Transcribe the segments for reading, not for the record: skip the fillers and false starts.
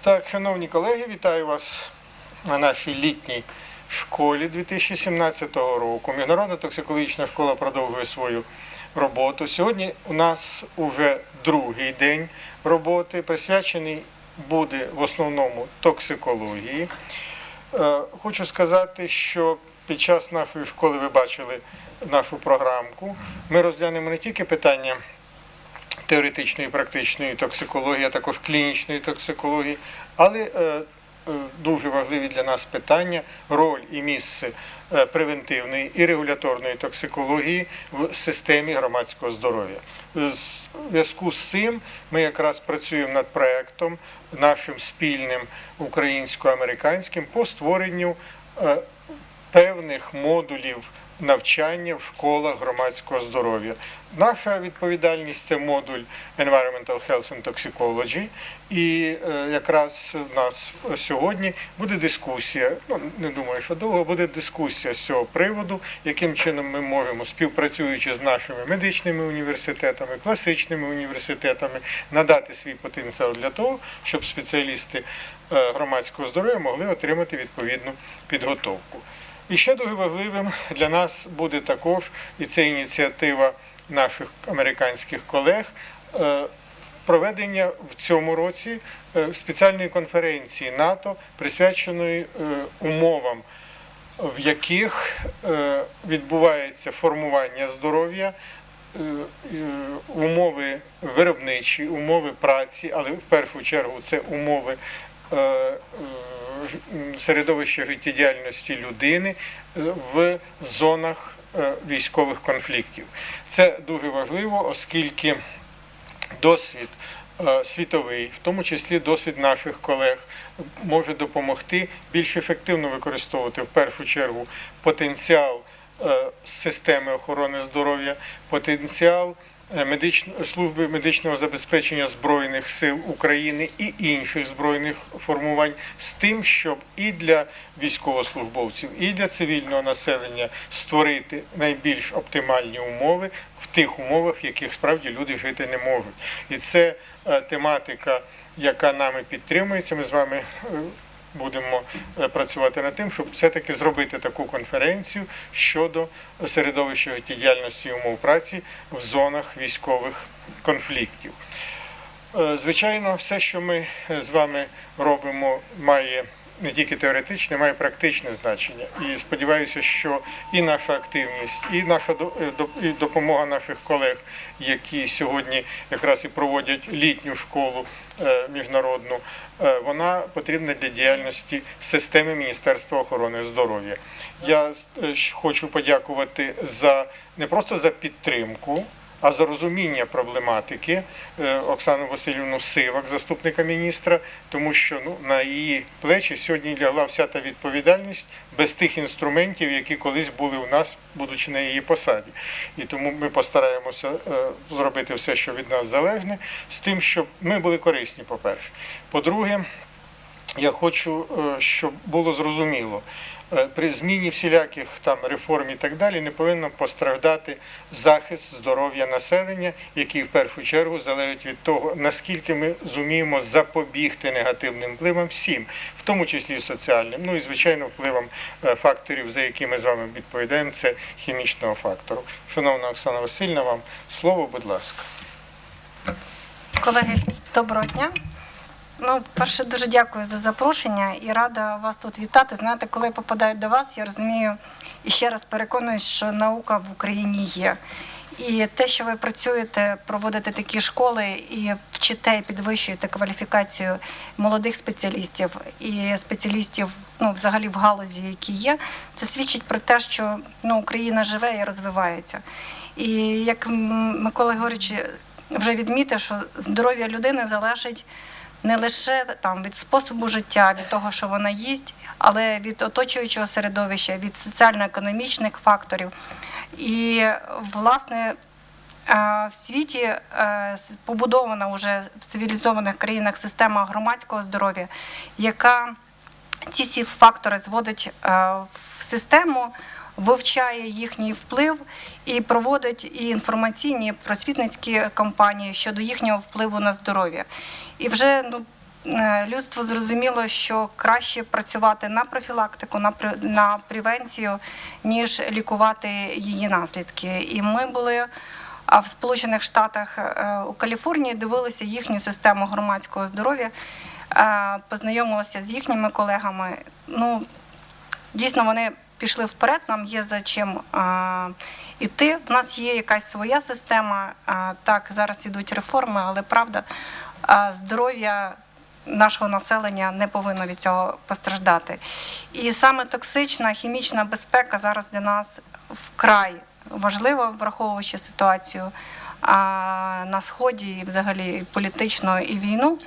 Так, шановні колеги, вітаю вас на нашій літній школі 2017 року. Міжнародна токсикологічна школа продовжує свою роботу. Сьогодні у нас уже другий день роботи, присвячений буде в основному токсикології. Хочу сказати, що під час нашої школи ви бачили нашу програмку. Ми розглянемо не тільки питання теоретичної і практичної токсикології, а також клінічної токсикології, але дуже важливі для нас питання, роль і місце превентивної і регуляторної токсикології в системі громадського здоров'я. В зв'язку з цим ми якраз працюємо над проєктом нашим спільним українсько-американським по створенню певних модулів навчання в школах громадського здоров'я. Наша відповідальність – це модуль Environmental Health and Toxicology. І якраз у нас сьогодні буде дискусія, не думаю, що довго, буде дискусія з цього приводу, яким чином ми можемо, співпрацюючи з нашими медичними університетами, класичними університетами, надати свій потенціал для того, щоб спеціалісти громадського здоров'я могли отримати відповідну підготовку. І ще дуже важливим для нас буде також, і це ініціатива наших американських колег, проведення в цьому році спеціальної конференції НАТО, присвяченої умовам, в яких відбувається формування здоров'я, умови виробничі, умови праці, але в першу чергу це умови середовища життєдіяльності людини в зонах військових конфліктів. Це дуже важливо, оскільки досвід світовий, в тому числі досвід наших колег, може допомогти більш ефективно використовувати в першу чергу потенціал системи охорони здоров'я, потенціал служби медичного забезпечення Збройних сил України і інших збройних формувань з тим, щоб і для військовослужбовців, і для цивільного населення створити найбільш оптимальні умови в тих умовах, в яких справді люди жити не можуть. І це тематика, яка нами підтримується. Ми з вами будемо працювати над тим, щоб все-таки зробити таку конференцію щодо середовища життєдіяльності і умов праці в зонах військових конфліктів. Звичайно, все, що ми з вами робимо, має не тільки теоретичне, має практичне значення. І сподіваюся, що і наша активність, і наша і допомога наших колег, які сьогодні якраз і проводять літню школу міжнародну, вона потрібна для діяльності системи Міністерства охорони здоров'я. Я хочу подякувати не просто за підтримку, а за розуміння проблематики Оксану Васильівну Сивак, заступника міністра, тому що на її плечі сьогодні лягла вся та відповідальність без тих інструментів, які колись були у нас, будучи на її посаді. І тому ми постараємося зробити все, що від нас залежне, з тим, щоб ми були корисні, по-перше. По-друге, я хочу, щоб було зрозуміло, при зміні всіляких там реформ і так далі не повинен постраждати захист здоров'я населення, який в першу чергу залежить від того, наскільки ми зуміємо запобігти негативним впливам всім, в тому числі соціальним, ну і, звичайно, впливам факторів, за які ми з вами відповідаємо, це хімічного фактору. Шановна Оксана Васильівна, вам слово, будь ласка. Колеги, доброго дня. Перше, дуже дякую за запрошення і рада вас тут вітати. Знаєте, коли я попадаю до вас, я розумію і ще раз переконуюсь, що наука в Україні є. І те, що ви працюєте, проводите такі школи і вчите, і підвищуєте кваліфікацію молодих спеціалістів і спеціалістів взагалі в галузі, які є, це свідчить про те, що Україна живе і розвивається. І як Микола Григорович вже відмітив, що здоров'я людини залежить не лише від способу життя, від того, що вона їсть, але від оточуючого середовища, від соціально-економічних факторів. І, власне, в світі побудована вже в цивілізованих країнах система громадського здоров'я, яка ці всі фактори зводить в систему, вивчає їхній вплив і проводить і інформаційні, просвітницькі кампанії щодо їхнього впливу на здоров'я. І вже людство зрозуміло, що краще працювати на профілактику, на превенцію, ніж лікувати її наслідки. І ми були в Сполучених Штатах, у Каліфорнії, дивилися їхню систему громадського здоров'я, познайомилися з їхніми колегами. Дійсно, вони пішли вперед, нам є за чим іти. В нас є якась своя система, так, зараз йдуть реформи, але правда, здоров'я нашого населення не повинно від цього постраждати. І саме токсична, хімічна безпека зараз для нас вкрай важлива, враховуючи ситуацію на Сході, і взагалі і політично, і війну.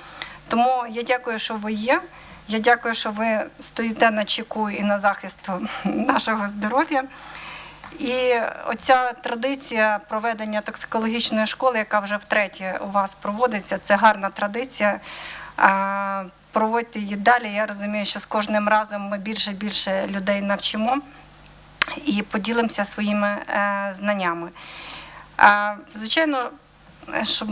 Тому я дякую, що ви є. Я дякую, що ви стоїте на чеку і на захист нашого здоров'я. І оця традиція проведення токсикологічної школи, яка вже втретє у вас проводиться, це гарна традиція. Проводьте її далі. Я розумію, що з кожним разом ми більше і більше людей навчимо і поділимося своїми знаннями. Звичайно, що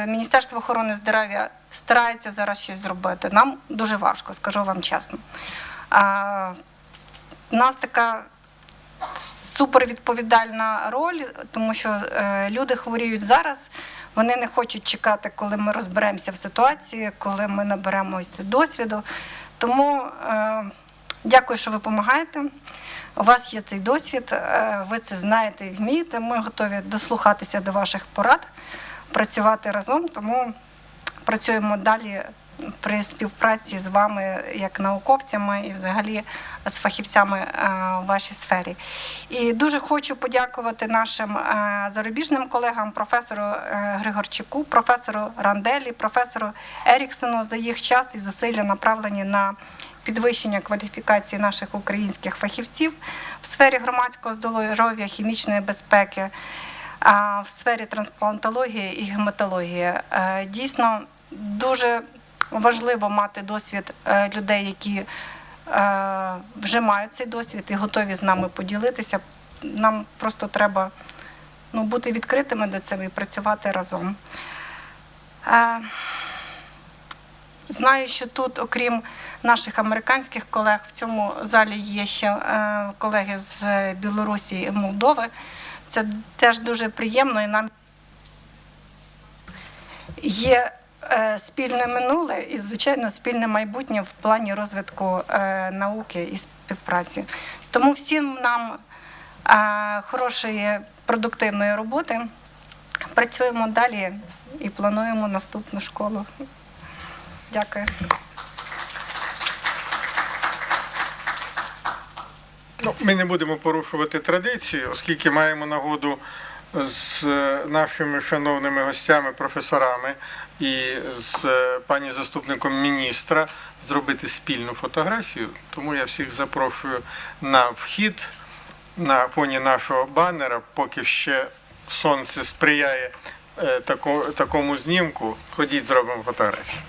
Міністерство охорони здоров'я старається зараз щось зробити. Нам дуже важко, скажу вам чесно. У нас така супервідповідальна роль, тому що люди хворіють зараз, вони не хочуть чекати, коли ми розберемося в ситуації, коли ми наберемося досвіду. Тому дякую, що ви допомагаєте. У вас є цей досвід, ви це знаєте і вмієте. Ми готові дослухатися до ваших порад, працювати разом, тому працюємо далі при співпраці з вами як науковцями і взагалі з фахівцями в вашій сфері. І дуже хочу подякувати нашим зарубіжним колегам, професору Григорчуку, професору Ранделі, професору Еріксону за їх час і зусилля, направлені на підвищення кваліфікації наших українських фахівців в сфері громадського здоров'я, хімічної безпеки, в сфері трансплантології і гематології. Дійсно, дуже важливо мати досвід людей, які вже мають цей досвід і готові з нами поділитися. Нам просто треба бути відкритими до цього і працювати разом. Знаю, що тут, окрім наших американських колег, в цьому залі є ще колеги з Білорусі і Молдови. Це теж дуже приємно, і нам є спільне минуле і, звичайно, спільне майбутнє в плані розвитку науки і співпраці. Тому всім нам хорошої, продуктивної роботи. Працюємо далі і плануємо наступну школу. Дякую. Ми не будемо порушувати традицію, оскільки маємо нагоду з нашими шановними гостями, професорами і з пані заступником міністра зробити спільну фотографію. Тому я всіх запрошую на вхід на фоні нашого банера, поки ще сонце сприяє такому знімку. Ходіть, зробимо фотографію.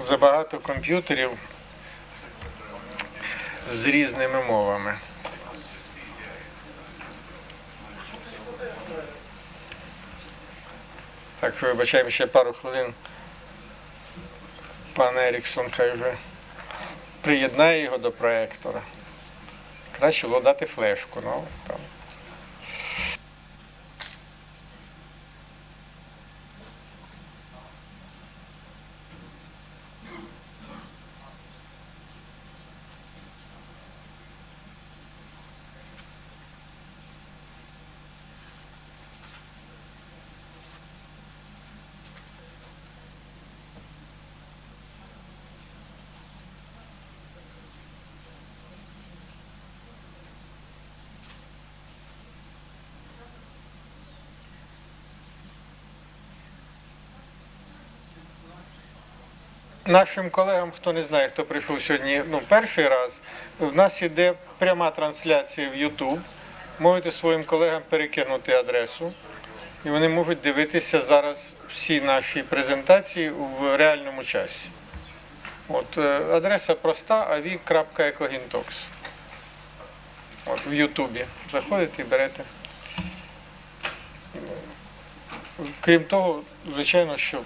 забагато комп'ютерів з різними мовами. Так, вибачаємо, ще пару хвилин. Пан Еріксон хай вже приєднає його до проектора. Краще було дати флешку, ну там. Нашим колегам, хто не знає, хто прийшов сьогодні перший раз, у нас іде пряма трансляція в YouTube. Можете своїм колегам перекинути адресу, і вони можуть дивитися зараз всі наші презентації в реальному часі. От, адреса проста avi.ecogintox. От, в Ютубі. Заходите і берете. Крім того, звичайно, що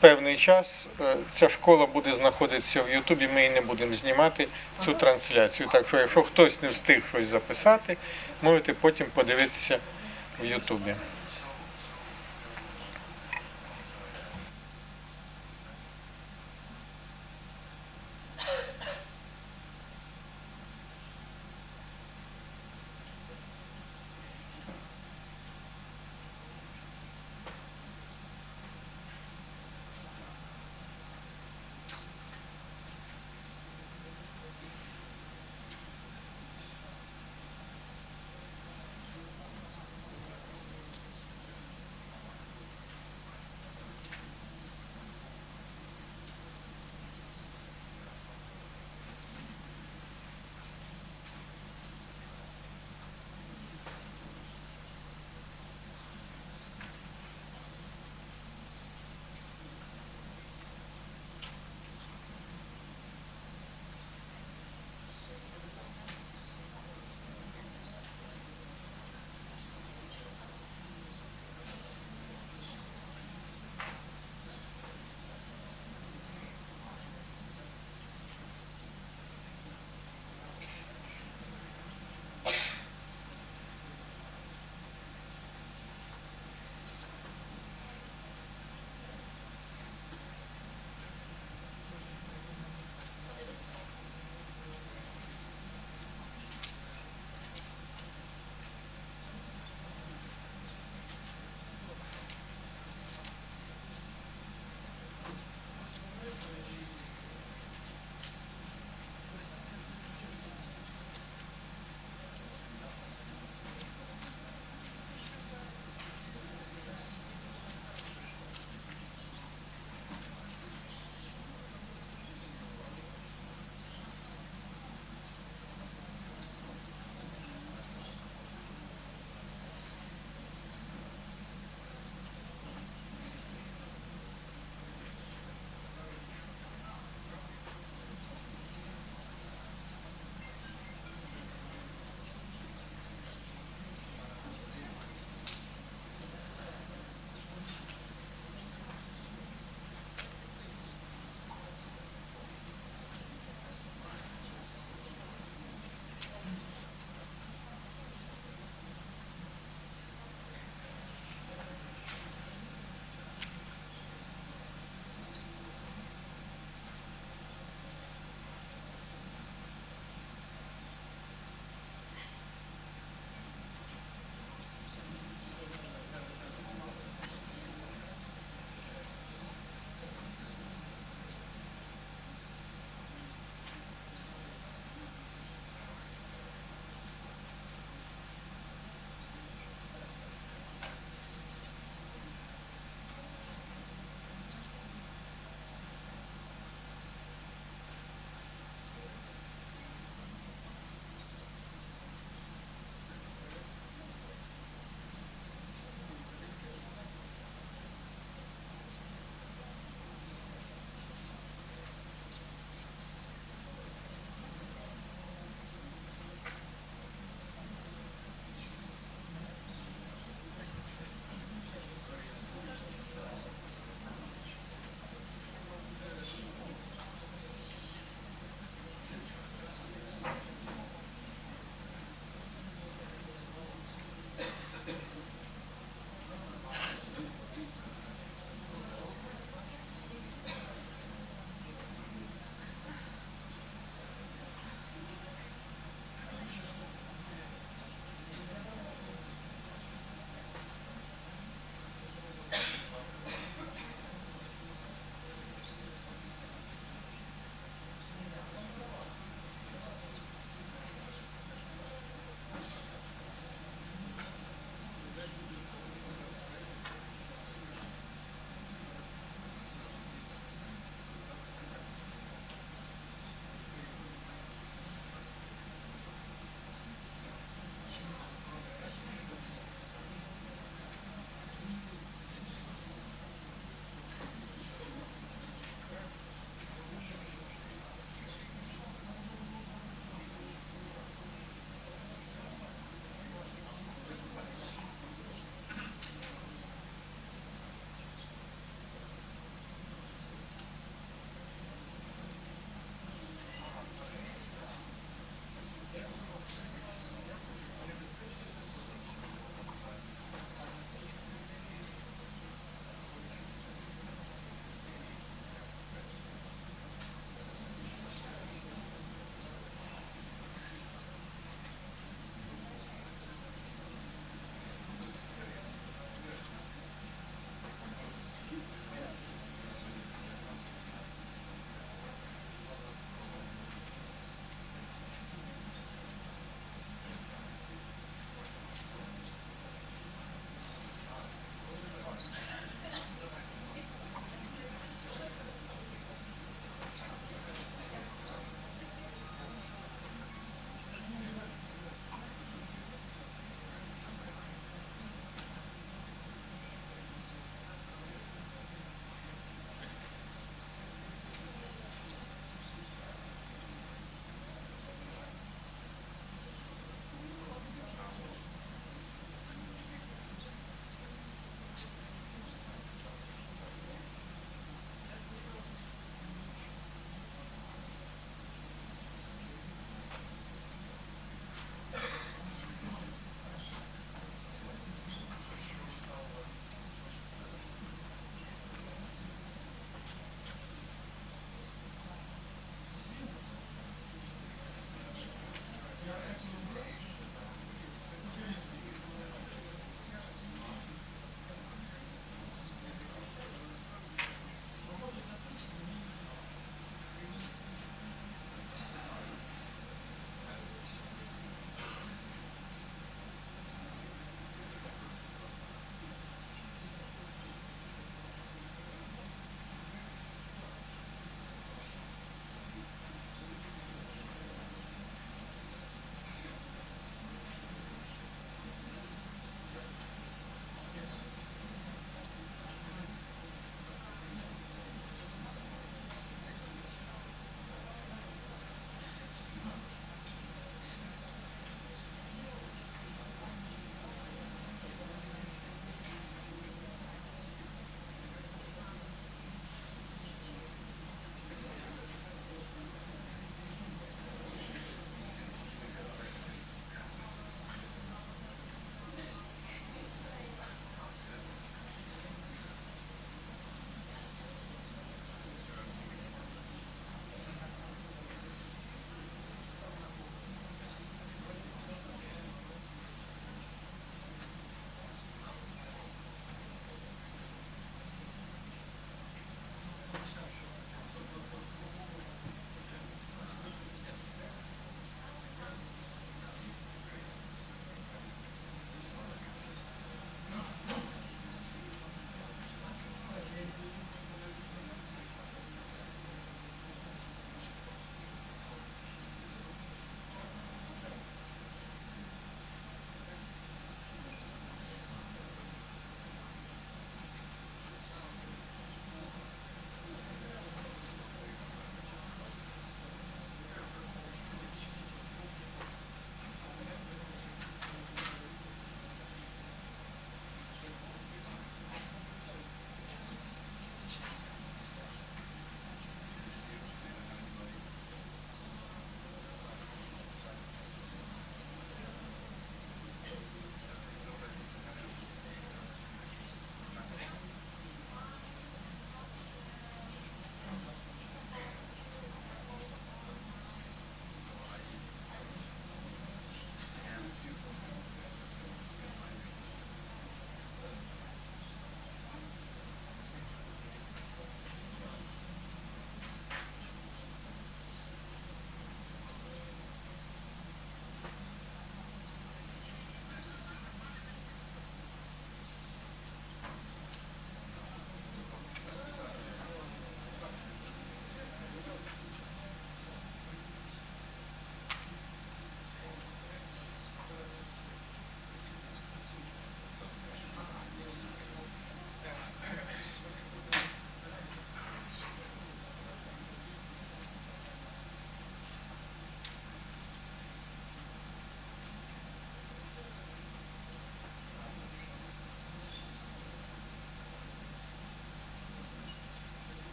певний час ця школа буде знаходитися в Ютубі, ми її не будемо знімати цю трансляцію. Так що, якщо хтось не встиг щось записати, можете потім подивитися в Ютубі.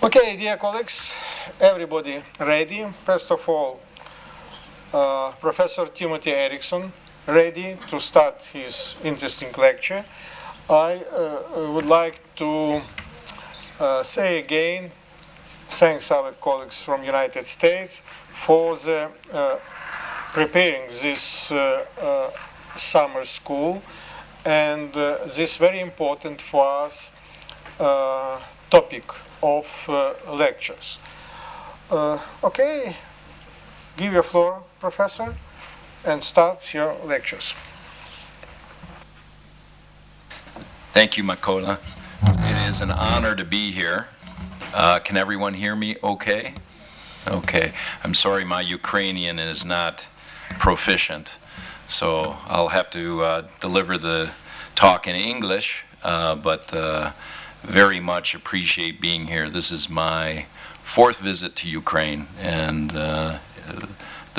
Okay, dear colleagues, everybody ready? First of all, Professor Timothy Erickson, ready to start his interesting lecture. I would like to say again, thanks our colleagues from United States for the preparing this summer school and this very important for us topic of lectures. Okay, give your floor, Professor, and start your lectures. Thank you, Makola. It is an honor to be here. Can everyone hear me okay? Okay. I'm sorry my Ukrainian is not proficient, so I'll have to deliver the talk in English, but very much appreciate being here. This is my fourth visit to Ukraine, and the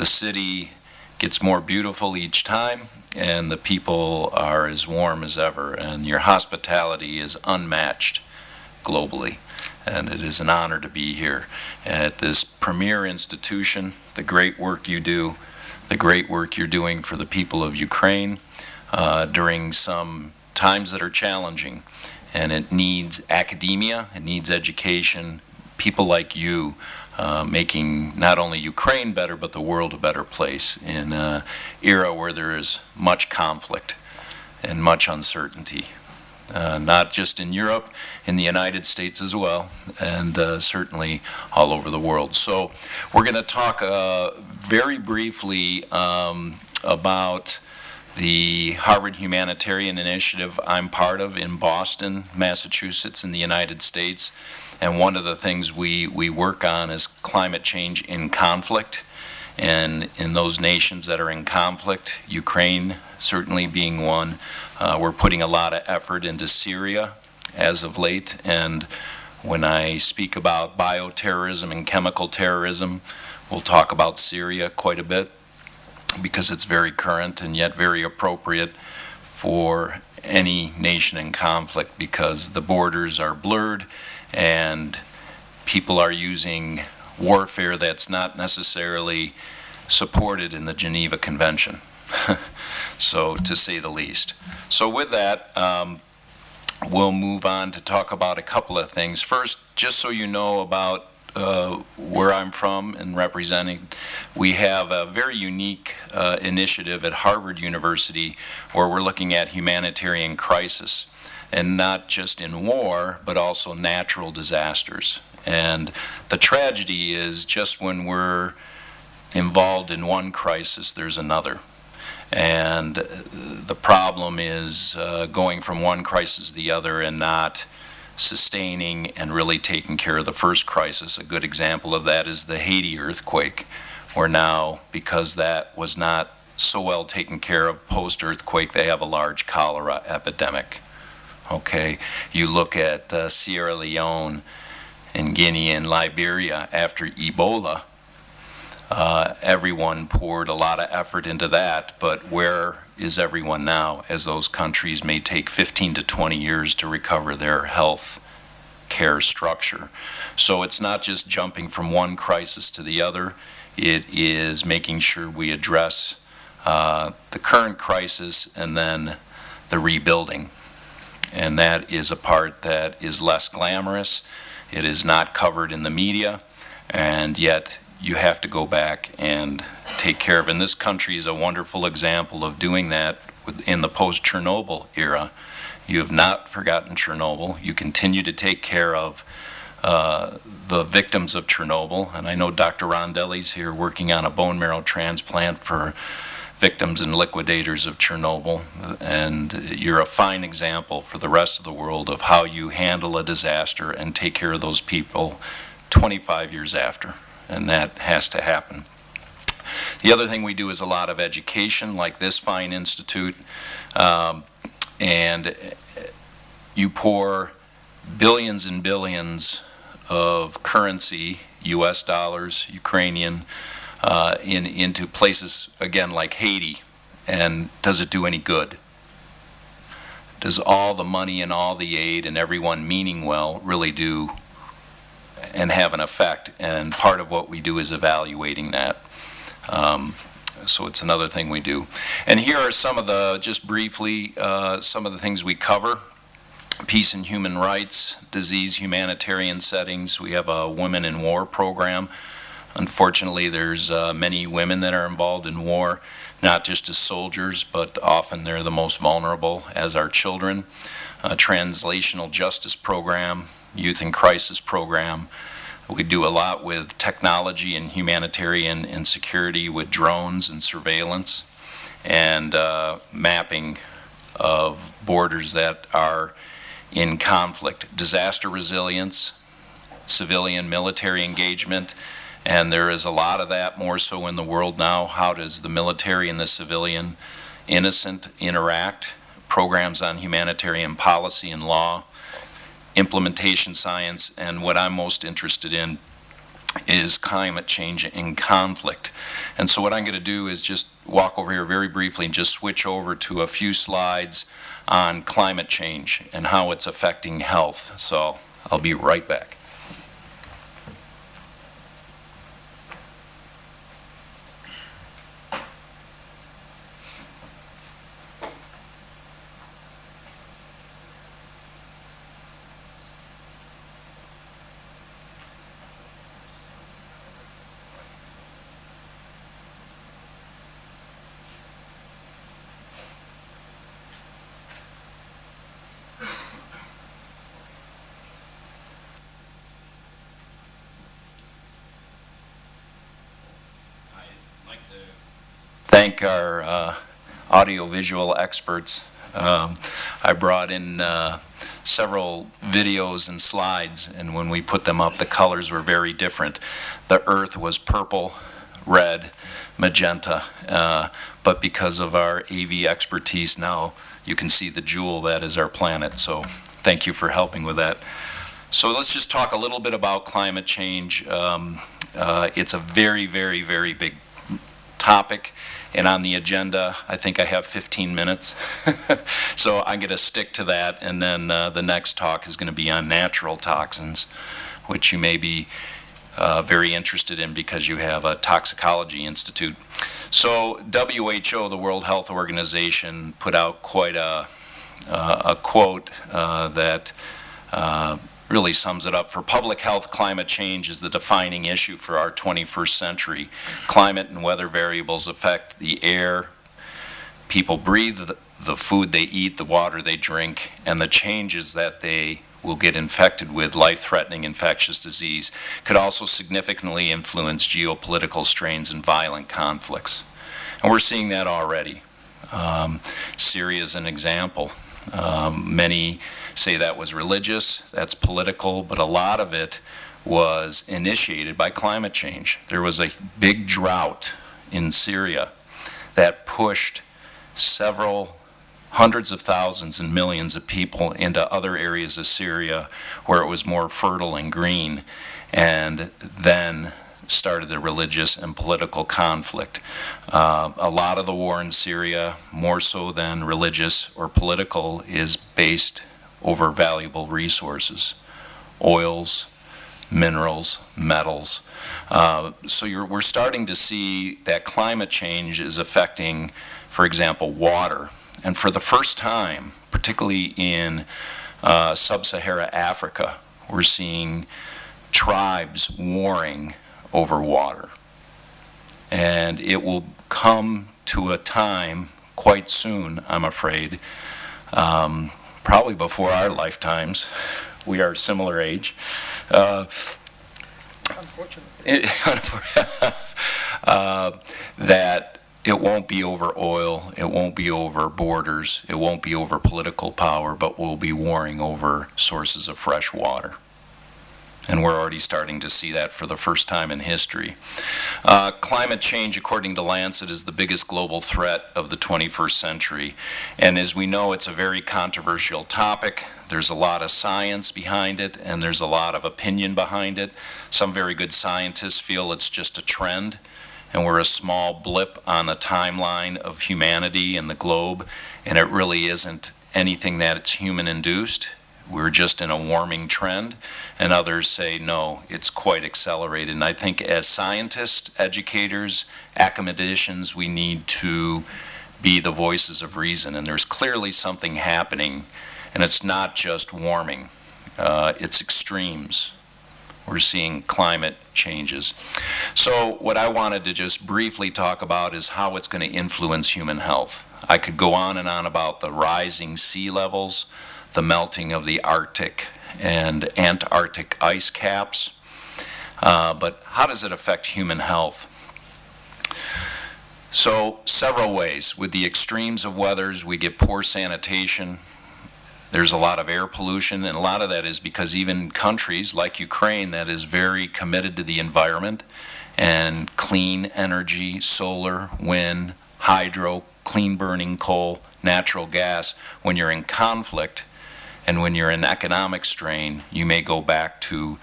city gets more beautiful each time, and the people are as warm as ever, and your hospitality is unmatched globally. And it is an honor to be here at this premier institution, the great work you do, the great work you're doing for the people of Ukraine during some times that are challenging. And it needs academia, it needs education, people like you making not only Ukraine better, but the world a better place in an era where there is much conflict and much uncertainty. Not just in Europe, in the United States as well, and certainly all over the world. So we're going to talk very briefly about the Harvard Humanitarian Initiative I'm part of in Boston, Massachusetts, in the United States. And one of the things we work on is climate change in conflict. And in those nations that are in conflict, Ukraine certainly being one, we're putting a lot of effort into Syria as of late. And when I speak about bioterrorism and chemical terrorism, we'll talk about Syria quite a bit, because it's very current and yet very appropriate for any nation in conflict, because the borders are blurred and people are using warfare that's not necessarily supported in the Geneva Convention, so to say the least. So with that, we'll move on to talk about a couple of things. First, just so you know about where I'm from and representing, we have a very unique initiative at Harvard University where we're looking at humanitarian crisis, and not just in war, but also natural disasters. And the tragedy is just when we're involved in one crisis, there's another. And the problem is going from one crisis to the other and not sustaining and really taking care of the first crisis. A good example of that is the Haiti earthquake, where now, because that was not so well taken care of post-earthquake, they have a large cholera epidemic. Okay, you look at Sierra Leone and Guinea and Liberia after Ebola, everyone poured a lot of effort into that, but where is everyone now, as those countries may take 15 to 20 years to recover their health care structure? So it's not just jumping from one crisis to the other, it is making sure we address the current crisis and then the rebuilding. And that is a part that is less glamorous, it is not covered in the media, and yet you have to go back and take care of. And this country is a wonderful example of doing that in the post-Chernobyl era. You have not forgotten Chernobyl. You continue to take care of the victims of Chernobyl. And I know Dr. Rondelli's here working on a bone marrow transplant for victims and liquidators of Chernobyl. And you're a fine example for the rest of the world of how you handle a disaster and take care of those people 25 years after. And that has to happen. The other thing we do is a lot of education, like this fine institute, and you pour billions and billions of currency, US dollars, Ukrainian, into places, again, like Haiti, and does it do any good? Does all the money and all the aid and everyone meaning well really do and have an effect. And part of what we do is evaluating that. So it's another thing we do. And here are some of the, just briefly, some of the things we cover. Peace and human rights, disease, humanitarian settings. We have a Women in War program. Unfortunately, there's many women that are involved in war, not just as soldiers, but often they're the most vulnerable, as are children. A translational justice program, youth in crisis program. We do a lot with technology and humanitarian and security with drones and surveillance and mapping of borders that are in conflict. Disaster resilience, civilian military engagement, and there is a lot of that more so in the world now. How does the military and the civilian innocent interact? Programs on humanitarian policy and law, implementation science, and what I'm most interested in is climate change in conflict. And so what I'm going to do is just walk over here very briefly and just switch over to a few slides on climate change and how it's affecting health. So I'll be right back. Thank our audiovisual experts. I brought in several videos and slides, and when we put them up, the colors were very different. The Earth was purple, red, magenta, but because of our AV expertise now, you can see the jewel that is our planet. So thank you for helping with that. So let's just talk a little bit about climate change. It's a very, very, very big topic. And on the agenda, I think I have 15 minutes. So I'm going to stick to that, and then the next talk is going to be on natural toxins, which you may be very interested in because you have a Toxicology Institute. So WHO, the World Health Organization, put out quite a quote that really sums it up. For public health, climate change is the defining issue for our 21st century. Climate and weather variables affect the air people breathe, the food they eat, the water they drink, and the changes that they will get infected with, life-threatening infectious disease, could also significantly influence geopolitical strains and violent conflicts. And we're seeing that already. Syria is an example. Many say that was religious, that's political, but a lot of it was initiated by climate change. There was a big drought in Syria that pushed several hundreds of thousands and millions of people into other areas of Syria where it was more fertile and green, and then started the religious and political conflict. A lot of the war in Syria, more so than religious or political, is based over valuable resources, oils, minerals, metals. So we're starting to see that climate change is affecting, for example, water. And for the first time, particularly in sub-Saharan Africa, we're seeing tribes warring over water. And it will come to a time quite soon, I'm afraid, probably before our lifetimes. We are a similar age. Unfortunately. That it won't be over oil, it won't be over borders, it won't be over political power, but we'll be warring over sources of fresh water. And we're already starting to see that for the first time in history. Climate change, according to Lancet, is the biggest global threat of the 21st century. And as we know, it's a very controversial topic. There's a lot of science behind it, and there's a lot of opinion behind it. Some very good scientists feel it's just a trend, and we're a small blip on a timeline of humanity and the globe, and it really isn't anything that it's human-induced. we're just in a warming trend, and others say no, it's quite accelerated. And I think as scientists, educators, academicians, we need to be the voices of reason, and there's clearly something happening, and it's not just warming, it's extremes. We're seeing climate changes. So what I wanted to just briefly talk about is how it's going to influence human health. I could go on and on about the rising sea levels, the melting of the Arctic and Antarctic ice caps, but how does it affect human health? So several ways. With the extremes of weathers, we get poor sanitation. There's a lot of air pollution, and a lot of that is because even countries like Ukraine that is very committed to the environment and clean energy, solar, wind, hydro, clean burning coal, natural gas, when you're in conflict and when you're in economic strain, you may go back to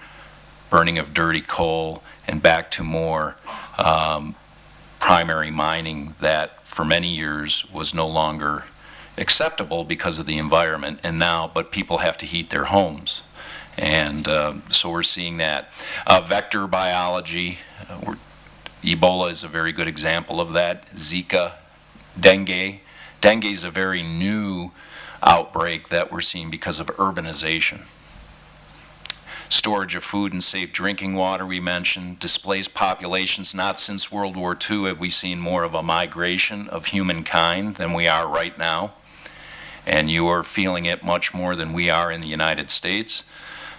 burning of dirty coal and back to more primary mining that for many years was no longer acceptable because of the environment, and now, but people have to heat their homes. And so we're seeing that. Vector biology, Ebola is a very good example of that. Zika, dengue. Dengue is a very new outbreak that we're seeing because of urbanization. Storage of food and safe drinking water, we mentioned. Displaced populations. Not since World War II have we seen more of a migration of humankind than we are right now. And you are feeling it much more than we are in the United States,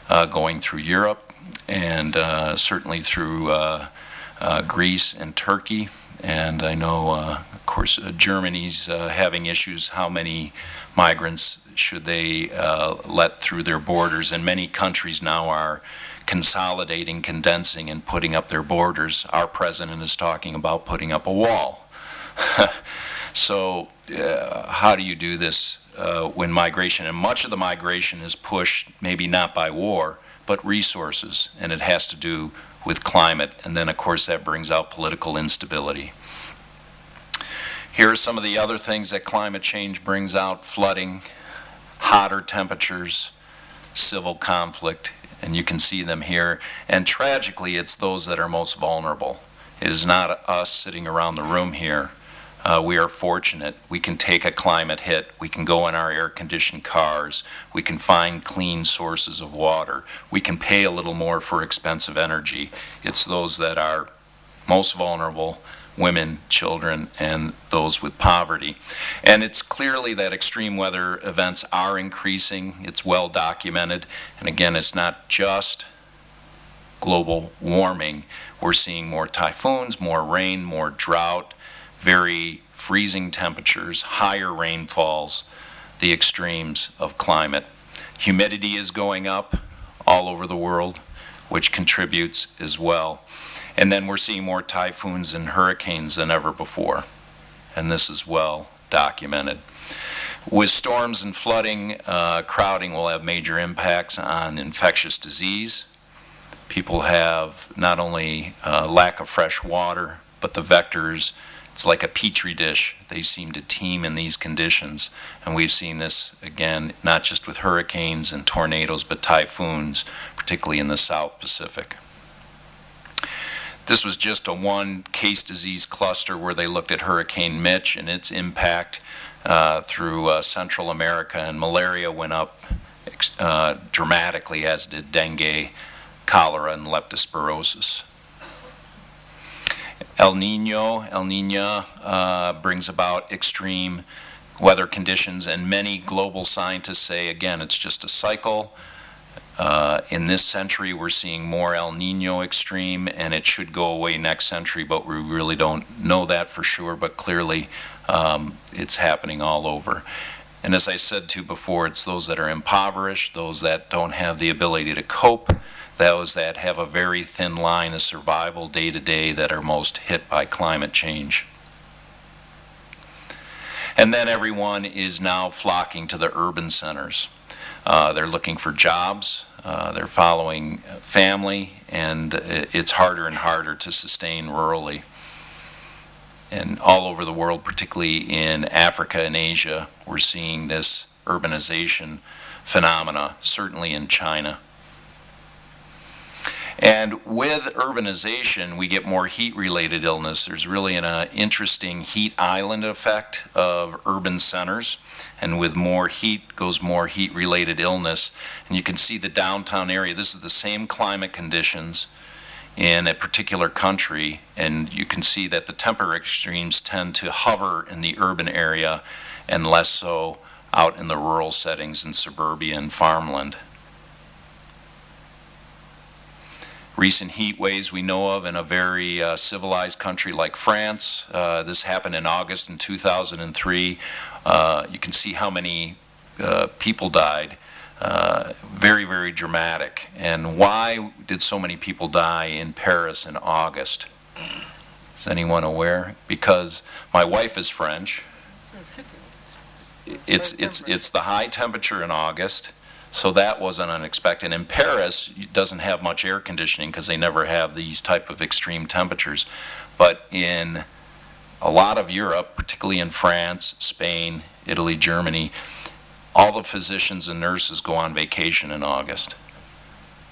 going through Europe and certainly through Greece and Turkey. And I know, of course, Germany's having issues. How many migrants should they let through their borders? And many countries now are consolidating, condensing, and putting up their borders. Our president is talking about putting up a wall. So how do you do this when migration, and much of the migration is pushed maybe not by war, but resources, and it has to do with climate, and then of course that brings out political instability. Here are some of the other things that climate change brings out: flooding, hotter temperatures, civil conflict, and you can see them here. And tragically, it's those that are most vulnerable. It is not us sitting around the room here. We are fortunate. We can take a climate hit. We can go in our air-conditioned cars. We can find clean sources of water. We can pay a little more for expensive energy. It's those that are most vulnerable: women, children, and those with poverty. And it's clearly that extreme weather events are increasing. It's well documented. And again, it's not just global warming. We're seeing more typhoons, more rain, more drought, very freezing temperatures, higher rainfalls, the extremes of climate. Humidity is going up all over the world, which contributes as well. And then we're seeing more typhoons and hurricanes than ever before. And this is well documented. With storms and flooding, crowding will have major impacts on infectious disease. People have not only lack of fresh water, but the vectors. It's like a petri dish. They seem to teem in these conditions. And we've seen this, again, not just with hurricanes and tornadoes, but typhoons, particularly in the South Pacific. This was just a one case disease cluster where they looked at Hurricane Mitch and its impact through Central America, and malaria went up dramatically, as did dengue, cholera, and leptospirosis. El Nino brings about extreme weather conditions, and many global scientists say, again, it's just a cycle. In this century, we're seeing more El Nino extreme, and it should go away next century, but we really don't know that for sure, but clearly it's happening all over. And as I said to before, it's those that are impoverished, those that don't have the ability to cope, those that have a very thin line of survival day to day that are most hit by climate change. And then everyone is now flocking to the urban centers. They're looking for jobs, they're following family, and it's harder and harder to sustain rurally. And all over the world, particularly in Africa and Asia, we're seeing this urbanization phenomena, certainly in China. And with urbanization, we get more heat-related illness. There's really an interesting heat island effect of urban centers. And with more heat goes more heat-related illness. And you can see the downtown area. This is the same climate conditions in a particular country. And you can see that the temperature extremes tend to hover in the urban area and less so out in the rural settings in suburbia and farmland. Recent heat waves we know of in a very civilized country like France. This happened in August in 2003. You can see how many people died. Very, very dramatic. And why did so many people die in Paris in August? Is anyone aware? Because my wife is French. It's the high temperature in August. So that wasn't unexpected. In Paris, it doesn't have much air conditioning because they never have these type of extreme temperatures. But in a lot of Europe, particularly in France, Spain, Italy, Germany, all the physicians and nurses go on vacation in August.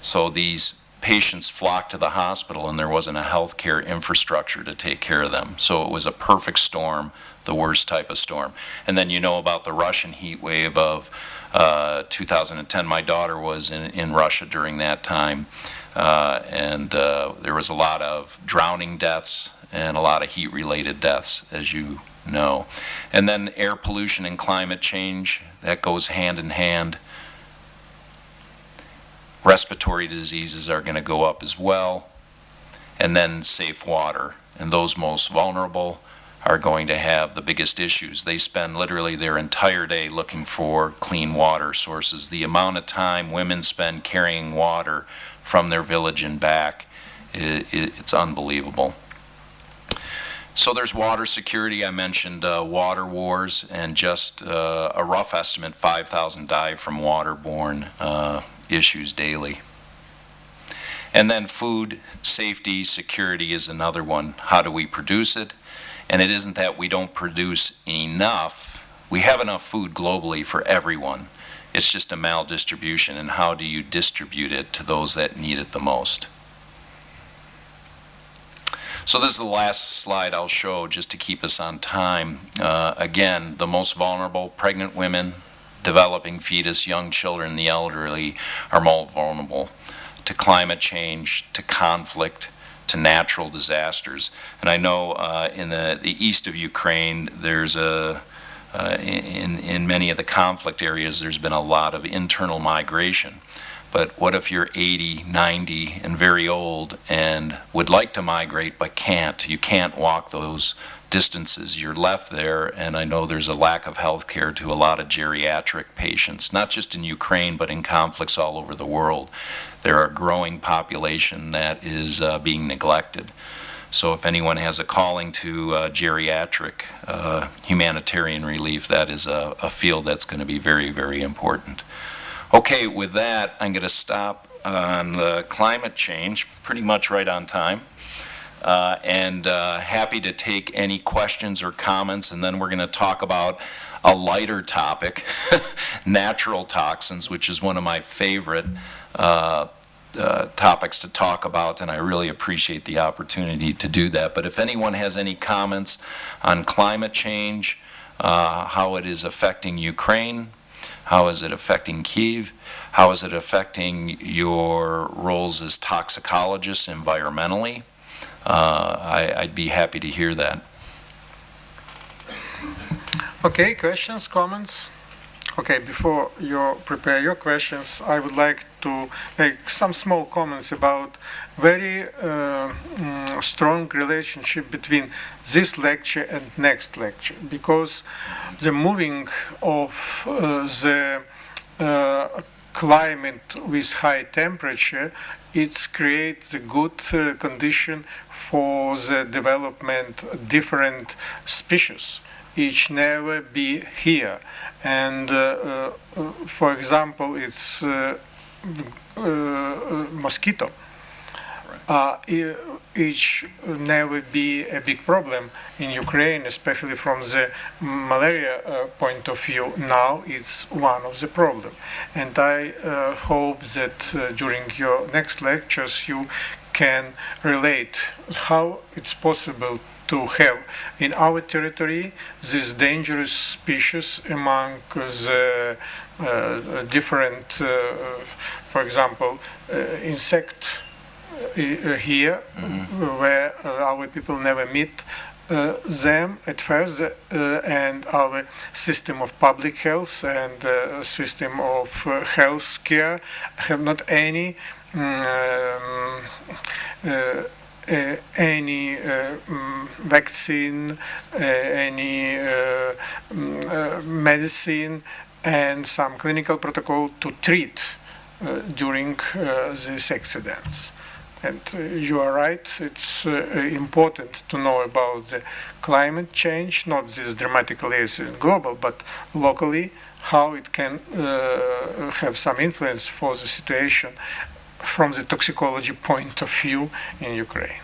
So these patients flocked to the hospital and there wasn't a healthcare infrastructure to take care of them. So it was a perfect storm, the worst type of storm. And then you know about the Russian heat wave of 2010. My daughter was in Russia during that time, and there was a lot of drowning deaths and a lot of heat-related deaths, as you know. And then air pollution and climate change, that goes hand in hand. Respiratory diseases are going to go up as well. And then safe water, and those most vulnerable are going to have the biggest issues. They spend literally their entire day looking for clean water sources. The amount of time women spend carrying water from their village and back, it's unbelievable. So there's water security. I mentioned water wars, and just a rough estimate, 5,000 die from waterborne issues daily. And then food safety, security is another one. How do we produce it? And it isn't that we don't produce enough. We have enough food globally for everyone. It's just a maldistribution, and how do you distribute it to those that need it the most? So this is the last slide I'll show just to keep us on time. Again, the most vulnerable, pregnant women, developing fetus, young children, the elderly are more vulnerable to climate change, to conflict, to natural disasters. And I know in the east of Ukraine, there's in many of the conflict areas, there's been a lot of internal migration. But what if you're 80, 90, and very old and would like to migrate but can't? You can't walk those distances. You're left there, and I know there's a lack of health care to a lot of geriatric patients, not just in Ukraine, but in conflicts all over the world. There are a growing population that is being neglected. So if anyone has a calling to geriatric humanitarian relief, that is a field that's going to be very, very important. Okay, with that, I'm going to stop on the climate change, pretty much right on time. And happy to take any questions or comments, and then we're going to talk about a lighter topic, natural toxins, which is one of my favorite topics to talk about, and I really appreciate the opportunity to do that. But if anyone has any comments on climate change, how it is affecting Ukraine, how is it affecting Kyiv, how is it affecting your roles as toxicologists environmentally, I'd be happy to hear that. Okay, questions, comments? Okay, before you prepare your questions, I would like to make some small comments about very strong relationship between this lecture and next lecture, because the moving of the climate with high temperature, it creates a good condition for the development of different species. Each never be here. And for example, it's mosquito. it should never be a big problem in Ukraine, especially from the malaria point of view. Now it's one of the problems. And I hope that during your next lectures you can relate how it's possible to have in our territory this dangerous species among the different, for example, insect here, where our people never meet them at first, and our system of public health and system of health care have not any vaccine, any medicine, and some clinical protocol to treat during these accidents. And you are right, it's important to know about the climate change, not this dramatically as global, but locally, how it can have some influence for the situation from the toxicology point of view in Ukraine.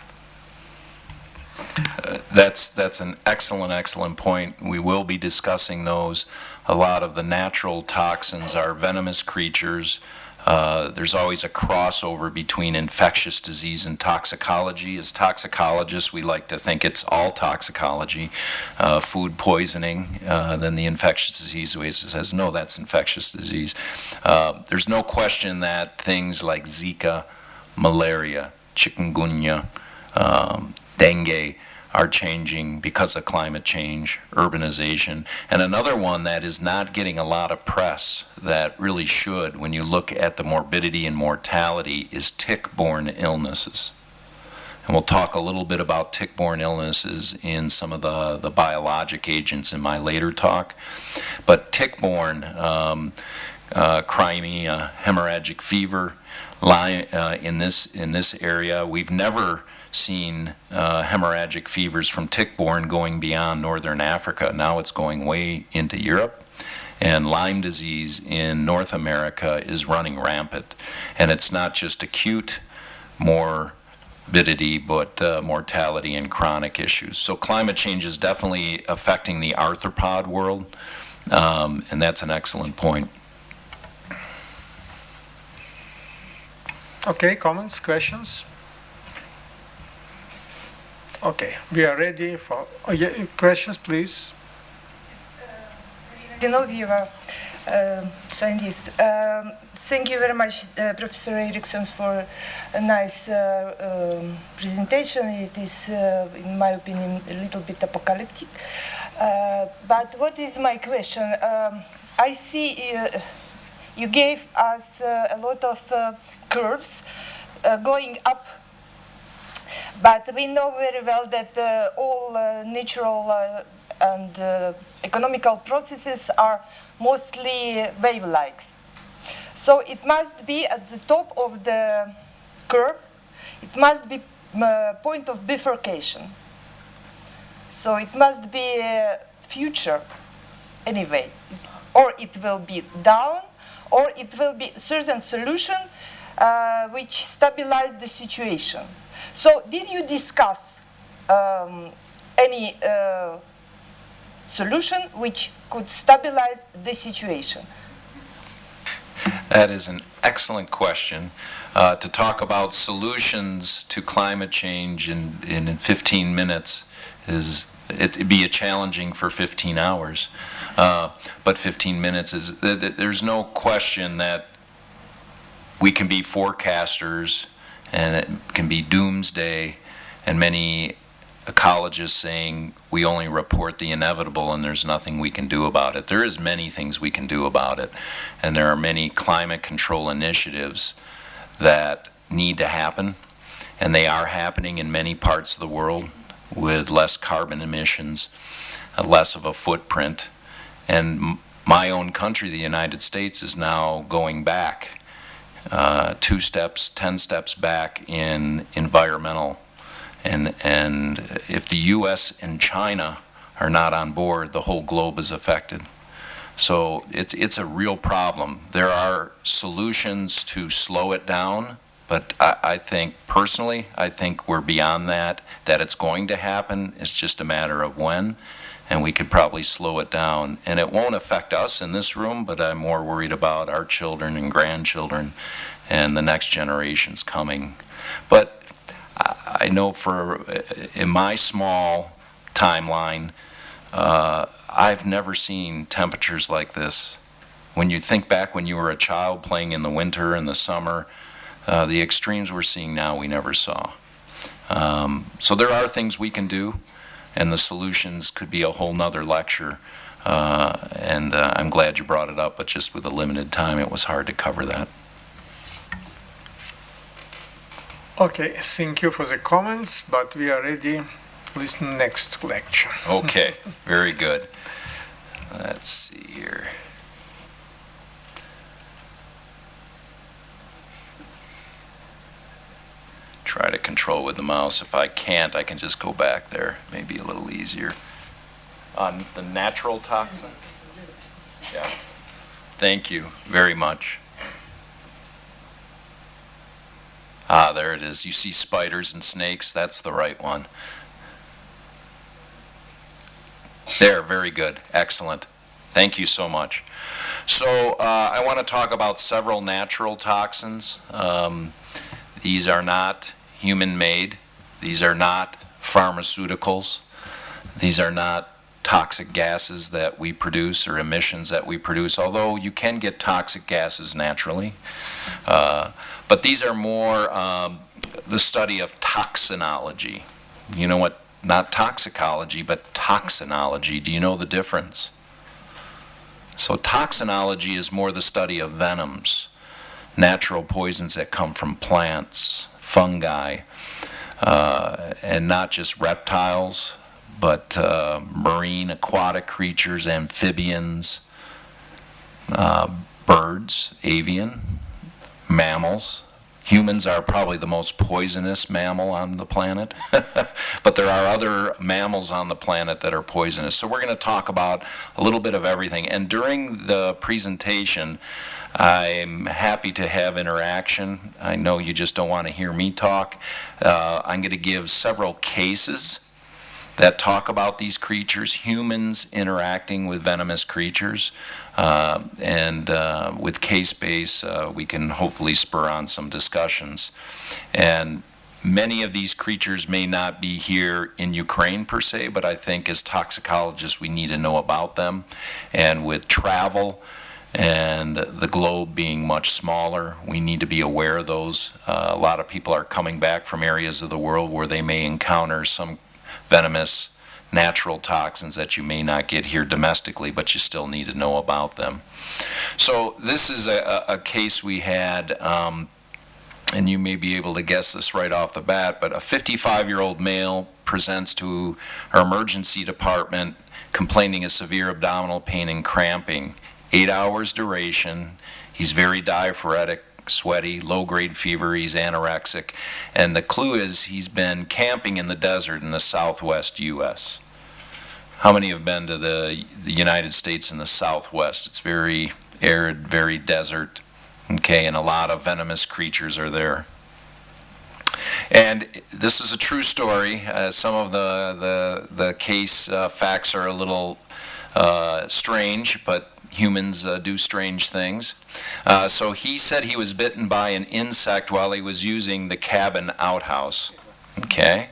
That's an excellent point. We will be discussing those. A lot of the natural toxins are venomous creatures. There's always a crossover between infectious disease and toxicology. As toxicologists, we like to think it's all toxicology, food poisoning. Then the infectious disease says, no, that's infectious disease. There's no question that things like Zika, malaria, chikungunya, dengue are changing because of climate change, urbanization. And another one that is not getting a lot of press that really should, when you look at the morbidity and mortality, is tick-borne illnesses. And we'll talk a little bit about tick-borne illnesses in some of the biologic agents in my later talk. But tick-borne, Crimea, hemorrhagic fever, in this area, we've never seen hemorrhagic fevers from tick-borne going beyond northern Africa. Now it's going way into Europe. And Lyme disease in North America is running rampant. And it's not just acute morbidity, but mortality and chronic issues. So climate change is definitely affecting the arthropod world, and that's an excellent point. Okay, comments, questions? Okay, we are ready for questions, please. Zinovieva, scientist. Thank you very much, Professor Eriksson, for a nice presentation. It is, in my opinion, a little bit apocalyptic. But what is my question? I see you gave us a lot of curves going up. But we know very well that all natural and economical processes are mostly wave-like. So it must be at the top of the curve, it must be point of bifurcation. So it must be a future anyway. Or it will be down, or it will be certain solution which stabilize the situation. So did you discuss any solution which could stabilize the situation? That is an excellent question. To talk about solutions to climate change in 15 minutes it'd be challenging for 15 hours. But 15 minutes is, there's no question that we can be forecasters and it can be doomsday, and many ecologists saying we only report the inevitable and there's nothing we can do about it. There is many things we can do about it, and there are many climate control initiatives that need to happen, and they are happening in many parts of the world with less carbon emissions, less of a footprint. And my own country, the United States, is now going back 2 steps, 10 steps back in environmental. And if the U.S. and China are not on board, the whole globe is affected. So it's a real problem. There are solutions to slow it down, But I think, personally, I think we're beyond that it's going to happen. It's just a matter of when, and we could probably slow it down. And it won't affect us in this room, but I'm more worried about our children and grandchildren and the next generations coming. But I know in my small timeline, I've never seen temperatures like this. When you think back when you were a child playing in the winter and the summer, the extremes we're seeing now we never saw. So there are things we can do, and the solutions could be a whole nother lecture. And I'm glad you brought it up, but just with a limited time, it was hard to cover that. Okay, thank you for the comments, but we are ready to listen next lecture. Okay, very good. Let's see here. Try to control with the mouse. If I can't, I can just go back there. Maybe a little easier. On the natural toxin? Yeah. Thank you very much. Ah, there it is. You see spiders and snakes? That's the right one. There, very good. Excellent. Thank you so much. So I want to talk about several natural toxins. These are not human-made. These are not pharmaceuticals. These are not toxic gases that we produce or emissions that we produce, although you can get toxic gases naturally. But these are more the study of toxinology. You know what? Not toxicology, but toxinology. Do you know the difference? So toxinology is more the study of venoms, natural poisons that come from plants, fungi, and not just reptiles, but marine, aquatic creatures, amphibians, birds, avian, mammals. Humans are probably the most poisonous mammal on the planet, but there are other mammals on the planet that are poisonous. So we're going to talk about a little bit of everything. And during the presentation, I'm happy to have interaction. I know you just don't want to hear me talk. I'm going to give several cases that talk about these creatures, humans interacting with venomous creatures. And with case base, we can hopefully spur on some discussions. And many of these creatures may not be here in Ukraine per se, but I think as toxicologists we need to know about them. And with travel and the globe being much smaller, we need to be aware of those. A lot of people are coming back from areas of the world where they may encounter some venomous natural toxins that you may not get here domestically, but you still need to know about them. So this is a case we had, and you may be able to guess this right off the bat, but a 55-year-old male presents to our emergency department complaining of severe abdominal pain and cramping. 8 hours duration. He's very diaphoretic, sweaty, low-grade fever, he's anorexic, and the clue is he's been camping in the desert in the southwest U.S. How many have been to the United States in the southwest? It's very arid, very desert, okay, and a lot of venomous creatures are there. And this is a true story. Some of the case facts are a little strange, but humans do strange things. So he said he was bitten by an insect while he was using the cabin outhouse. Okay?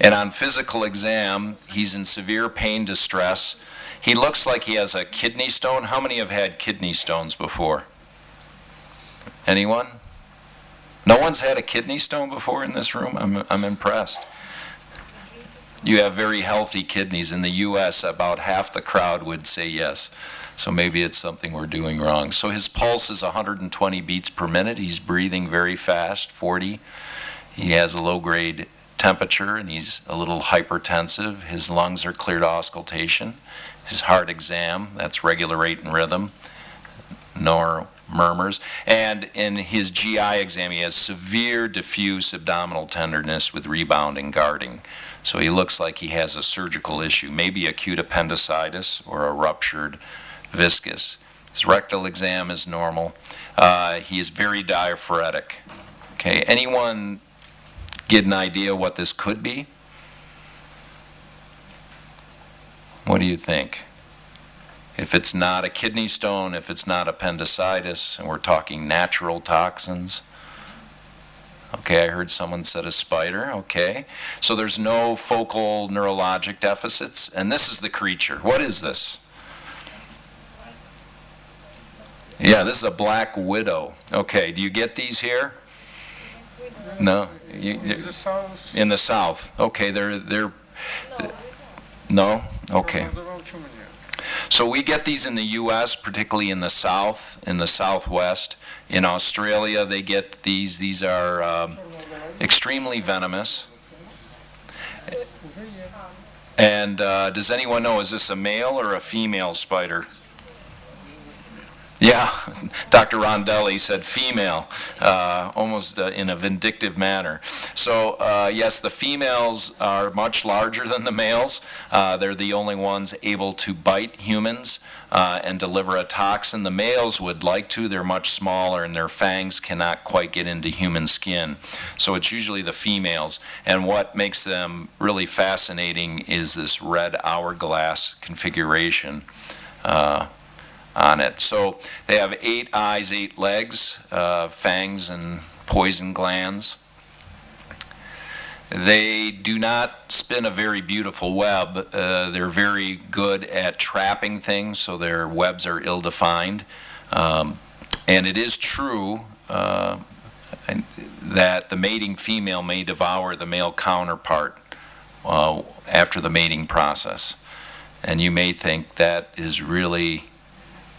And on physical exam, he's in severe pain distress. He looks like he has a kidney stone. How many have had kidney stones before? Anyone? No one's had a kidney stone before in this room? I'm impressed. You have very healthy kidneys. In the U.S., about half the crowd would say yes. So maybe it's something we're doing wrong. So his pulse is 120 beats per minute. He's breathing very fast, 40. He has a low-grade temperature, and he's a little hypertensive. His lungs are cleared to auscultation. His heart exam, that's regular rate and rhythm, nor murmurs. And in his GI exam, he has severe diffuse abdominal tenderness with rebounding guarding. So he looks like he has a surgical issue, maybe acute appendicitis or a ruptured viscus. His rectal exam is normal. He is very diaphoretic. Okay, anyone get an idea what this could be? What do you think? If it's not a kidney stone, if it's not appendicitis, and we're talking natural toxins. Okay, I heard someone said a spider. Okay, so there's no focal neurologic deficits, and this is the creature. What is this? Yeah, this is a black widow. Okay, do you get these here? No? In the south. Okay, they're no? Okay. So we get these in the U.S., particularly in the south, in the southwest. In Australia, they get these. These are extremely venomous. And does anyone know, is this a male or a female spider? Yeah, Dr. Rondelli said female, almost in a vindictive manner. So yes, the females are much larger than the males. They're the only ones able to bite humans and deliver a toxin. The males would like to. They're much smaller and their fangs cannot quite get into human skin. So it's usually the females. And what makes them really fascinating is this red hourglass configuration on it. So they have 8 eyes, 8 legs, fangs and poison glands. They do not spin a very beautiful web. They're very good at trapping things, so their webs are ill-defined. And it is true that the mating female may devour the male counterpart after the mating process. And you may think that is really,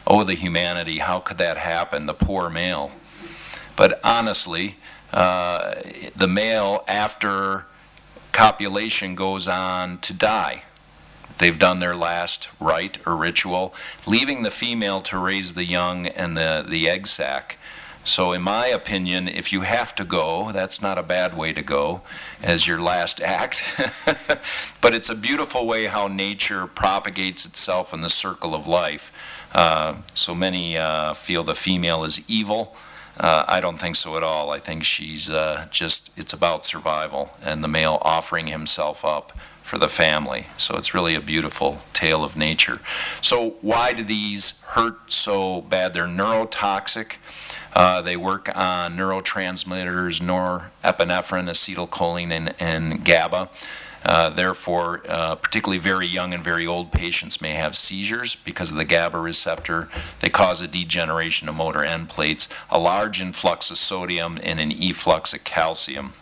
oh, the humanity, how could that happen, the poor male? But honestly, the male, after copulation, goes on to die. They've done their last rite or ritual, leaving the female to raise the young and the egg sac. So in my opinion, if you have to go, that's not a bad way to go as your last act. But it's a beautiful way how nature propagates itself in the circle of life. So many feel the female is evil. I don't think so at all. I think she's it's about survival and the male offering himself up for the family. So it's really a beautiful tale of nature. So why do these hurt so bad? They're neurotoxic. They work on neurotransmitters, norepinephrine, acetylcholine, and GABA. Therefore, particularly very young and very old patients may have seizures because of the GABA receptor. They cause a degeneration of motor end plates, a large influx of sodium, and an efflux of calcium.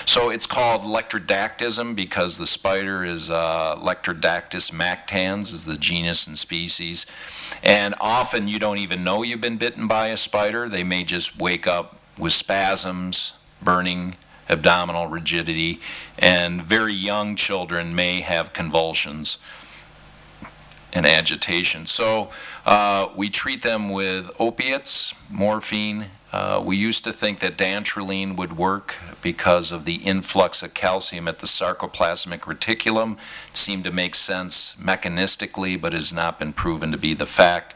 So it's called lectrodactysm because the spider is Lectrodactys mactans is the genus and species. And often you don't even know you've been bitten by a spider. They may just wake up with spasms, burning, abdominal rigidity, and very young children may have convulsions and agitation. So we treat them with opiates, morphine. We used to think that dantrolene would work because of the influx of calcium at the sarcoplasmic reticulum. It seemed to make sense mechanistically, but has not been proven to be the fact.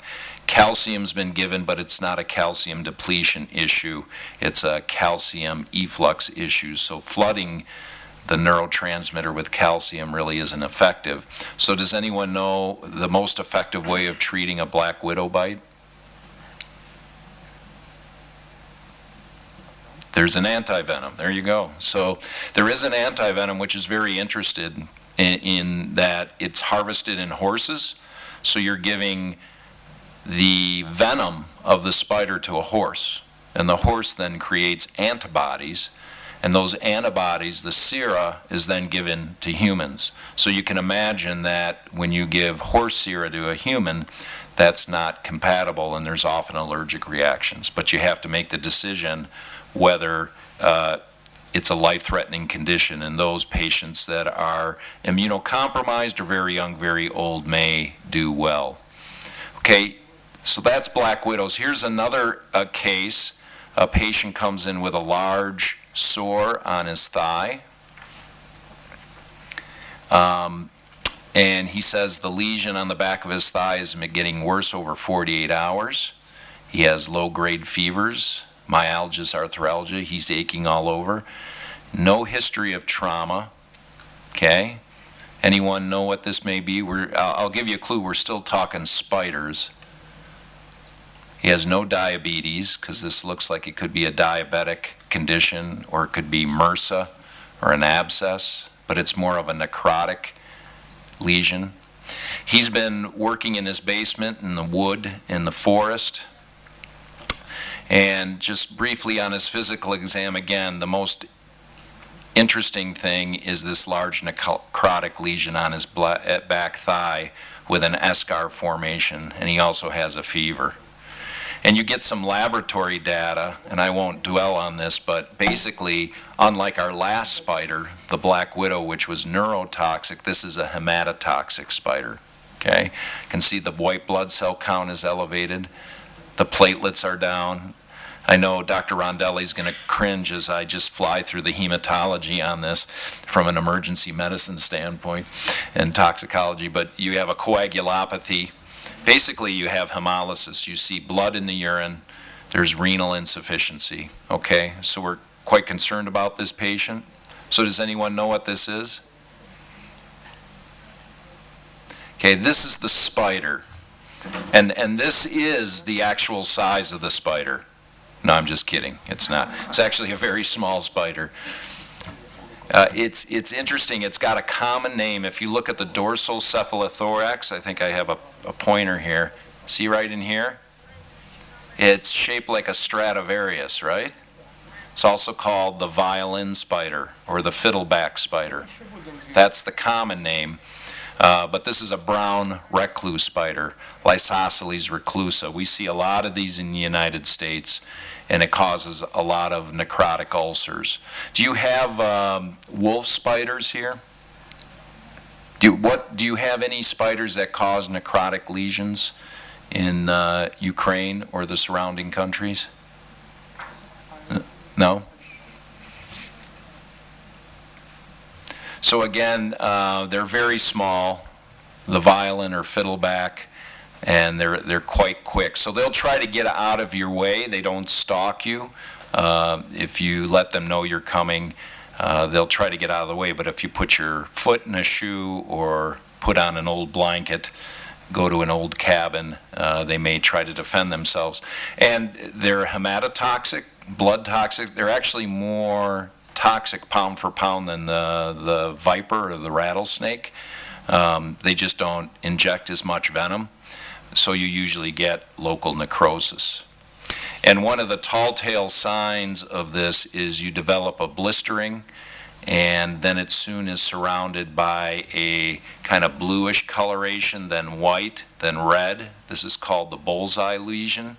Calcium's been given, but it's not a calcium depletion issue. It's a calcium efflux issue. So flooding the neurotransmitter with calcium really isn't effective. So does anyone know the most effective way of treating a black widow bite? There's an antivenom. There you go. So there is an antivenom which is very interested in that it's harvested in horses. So you're giving the venom of the spider to a horse, and the horse then creates antibodies, and those antibodies, the sera, is then given to humans. So you can imagine that when you give horse sera to a human, that's not compatible, and there's often allergic reactions. But you have to make the decision whether it's a life-threatening condition, and those patients that are immunocompromised or very young, very old may do well. Okay, so that's black widows. Here's another case. A patient comes in with a large sore on his thigh. And he says the lesion on the back of his thigh is getting worse over 48 hours. He has low-grade fevers, myalgias, arthralgia. He's aching all over. No history of trauma. Okay? Anyone know what this may be? I'll give you a clue. We're still talking spiders. He has no diabetes, because this looks like it could be a diabetic condition, or it could be MRSA or an abscess, but it's more of a necrotic lesion. He's been working in his basement in the wood, in the forest. And just briefly on his physical exam, again, the most interesting thing is this large necrotic lesion on his back thigh with an eschar formation, and he also has a fever. And you get some laboratory data, and I won't dwell on this, but basically, unlike our last spider, the black widow, which was neurotoxic, this is a hematotoxic spider. Okay? You can see the white blood cell count is elevated. The platelets are down. I know Dr. Rondelli's going to cringe as I just fly through the hematology on this from an emergency medicine standpoint and toxicology, but you have a coagulopathy. Basically, you have hemolysis. You see blood in the urine. There's renal insufficiency. Okay, so we're quite concerned about this patient. So does anyone know what this is? Okay, this is the spider. And this is the actual size of the spider. No, I'm just kidding. It's not. It's actually a very small spider. It's interesting. It's got a common name. If you look at the dorsal cephalothorax, I think I have a pointer here. See right in here? It's shaped like a Stradivarius, right? It's also called the violin spider or the fiddleback spider. That's the common name. But this is a brown recluse spider, Lysosceles reclusa. We see a lot of these in the United States, and it causes a lot of necrotic ulcers. Do you have wolf spiders here? Do you have any spiders that cause necrotic lesions in Ukraine or the surrounding countries? No? So again, they're very small, the violin or fiddleback, and they're quite quick. So they'll try to get out of your way. They don't stalk you. If you let them know you're coming, they'll try to get out of the way. But if you put your foot in a shoe or put on an old blanket, go to an old cabin, they may try to defend themselves. And they're hematotoxic, blood toxic. They're actually more toxic pound for pound than the viper or the rattlesnake. They just don't inject as much venom, so you usually get local necrosis. And one of the tall tale signs of this is you develop a blistering, and then it soon is surrounded by a kind of bluish coloration, then white, then red. This is called the bullseye lesion,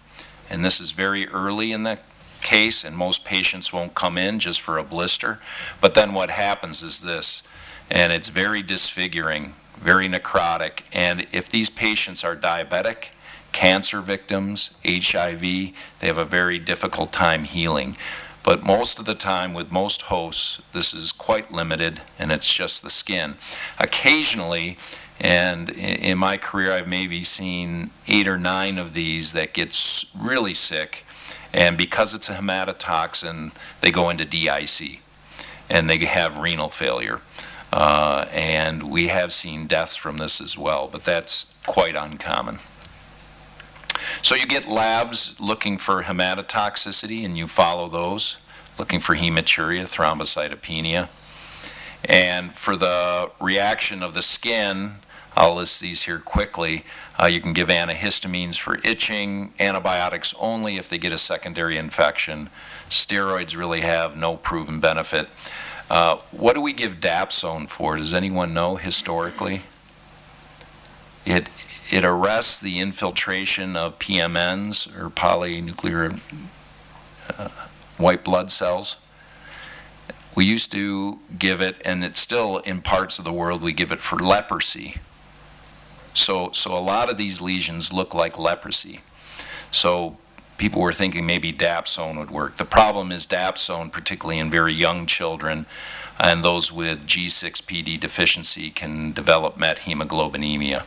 and this is very early in the case, and most patients won't come in just for a blister. But then what happens is this, and it's very disfiguring, very necrotic, and if these patients are diabetic, cancer victims, HIV, they have a very difficult time healing. But most of the time, with most hosts, this is quite limited, and it's just the skin. Occasionally, and in my career, I've maybe seen 8 or 9 of these that get really sick, and because it's a hematotoxin, they go into DIC, and they have renal failure. And we have seen deaths from this as well, but that's quite uncommon. So you get labs looking for hematotoxicity, and you follow those, looking for hematuria, thrombocytopenia. And for the reaction of the skin, I'll list these here quickly. You can give antihistamines for itching, antibiotics only if they get a secondary infection. Steroids really have no proven benefit. What do we give dapsone for? Does anyone know historically? It arrests the infiltration of PMNs, or polynuclear white blood cells. We used to give it, and it's still in parts of the world, we give it for leprosy. So a lot of these lesions look like leprosy. So people were thinking maybe dapsone would work. The problem is dapsone, particularly in very young children and those with G6PD deficiency, can develop methemoglobinemia.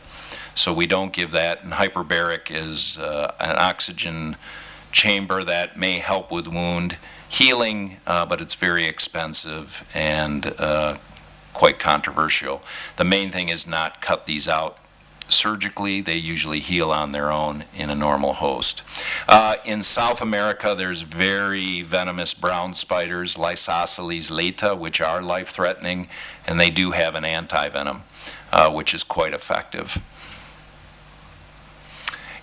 So we don't give that, and hyperbaric is an oxygen chamber that may help with wound healing, but it's very expensive and quite controversial. The main thing is not cut these out surgically. They usually heal on their own in a normal host. In South America, there's very venomous brown spiders, Lysosceles lata, which are life-threatening, and they do have an anti-venom, which is quite effective.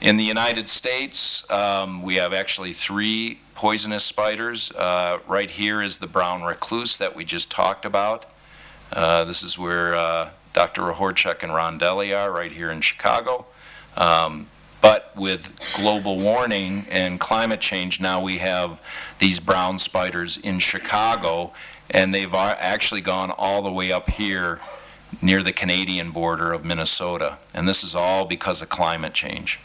In the United States, we have actually 3 poisonous spiders. Right here is the brown recluse that we just talked about. This is where Dr. Rahorchuk and Rondelli are, right here in Chicago. But with global warming and climate change, now we have these brown spiders in Chicago, and they've actually gone all the way up here near the Canadian border of Minnesota. And this is all because of climate change.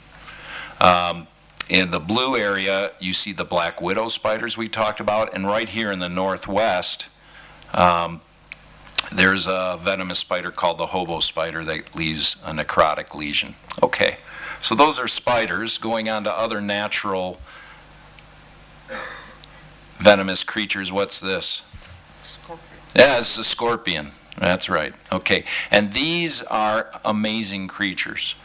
In the blue area, you see the black widow spiders we talked about, and right here in the northwest, there's a venomous spider called the hobo spider that leaves a necrotic lesion. Okay, so those are spiders. Going on to other natural venomous creatures. What's this? Scorpion. Yeah, it's a scorpion. That's right. Okay, and these are amazing creatures.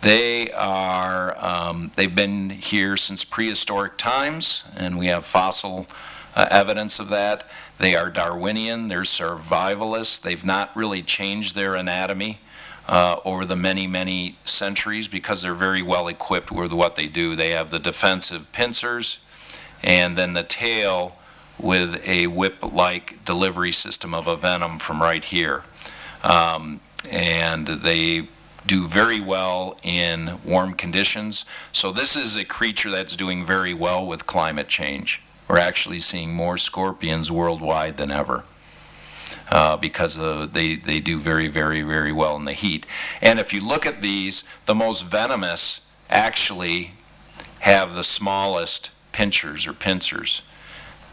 They are, they've been here since prehistoric times, and we have fossil evidence of that. They are Darwinian, they're survivalists. They've not really changed their anatomy over the many, many centuries because they're very well equipped with what they do. They have the defensive pincers and then the tail with a whip-like delivery system of a venom from right here. And they do very well in warm conditions. So this is a creature that's doing very well with climate change. We're actually seeing more scorpions worldwide than ever because they do very, very, very well in the heat. And if you look at these, the most venomous actually have the smallest pinchers or pincers,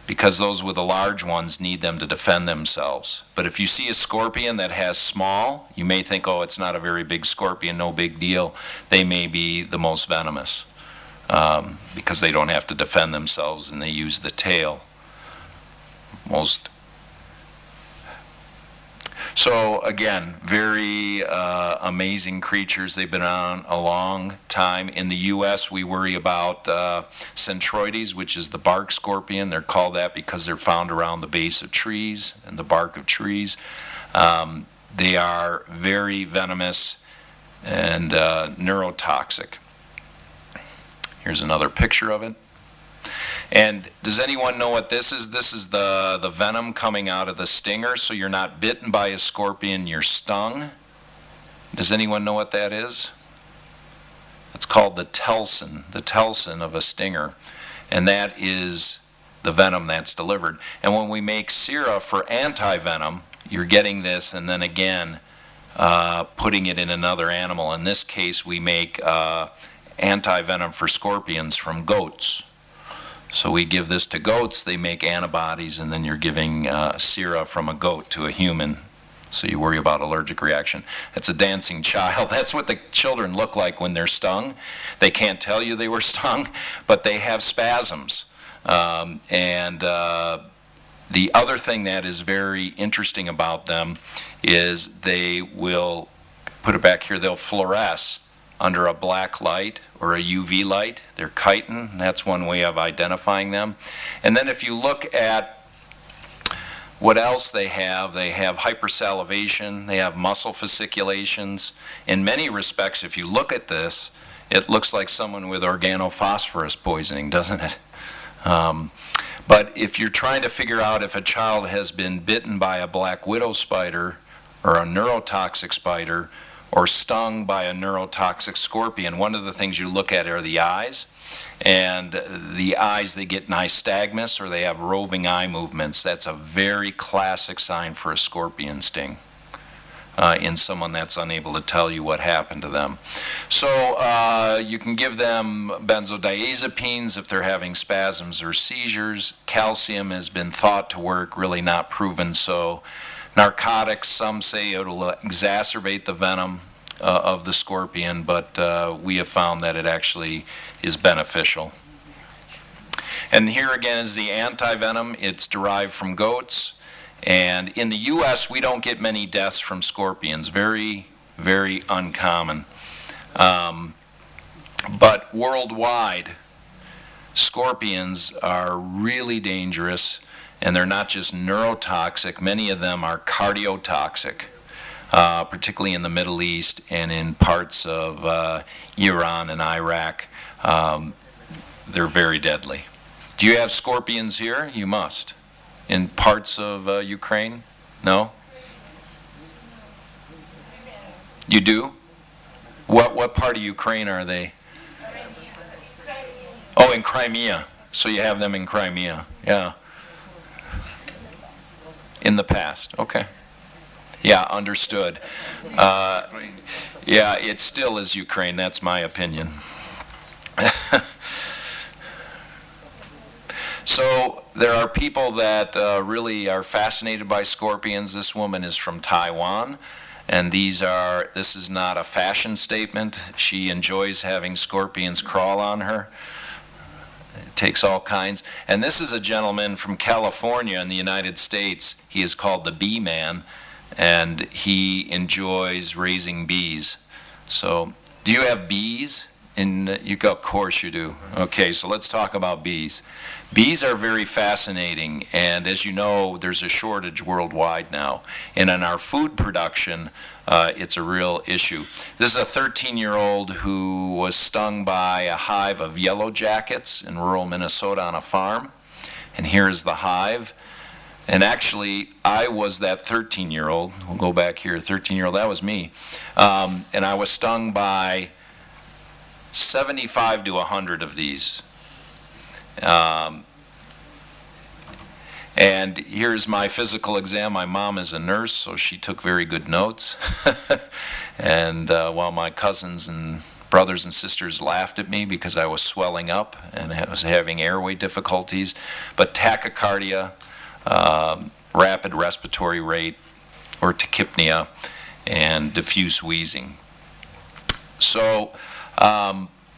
because those with the large ones need them to defend themselves. But if you see a scorpion that has small, you may think, oh, it's not a very big scorpion, no big deal. They may be the most venomous because they don't have to defend themselves and they use the tail most. So again, very amazing creatures. They've been on a long time. In the U.S., we worry about centroides, which is the bark scorpion. They're called that because they're found around the base of trees and the bark of trees. They are very venomous and neurotoxic. Here's another picture of it. And does anyone know what this is? This is the venom coming out of the stinger, so you're not bitten by a scorpion, you're stung. Does anyone know what that is? It's called the telsin of a stinger, and that is the venom that's delivered. And when we make sera for anti-venom, you're getting this and then again putting it in another animal. In this case, we make anti-venom for scorpions from goats. So we give this to goats, they make antibodies, and then you're giving sera from a goat to a human. So you worry about allergic reaction. It's a dancing child. That's what the children look like when they're stung. They can't tell you they were stung, but they have spasms. The other thing that is very interesting about them is they will, put it back here, they'll fluoresce under a black light or a UV light. They're chitin. That's one way of identifying them. And then if you look at what else they have hypersalivation, they have muscle fasciculations. In many respects, if you look at this, it looks like someone with organophosphorus poisoning, doesn't it? But if you're trying to figure out if a child has been bitten by a black widow spider or a neurotoxic spider or stung by a neurotoxic scorpion, one of the things you look at are the eyes. And the eyes, they get nystagmus or they have roving eye movements. That's a very classic sign for a scorpion sting. in someone that's unable to tell you what happened to them. So you can give them benzodiazepines if they're having spasms or seizures. Calcium has been thought to work, really not proven so. Narcotics, some say it'll exacerbate the venom of the scorpion, but we have found that it actually is beneficial. And here again is the antivenom. It's derived from goats. And in the U.S., we don't get many deaths from scorpions. Very, very uncommon. But worldwide, scorpions are really dangerous, and they're not just neurotoxic. Many of them are cardiotoxic, particularly in the Middle East and in parts of Iran and Iraq. They're very deadly. Do you have scorpions here? You must. In parts of Ukraine? No? You do? What part of Ukraine are they? Oh, in Crimea. So you have them in Crimea. Yeah. In the past. Okay. Yeah, understood. Yeah, it still is Ukraine. That's my opinion. So there are people that really are fascinated by scorpions. This woman is from Taiwan, and this is not a fashion statement. She enjoys having scorpions crawl on her. It takes all kinds. And this is a gentleman from California in the United States. He is called the Bee Man, and he enjoys raising bees. So, do you have bees? Of course you do. Okay, so let's talk about bees. Bees are very fascinating, and as you know, there's a shortage worldwide now. And in our food production, it's a real issue. This is a 13-year-old who was stung by a hive of yellow jackets in rural Minnesota on a farm. And here's the hive. And actually, I was that 13-year-old. We'll go back here, 13-year-old, that was me. And I was stung by 75 to 100 of these. And here's my physical exam. My mom is a nurse, so she took very good notes. And while my cousins and brothers and sisters laughed at me because I was swelling up and I was having airway difficulties. But tachycardia, rapid respiratory rate, or tachypnea, and diffuse wheezing. So,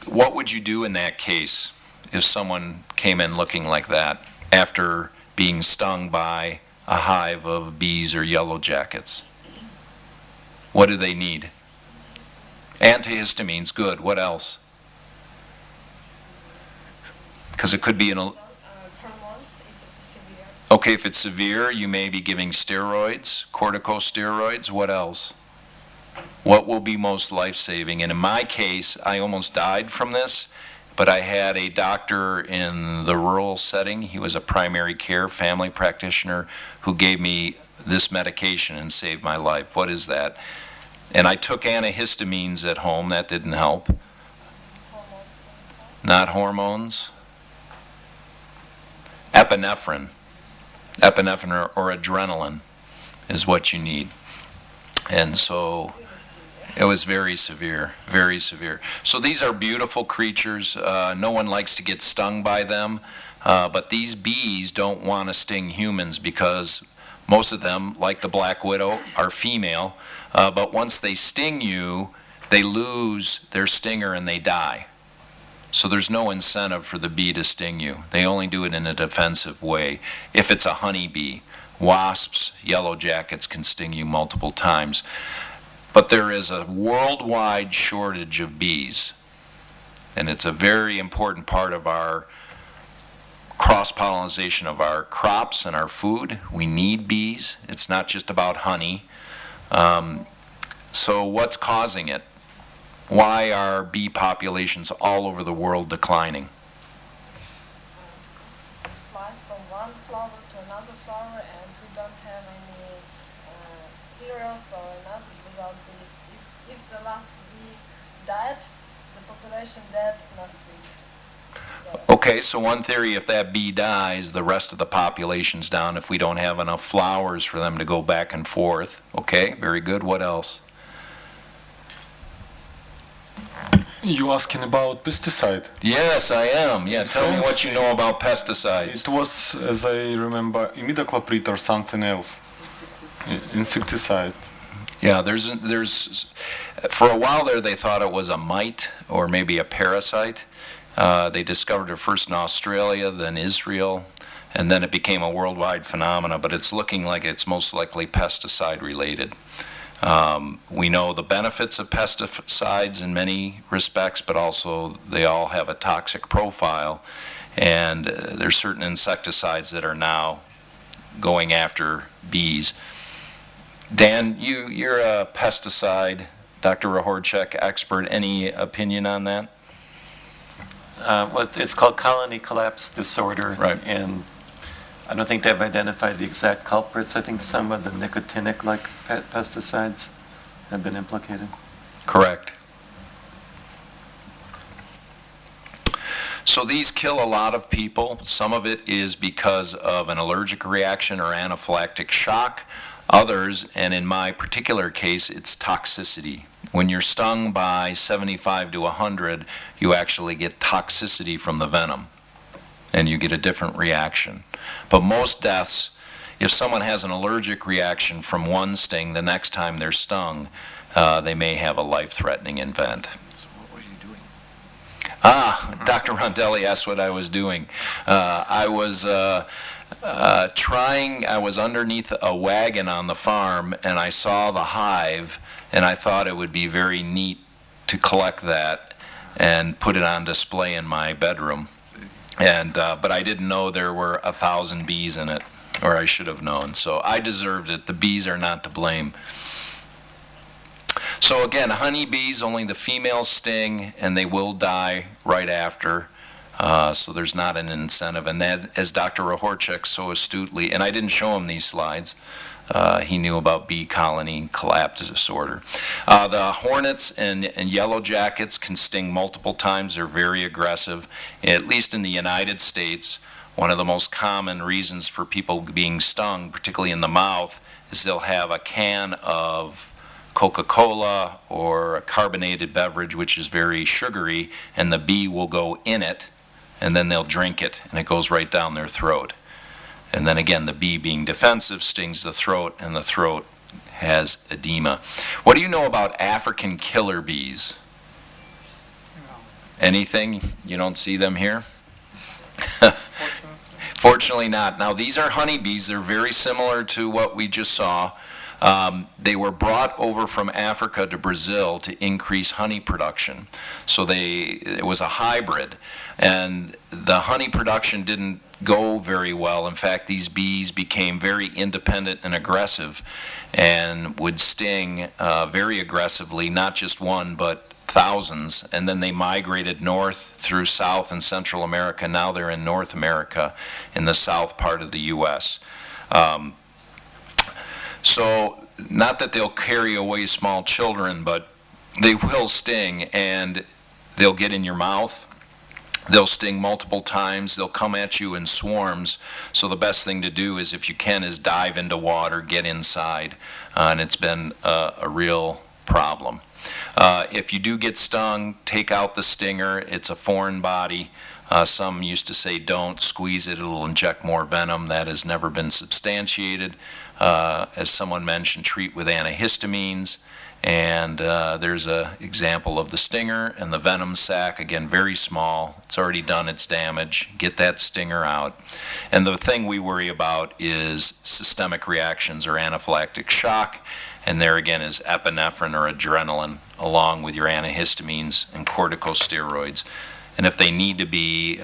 what would you do in that case if someone came in looking like that after being stung by a hive of bees or yellow jackets? What do they need? Antihistamines, good. What else? Because it could be in a... hormones if it's severe. Okay, if it's severe, you may be giving steroids, corticosteroids. What else? What will be most life-saving? And in my case, I almost died from this, but I had a doctor in the rural setting. He was a primary care family practitioner who gave me this medication and saved my life. What is that? And I took antihistamines at home. That didn't help. Not hormones. Epinephrine. Epinephrine or adrenaline is what you need. And so it was very severe, very severe. So these are beautiful creatures. No one likes to get stung by them. But these bees don't want to sting humans because most of them, like the black widow, are female. But once they sting you, they lose their stinger and they die. So there's no incentive for the bee to sting you. They only do it in a defensive way. If it's a honeybee, wasps, yellow jackets can sting you multiple times. But there is a worldwide shortage of bees. And it's a very important part of our cross-pollination of our crops and our food. We need bees. It's not just about honey. So what's causing it? Why are bee populations all over the world declining? It's flying from one flower to another flower, and we don't have any cereals or nothing without this. If the last bee died, the population died last week. Okay, so one theory, if that bee dies, the rest of the population's down if we don't have enough flowers for them to go back and forth. Okay, very good. What else? You asking about pesticide? Yes, I am. Yeah, tell me what you know about pesticides. It was, as I remember, imidacloprid or something else. Insecticide. Yeah, there's for a while there they thought it was a mite or maybe a parasite. They discovered it first in Australia, then Israel, and then it became a worldwide phenomena, but it's looking like it's most likely pesticide related. We know the benefits of pesticides in many respects, but also they all have a toxic profile, and there's certain insecticides that are now going after bees. Dan, you're a pesticide, Dr. Rahorchek expert. Any opinion on that? It's called colony collapse disorder. Right. And I don't think they've identified the exact culprits. I think some of the nicotinic-like pesticides have been implicated. Correct. So these kill a lot of people. Some of it is because of an allergic reaction or anaphylactic shock. Others, and in my particular case, it's toxicity. When you're stung by 75 to 100, you actually get toxicity from the venom, and you get a different reaction. But most deaths, if someone has an allergic reaction from one sting, the next time they're stung, they may have a life-threatening event. So what were you doing? Dr. Rondelli asked what I was doing. I was I was underneath a wagon on the farm, and I saw the hive, and I thought it would be very neat to collect that and put it on display in my bedroom. And but I didn't know there were 1,000 bees in it, or I should have known. So I deserved it. The bees are not to blame. So again, honeybees, only the females sting, and they will die right after. So there's not an incentive. And that, as Dr. Rahorchek so astutely, and I didn't show him these slides, he knew about bee colony collapse disorder. The hornets and yellow jackets can sting multiple times. They're very aggressive. At least in the United States, one of the most common reasons for people being stung, particularly in the mouth, is they'll have a can of Coca-Cola or a carbonated beverage, which is very sugary, and the bee will go in it, and then they'll drink it, and it goes right down their throat. And then again, the bee, being defensive, stings the throat, and the throat has edema. What do you know about African killer bees? Anything? You don't see them here? Fortunately not. Now, these are honeybees. They're very similar to what we just saw. They were brought over from Africa to Brazil to increase honey production. So it was a hybrid, and the honey production didn't go very well. In fact, these bees became very independent and aggressive and would sting very aggressively, not just one, but thousands. And then they migrated north through South and Central America. Now they're in North America, in the south part of the U.S. So, not that they'll carry away small children, but they will sting, and they'll get in your mouth. They'll sting multiple times. They'll come at you in swarms. So the best thing to do is, if you can, is dive into water, get inside. And it's been a real problem. If you do get stung, take out the stinger. It's a foreign body. Some used to say don't squeeze it, it'll inject more venom. That has never been substantiated. As someone mentioned, treat with antihistamines. And there's an example of the stinger and the venom sac, again, very small. It's already done its damage. Get that stinger out. And the thing we worry about is systemic reactions or anaphylactic shock. And there again is epinephrine or adrenaline, along with your antihistamines and corticosteroids. And if they need to be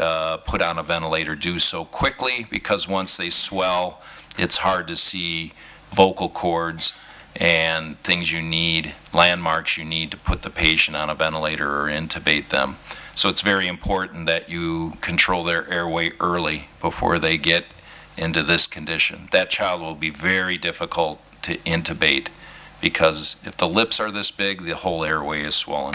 put on a ventilator, do so quickly, because once they swell, it's hard to see vocal cords and things you need, landmarks you need to put the patient on a ventilator or intubate them. So it's very important that you control their airway early before they get into this condition. That child will be very difficult to intubate, because if the lips are this big, the whole airway is swollen.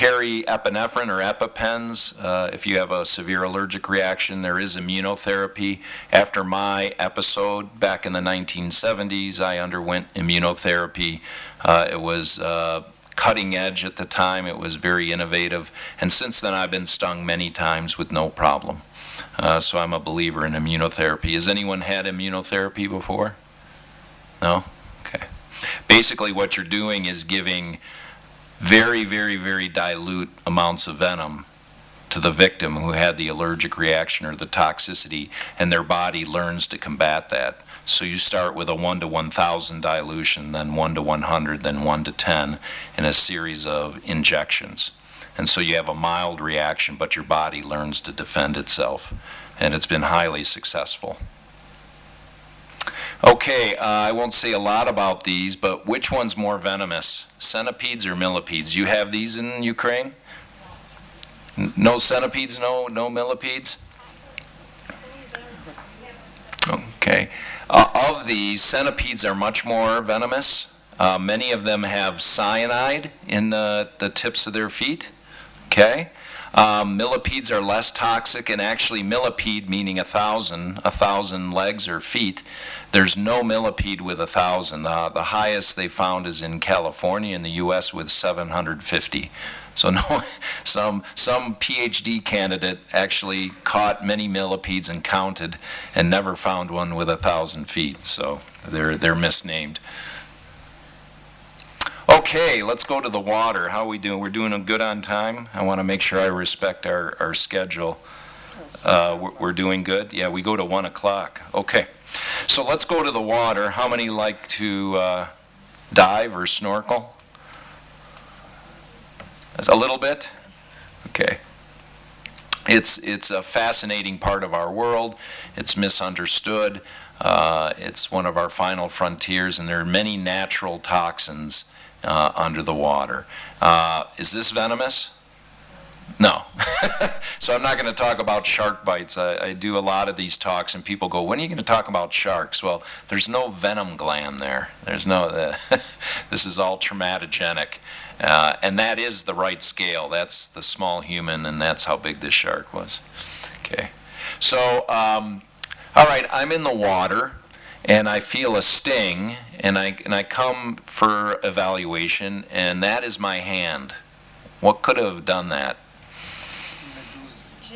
carry epinephrine or EpiPens if you have a severe allergic reaction. There is immunotherapy. After my episode back in the 1970s, I underwent immunotherapy. It was cutting edge at the time. It was very innovative. And since then, I've been stung many times with no problem. So I'm a believer in immunotherapy. Has anyone had immunotherapy before? No? Okay. Basically, what you're doing is giving very, very, very dilute amounts of venom to the victim who had the allergic reaction or the toxicity, and their body learns to combat that. So you start with a 1 to 1,000 dilution, then 1 to 100, then 1 to 10, in a series of injections. And so you have a mild reaction, but your body learns to defend itself. And it's been highly successful. Okay, I won't say a lot about these, but which one's more venomous? Centipedes or millipedes? You have these in Ukraine? No centipedes, no millipedes? Okay. Of these, centipedes are much more venomous. Many of them have cyanide in the tips of their feet. Okay. Millipedes are less toxic, and actually millipede, meaning 1,000 legs or feet, there's no millipede with 1,000. The highest they found is in California in the U.S. with 750. So no, some PhD candidate actually caught many millipedes and counted and never found one with 1,000 feet. So they're misnamed. Okay, let's go to the water. How are we doing? We're doing good on time. I want to make sure I respect our schedule. We're doing good? Yeah, we go to 1 o'clock. Okay, so let's go to the water. How many like to dive or snorkel? A little bit? Okay. It's a fascinating part of our world. It's misunderstood. It's one of our final frontiers, and there are many natural toxins under the water. Is this venomous? No. So I'm not going to talk about shark bites. I do a lot of these talks, and people go, when are you going to talk about sharks? Well, there's no venom gland there. There's no, this is all traumatogenic. And that is the right scale. That's the small human, and that's how big this shark was. Okay. So, all right, I'm in the water, and I feel a sting, and I come for evaluation, and that is my hand. What could have done that?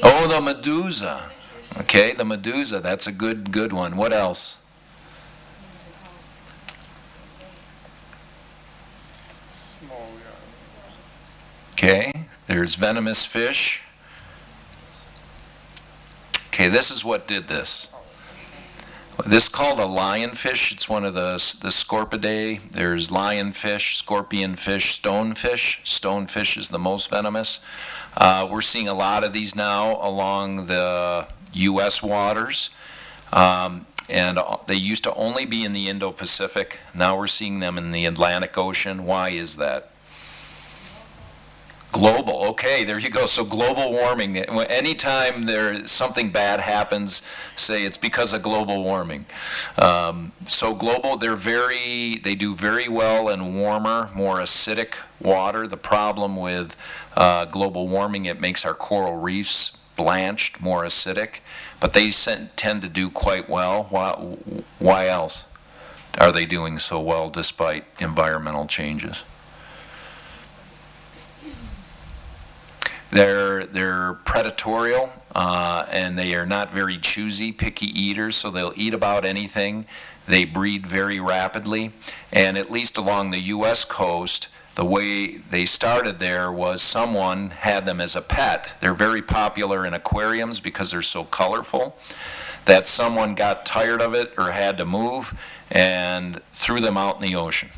Oh, the medusa. Okay, the medusa. That's a good one. What else? Okay, there's venomous fish. Okay, this is what did this. This is called a lionfish. It's one of the Scorpidae. There's lionfish, scorpionfish, stonefish. Stonefish is the most venomous. We're seeing a lot of these now along the U.S. waters. And they used to only be in the Indo-Pacific. Now we're seeing them in the Atlantic Ocean. Why is that? Global. Okay, there you go. So global warming. Anytime something bad happens, say it's because of global warming. So global, they do very well in warmer, more acidic water. The problem with global warming, it makes our coral reefs blanched, more acidic. But they tend to do quite well. Why else are they doing so well despite environmental changes? They're predatorial, and they are not very choosy, picky eaters, so they'll eat about anything. They breed very rapidly, and at least along the U.S. coast, the way they started there was someone had them as a pet. They're very popular in aquariums because they're so colorful, that someone got tired of it or had to move and threw them out in the ocean.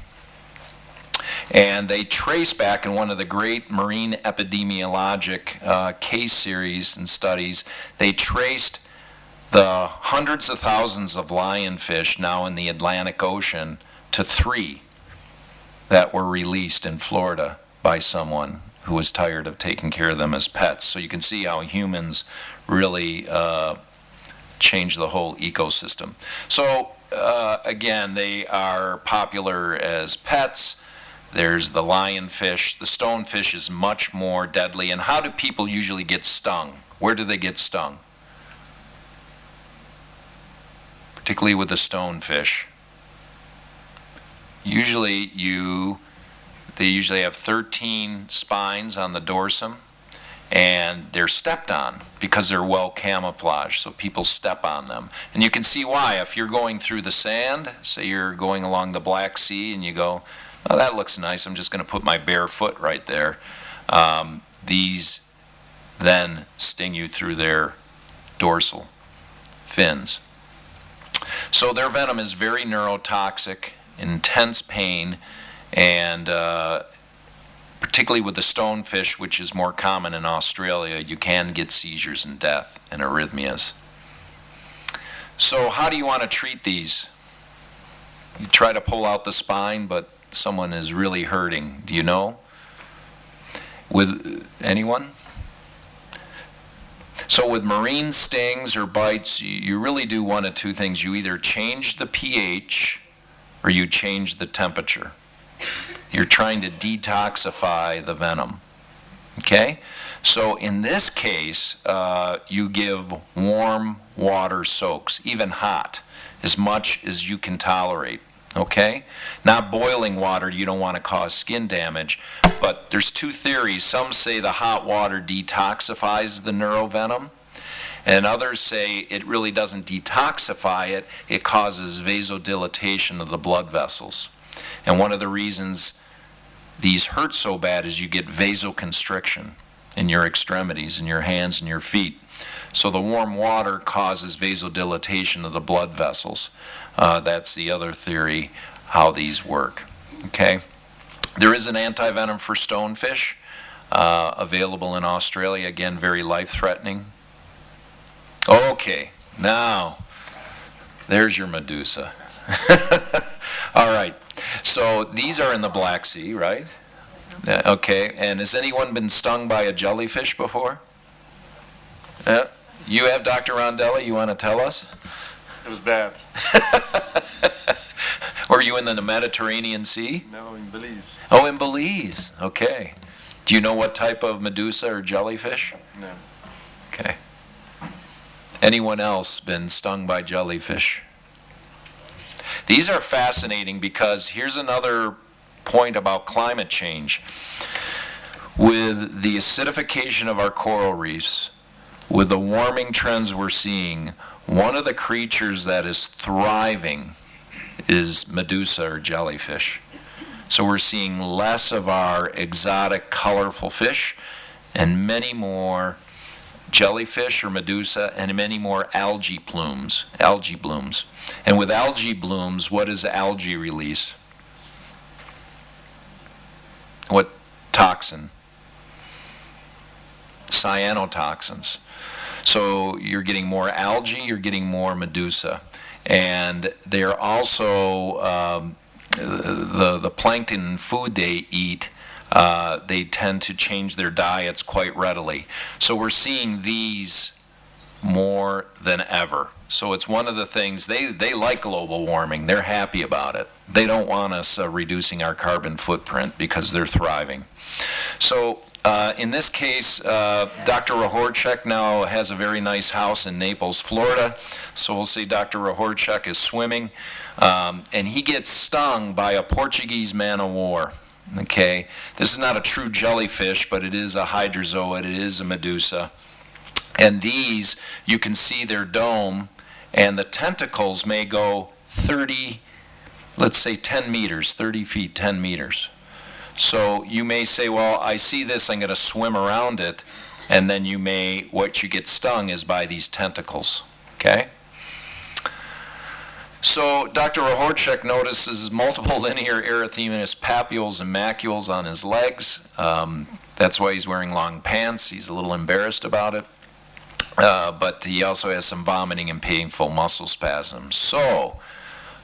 And they trace back in one of the great marine epidemiologic case series and studies, they traced the hundreds of thousands of lionfish now in the Atlantic Ocean to 3 that were released in Florida by someone who was tired of taking care of them as pets. So you can see how humans really change the whole ecosystem. So again, they are popular as pets. there's the lionfish. The stonefish is much more deadly. And how do people usually get stung? Where do they get stung? Particularly with the stonefish. Usually they usually have 13 spines on the dorsum, and they're stepped on because they're well camouflaged, so people step on them. And you can see why. If you're going through the sand, say you're going along the Black Sea, and you go, oh, that looks nice, I'm just going to put my bare foot right there. These then sting you through their dorsal fins. So their venom is very neurotoxic, intense pain, and particularly with the stonefish, which is more common in Australia, you can get seizures and death and arrhythmias. So how do you want to treat these? You try to pull out the spine, but someone is really hurting. Do you know? With anyone? So with marine stings or bites, you really do one of two things. You either change the pH or you change the temperature. You're trying to detoxify the venom. Okay? So in this case, you give warm water soaks, even hot, as much as you can tolerate. Okay? Not boiling water, you don't want to cause skin damage. But there's two theories. Some say the hot water detoxifies the neurovenom, and others say it really doesn't detoxify it, it causes vasodilatation of the blood vessels. And one of the reasons these hurt so bad is you get vasoconstriction in your extremities, in your hands and your feet. So the warm water causes vasodilatation of the blood vessels. That's the other theory, how these work. Okay? There is an antivenom for stonefish available in Australia. Again, very life-threatening. Okay, now, there's your Medusa. All right, so these are in the Black Sea, right? Okay, and has anyone been stung by a jellyfish before? You have, Dr. Rondelli, you want to tell us? It was bad. Were you in the Mediterranean Sea? No, in Belize. Oh, in Belize, okay. Do you know what type of Medusa or jellyfish? No. Okay. Anyone else been stung by jellyfish? These are fascinating because here's another point about climate change. With the acidification of our coral reefs, with the warming trends we're seeing, one of the creatures that is thriving is Medusa or jellyfish. So we're seeing less of our exotic, colorful fish and many more jellyfish or Medusa and many more algae blooms. And with algae blooms, what does algae release? What toxin? Cyanotoxins. So you're getting more algae, you're getting more Medusa. And they're also, the plankton food they eat, they tend to change their diets quite readily. So we're seeing these more than ever. So it's one of the things, they like global warming. They're happy about it. They don't want us reducing our carbon footprint because they're thriving. So in this case, Dr. Rahorchek now has a very nice house in Naples, Florida. So we'll see Dr. Rahorchek is swimming. And he gets stung by a Portuguese man-o-war. Okay, this is not a true jellyfish, but it is a hydrozoid, it is a Medusa. And these, you can see their dome, and the tentacles may go 30, let's say 10 meters, 30 feet, 10 meters. So you may say, well, I see this, I'm going to swim around it, and then what you get stung is by these tentacles, okay? So Dr. Rahorchek notices multiple linear erythematous papules and macules on his legs. That's why he's wearing long pants. He's a little embarrassed about it. But he also has some vomiting and painful muscle spasms. So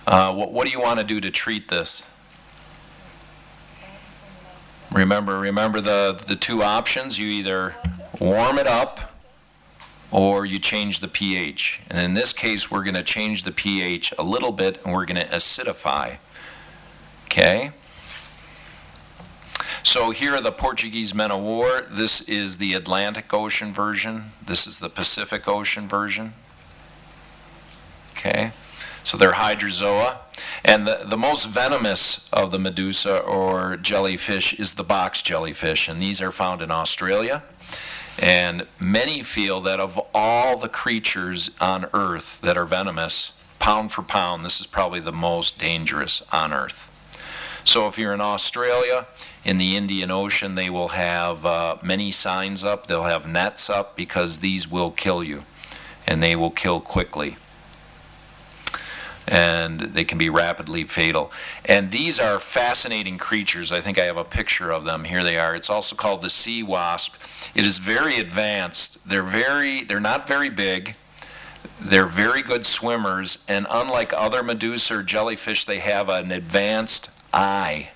what do you want to do to treat this? Remember the two options. You either warm it up or you change the pH. And in this case, we're going to change the pH a little bit, and we're going to acidify. Okay? So here are the Portuguese men of war. This is the Atlantic Ocean version. This is the Pacific Ocean version. Okay, so they're hydrozoa. And the most venomous of the medusa or jellyfish is the box jellyfish, and these are found in Australia. And many feel that of all the creatures on Earth that are venomous, pound for pound, this is probably the most dangerous on Earth. So if you're in Australia, in the Indian Ocean, they will have many signs up. They'll have nets up because these will kill you, and they will kill quickly. And they can be rapidly fatal. And these are fascinating creatures. I think I have a picture of them. Here they are. It's also called the sea wasp. It is very advanced. They're not very big. They're very good swimmers, and unlike other medusa or jellyfish, they have an advanced eye.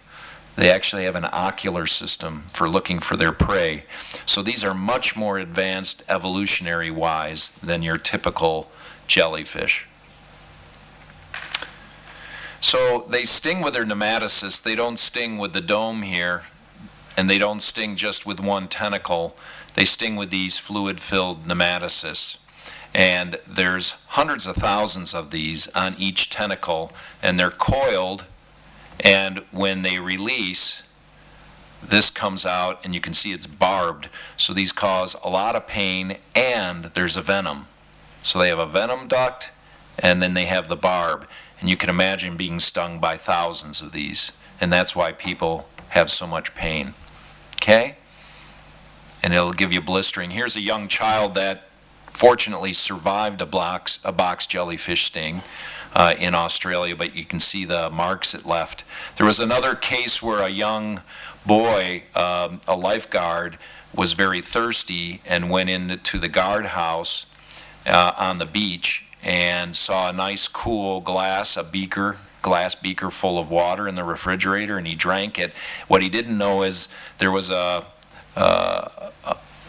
They actually have an ocular system for looking for their prey. So these are much more advanced evolutionary-wise than your typical jellyfish. So they sting with their nematocysts. They don't sting with the dome here, and they don't sting just with one tentacle. They sting with these fluid-filled nematocysts. And there's hundreds of thousands of these on each tentacle, and they're coiled, and when they release, this comes out, and you can see it's barbed. So these cause a lot of pain, and there's a venom. So they have a venom duct, and then they have the barb. And you can imagine being stung by thousands of these. And that's why people have so much pain. Okay? And it'll give you blistering. Here's a young child that fortunately survived a box jellyfish sting in Australia, but you can see the marks it left. There was another case where a young boy, a lifeguard, was very thirsty and went into the guardhouse on the beach and saw a nice cool glass beaker full of water in the refrigerator, and he drank it. What he didn't know is there was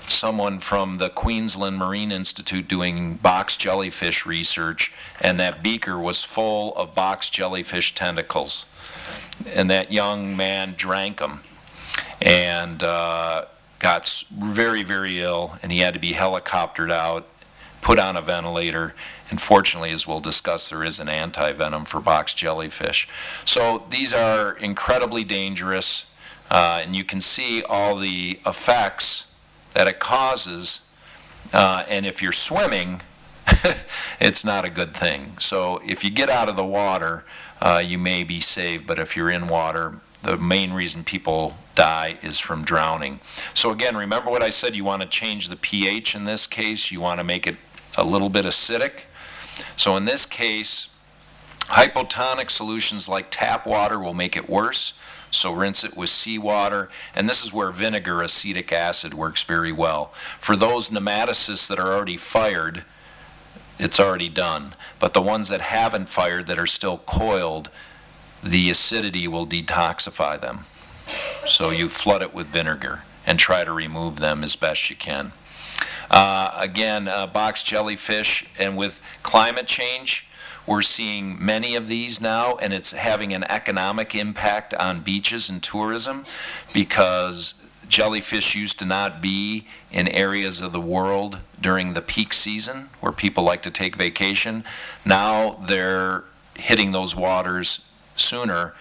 someone from the Queensland Marine Institute doing box jellyfish research, and that beaker was full of box jellyfish tentacles. And that young man drank them and got very, very ill, and he had to be helicoptered out, put on a ventilator, and fortunately, as we'll discuss, there is an anti-venom for box jellyfish. So these are incredibly dangerous, and you can see all the effects that it causes, and if you're swimming, it's not a good thing. So if you get out of the water, you may be saved, but if you're in water, the main reason people die is from drowning. So again, remember what I said, you want to change the pH in this case, you want to make it a little bit acidic. So in this case, hypotonic solutions like tap water will make it worse. So rinse it with seawater, and this is where vinegar, acetic acid, works very well. For those nematocysts that are already fired, it's already done. But the ones that haven't fired, that are still coiled, the acidity will detoxify them. So you flood it with vinegar and try to remove them as best you can. Again, box jellyfish, and with climate change, we're seeing many of these now, and it's having an economic impact on beaches and tourism, because jellyfish used to not be in areas of the world during the peak season where people like to take vacation. Now they're hitting those waters sooner,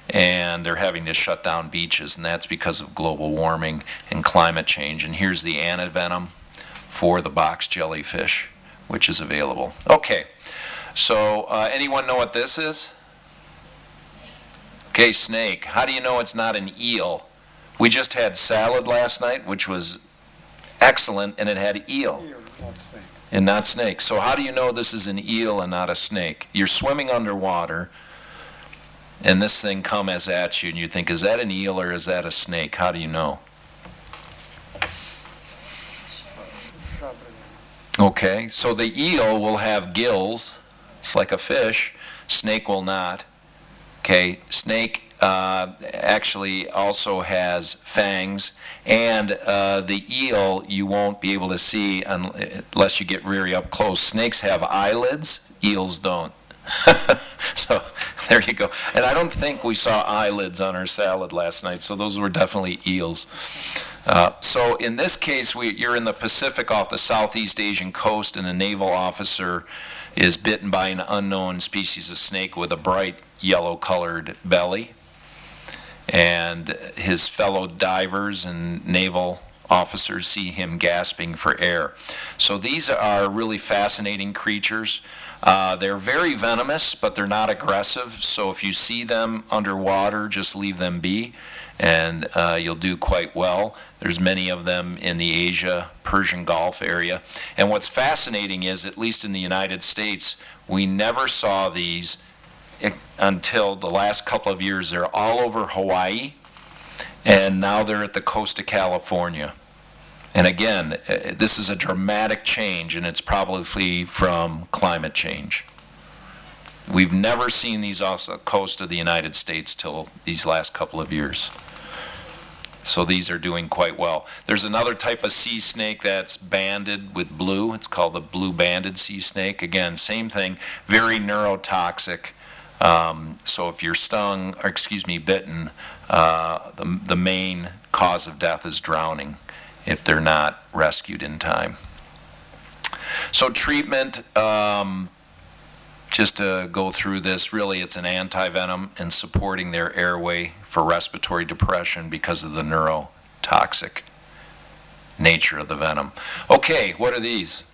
and they're having to shut down beaches, and that's because of global warming and climate change. And here's the antivenom for the box jellyfish, which is available. Okay, so anyone know what this is? Okay, snake. How do you know it's not an eel? We just had salad last night, which was excellent, and it had eel. Not snake. And not snake. So how do you know this is an eel and not a snake? You're swimming underwater, and this thing comes at you, and you think, is that an eel or is that a snake? How do you know? Okay, so the eel will have gills. It's like a fish. Snake will not. Okay, snake actually also has fangs, and the eel you won't be able to see unless you get very up close. Snakes have eyelids, eels don't. So there you go. And I don't think we saw eyelids on our salad last night, so those were definitely eels. So in this case, you're in the Pacific off the Southeast Asian coast, and a naval officer is bitten by an unknown species of snake with a bright yellow-colored belly. And his fellow divers and naval officers see him gasping for air. So these are really fascinating creatures. They're very venomous, but they're not aggressive. So if you see them underwater, just leave them be, and you'll do quite well. There's many of them in the Asia, Persian Gulf area. And what's fascinating is, at least in the United States, we never saw these until the last couple of years. They're all over Hawaii, and now they're at the coast of California. And again, this is a dramatic change, and it's probably from climate change. We've never seen these off the coast of the United States till these last couple of years. So these are doing quite well. There's another type of sea snake that's banded with blue. It's called the blue-banded sea snake. Again, same thing, very neurotoxic. So if you're stung, or bitten, the main cause of death is drowning if they're not rescued in time. So treatment, just to go through this, really it's an antivenom and supporting their airway for respiratory depression because of the neurotoxic nature of the venom. Okay, what are these?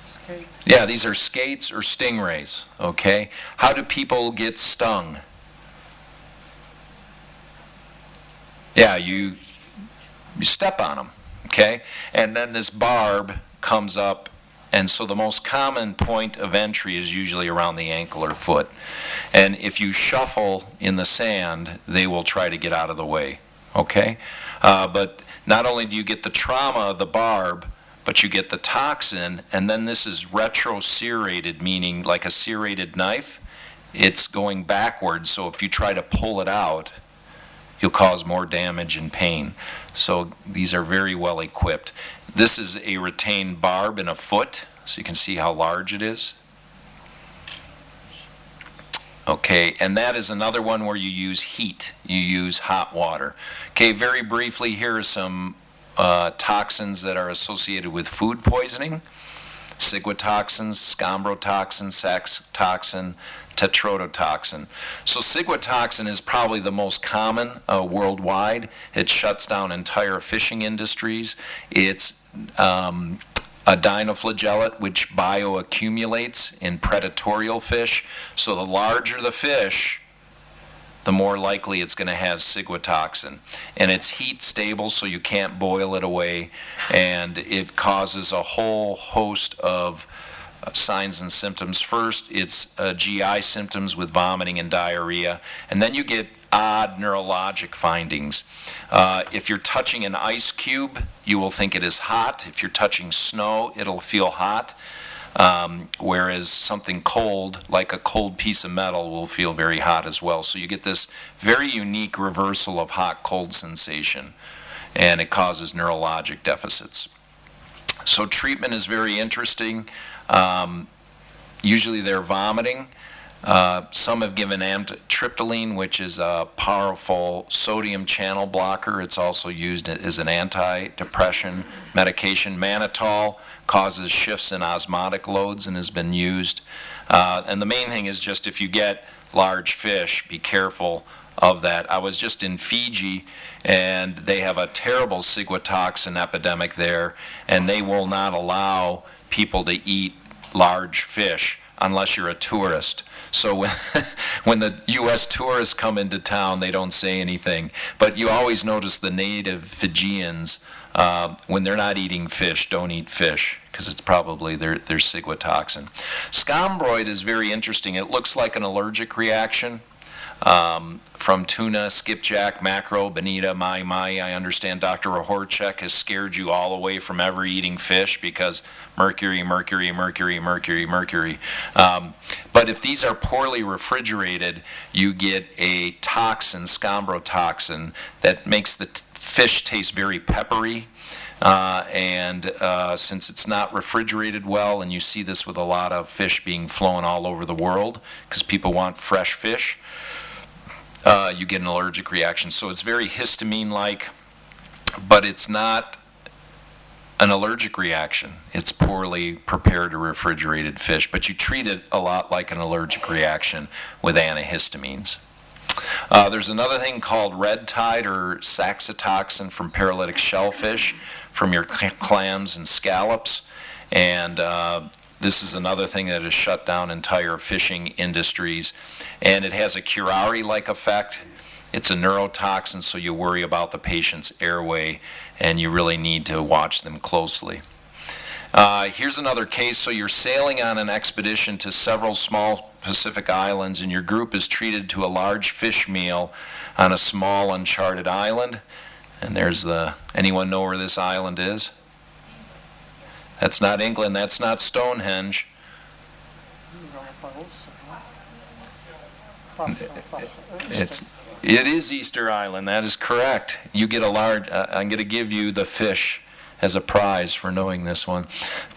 Skates. Yeah, these are skates or stingrays, okay? How do people get stung? Yeah, you step on them, okay? And then this barb comes up, and so the most common point of entry is usually around the ankle or foot. And if you shuffle in the sand, they will try to get out of the way, okay? But not only do you get the trauma of the barb, but you get the toxin, and then this is retroserrated, meaning like a serrated knife. It's going backwards, so if you try to pull it out, you'll cause more damage and pain. So these are very well equipped. This is a retained barb in a foot, so you can see how large it is. Okay, and that is another one where you use heat. You use hot water. Okay, very briefly, here are some toxins that are associated with food poisoning. Ciguatoxins, scombrotoxin, saxitoxin, tetrodotoxin. So ciguatoxin is probably the most common worldwide. It shuts down entire fishing industries. It's a dinoflagellate which bioaccumulates in predatorial fish. So the larger the fish, the more likely it's going to have ciguatoxin. And it's heat stable, so you can't boil it away, and it causes a whole host of signs and symptoms. First, it's GI symptoms with vomiting and diarrhea, and then you get odd neurologic findings. If you're touching an ice cube, you will think it is hot. If you're touching snow, it'll feel hot. Whereas something cold, like a cold piece of metal, will feel very hot as well. So you get this very unique reversal of hot-cold sensation, and it causes neurologic deficits. So treatment is very interesting. Usually they're vomiting. Some have given amitriptyline, which is a powerful sodium channel blocker. It's also used as an anti-depression medication. Mannitol causes shifts in osmotic loads and has been used. And the main thing is just if you get large fish, be careful of that. I was just in Fiji, and they have a terrible ciguatoxin epidemic there, and they will not allow people to eat large fish unless you're a tourist. So when the U.S. tourists come into town, they don't say anything. But you always notice the native Fijians, when they're not eating fish, don't eat fish, because it's probably their ciguatoxin. Scombroid is very interesting. It looks like an allergic reaction. From tuna, skipjack, mackerel, bonita, mahi-mahi. I understand Dr. Rahorchek has scared you all away from ever eating fish because mercury, mercury, mercury, mercury, mercury. But if these are poorly refrigerated, you get a toxin, scombrotoxin, that makes the fish taste very peppery, Since it's not refrigerated well, and you see this with a lot of fish being flown all over the world because people want fresh fish, you get an allergic reaction. So it's very histamine-like, but it's not an allergic reaction. It's poorly prepared or refrigerated fish, but you treat it a lot like an allergic reaction with antihistamines. There's another thing called red tide or saxitoxin from paralytic shellfish from your clams and scallops, and this is another thing that has shut down entire fishing industries, and it has a curare-like effect. It's a neurotoxin, so you worry about the patient's airway, and you really need to watch them closely. Here's another case. So you're sailing on an expedition to several small Pacific islands, and your group is treated to a large fish meal on a small uncharted island. And there's anyone know where this island is? That's not England, that's not Stonehenge. It is Easter Island, that is correct. You get a large, I'm going to give you the fish as a prize for knowing this one.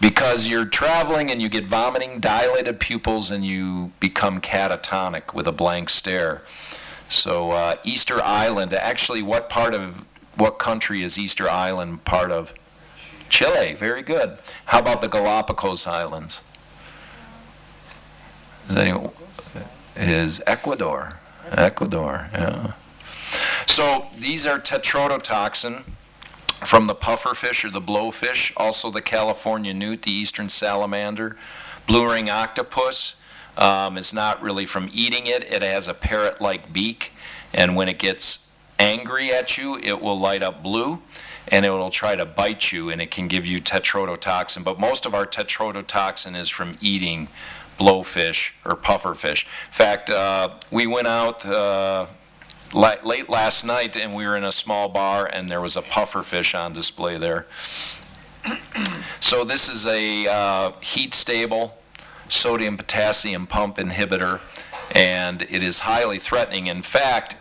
Because you're traveling and you get vomiting, dilated pupils, and you become catatonic with a blank stare. So Easter Island, actually what country is Easter Island part of? Chile, very good. How about the Galapagos Islands? Is Ecuador. Ecuador, yeah. So these are tetrodotoxin from the pufferfish or the blowfish, also the California newt, the eastern salamander. Blue ring octopus is not really from eating it. It has a parrot-like beak, and when it gets angry at you, it will light up blue, and it will try to bite you, and it can give you tetrodotoxin. But most of our tetrodotoxin is from eating blowfish or pufferfish. In fact, we went out late last night, and we were in a small bar, and there was a pufferfish on display there. So this is a heat-stable sodium-potassium pump inhibitor, and it is highly threatening. In fact,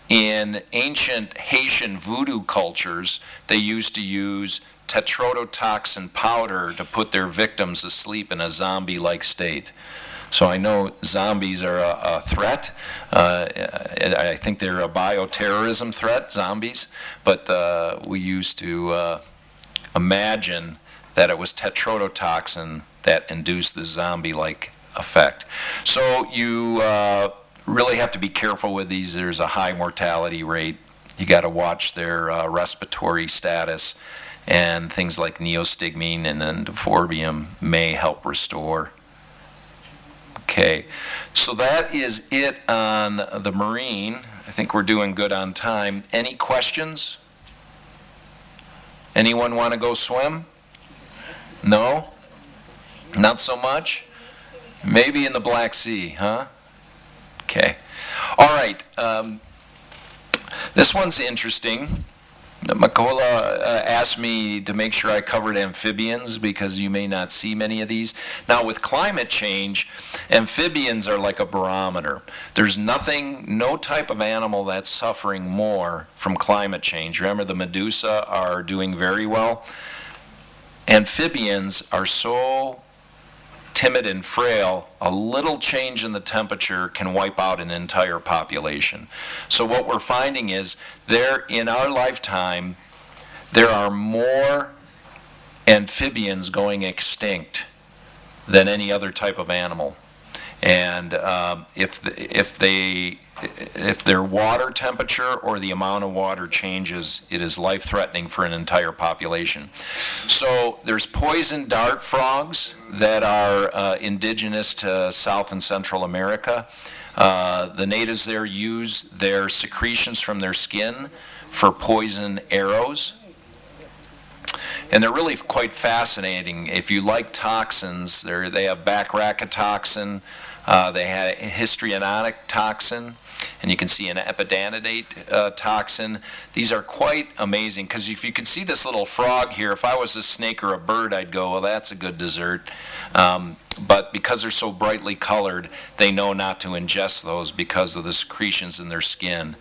in ancient Haitian voodoo cultures, they used to use tetrodotoxin powder to put their victims asleep in a zombie-like state. So I know zombies are a threat. I think they're a bioterrorism threat, zombies. But we used to imagine that it was tetrodotoxin that induced the zombie-like effect. So you really have to be careful with these. There's a high mortality rate. You got to watch their respiratory status, and things like neostigmine and endoforbium may help restore. Okay, so that is it on the marine. I think we're doing good on time. Any questions? Anyone want to go swim? No? Not so much? Maybe in the Black Sea, huh? Okay. All right. This one's interesting. Makola asked me to make sure I covered amphibians because you may not see many of these. Now, with climate change, amphibians are like a barometer. There's no type of animal that's suffering more from climate change. Remember, the medusa are doing very well. Amphibians are so timid and frail, a little change in the temperature can wipe out an entire population. So what we're finding is in our lifetime, there are more amphibians going extinct than any other type of animal. And if their water temperature or the amount of water changes, it is life-threatening for an entire population. So there's poison dart frogs that are indigenous to South and Central America. The natives there use their secretions from their skin for poison arrows. And they're really quite fascinating. If you like toxins, they have bacrachatoxin, they have histrionic toxin, and you can see an epidanidate toxin. These are quite amazing, because if you could see this little frog here, if I was a snake or a bird, I'd go, well, that's a good dessert. But because they're so brightly colored, they know not to ingest those because of the secretions in their skin.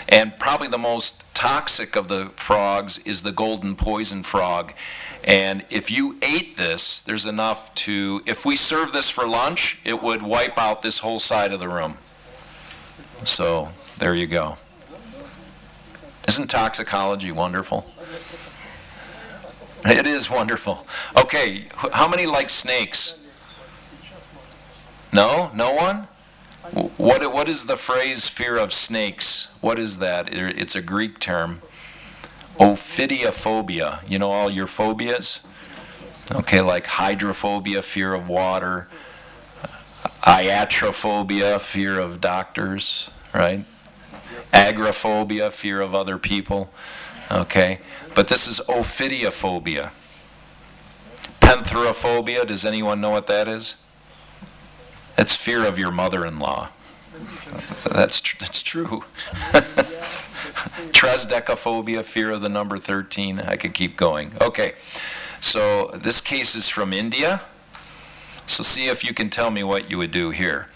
And probably the most toxic of the frogs is the golden poison frog. And if you ate this, there's enough to, if we serve this for lunch, it would wipe out this whole side of the room. So there you go. Isn't toxicology wonderful? It is wonderful. Okay, how many like snakes? No? No one? What is the phrase fear of snakes? What is that? It's a Greek term. Ophidiophobia. You know all your phobias? Okay, like hydrophobia, fear of water. Iatrophobia, fear of doctors, right? Agoraphobia, fear of other people. Okay, but this is ophidiophobia. Penthrophobia, does anyone know what that is? It's fear of your mother-in-law. That's true. Tresdecaphobia, fear of the number 13. I could keep going. Okay, so this case is from India. So see if you can tell me what you would do here.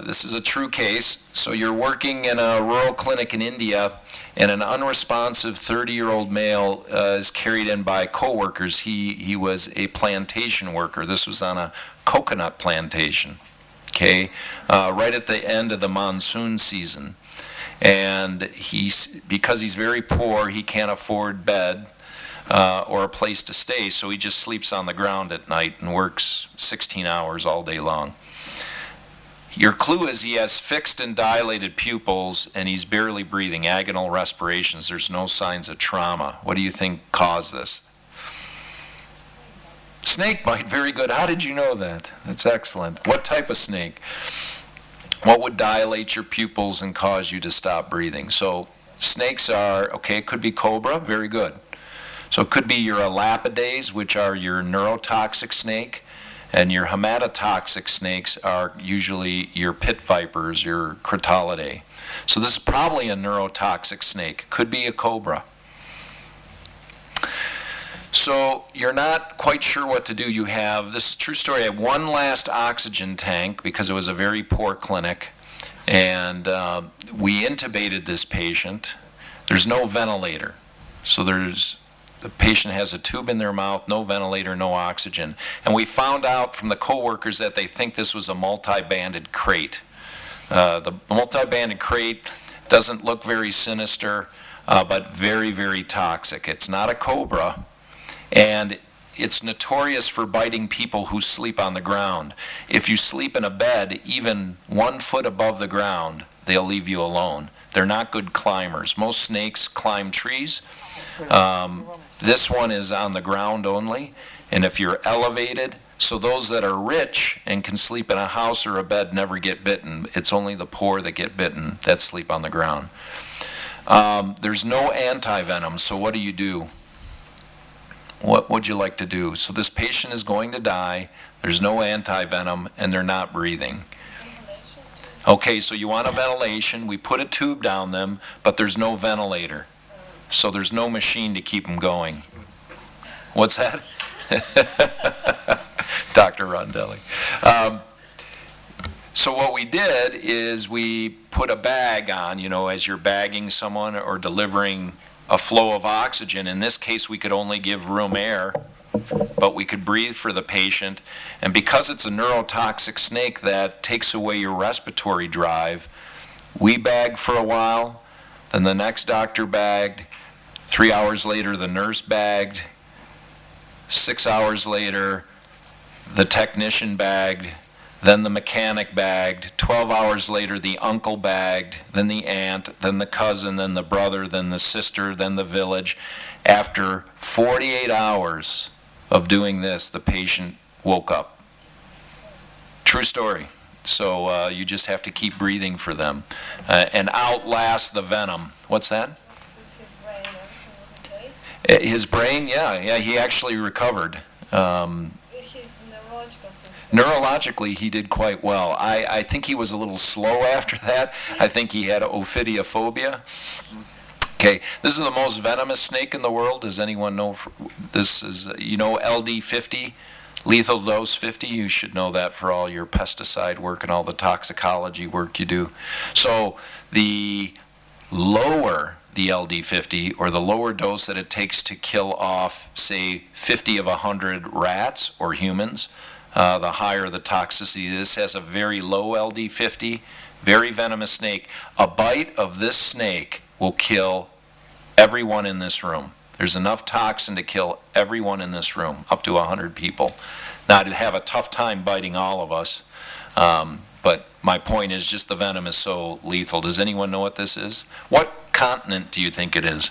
This is a true case. So you're working in a rural clinic in India, and an unresponsive 30-year-old male is carried in by coworkers. He was a plantation worker. This was on a coconut plantation, okay, right at the end of the monsoon season. And because he's very poor, he can't afford bed or a place to stay, so he just sleeps on the ground at night and works 16 hours all day long. Your clue is he has fixed and dilated pupils and he's barely breathing, agonal respirations. There's no signs of trauma. What do you think caused this? Snake bite, very good. How did you know that? That's excellent. What type of snake? What would dilate your pupils and cause you to stop breathing? So snakes are, okay, it could be cobra, very good. So it could be your elapidase, which are your neurotoxic snake, and your hematotoxic snakes are usually your pit vipers, your Crotalidae. So this is probably a neurotoxic snake. Could be a cobra. So you're not quite sure what to do. You have, this is a true story, I had one last oxygen tank because it was a very poor clinic, and we intubated this patient. There's no ventilator. So the patient has a tube in their mouth, no ventilator, no oxygen. And we found out from the coworkers that they think this was a multi-banded crate. The multi-banded crate doesn't look very sinister, but very, very toxic. It's not a cobra, and it's notorious for biting people who sleep on the ground. If you sleep in a bed, even 1 foot above the ground, they'll leave you alone. They're not good climbers. Most snakes climb trees. This one is on the ground only, and if you're elevated, so those that are rich and can sleep in a house or a bed never get bitten. It's only the poor that get bitten that sleep on the ground. There's no anti-venom, so what do? What would you like to do? So this patient is going to die, there's no anti-venom, and they're not breathing. Okay, so you want a ventilation. We put a tube down them, but there's no ventilator. So there's no machine to keep them going. What's that? Dr. Rondelli. So what we did is we put a bag on, as you're bagging someone or delivering a flow of oxygen. In this case, we could only give room air, but we could breathe for the patient. And because it's a neurotoxic snake that takes away your respiratory drive, we bagged for a while, then the next doctor bagged, 3 hours later the nurse bagged, 6 hours later the technician bagged, then the mechanic bagged, 12 hours later the uncle bagged, then the aunt, then the cousin, then the brother, then the sister, then the village. After 48 hours of doing this, the patient woke up. True story. So you just have to keep breathing for them and outlast the venom. What's that? Just his brain, everything was okay? His brain, yeah, he actually recovered. His neurological system. Neurologically, he did quite well. I think he was a little slow after that. I think he had ophidiophobia. Okay, this is the most venomous snake in the world. Does anyone know? This is, LD 50, lethal dose 50. You should know that for all your pesticide work and all the toxicology work you do. So the lower the LD50, or the lower dose that it takes to kill off, say, 50 of 100 rats or humans, the higher the toxicity. This has a very low LD50, very venomous snake. A bite of this snake will kill everyone in this room. There's enough toxin to kill everyone in this room, up to 100 people. Now, it'd have a tough time biting all of us, but my point is just the venom is so lethal. Does anyone know what this is? What continent do you think it is?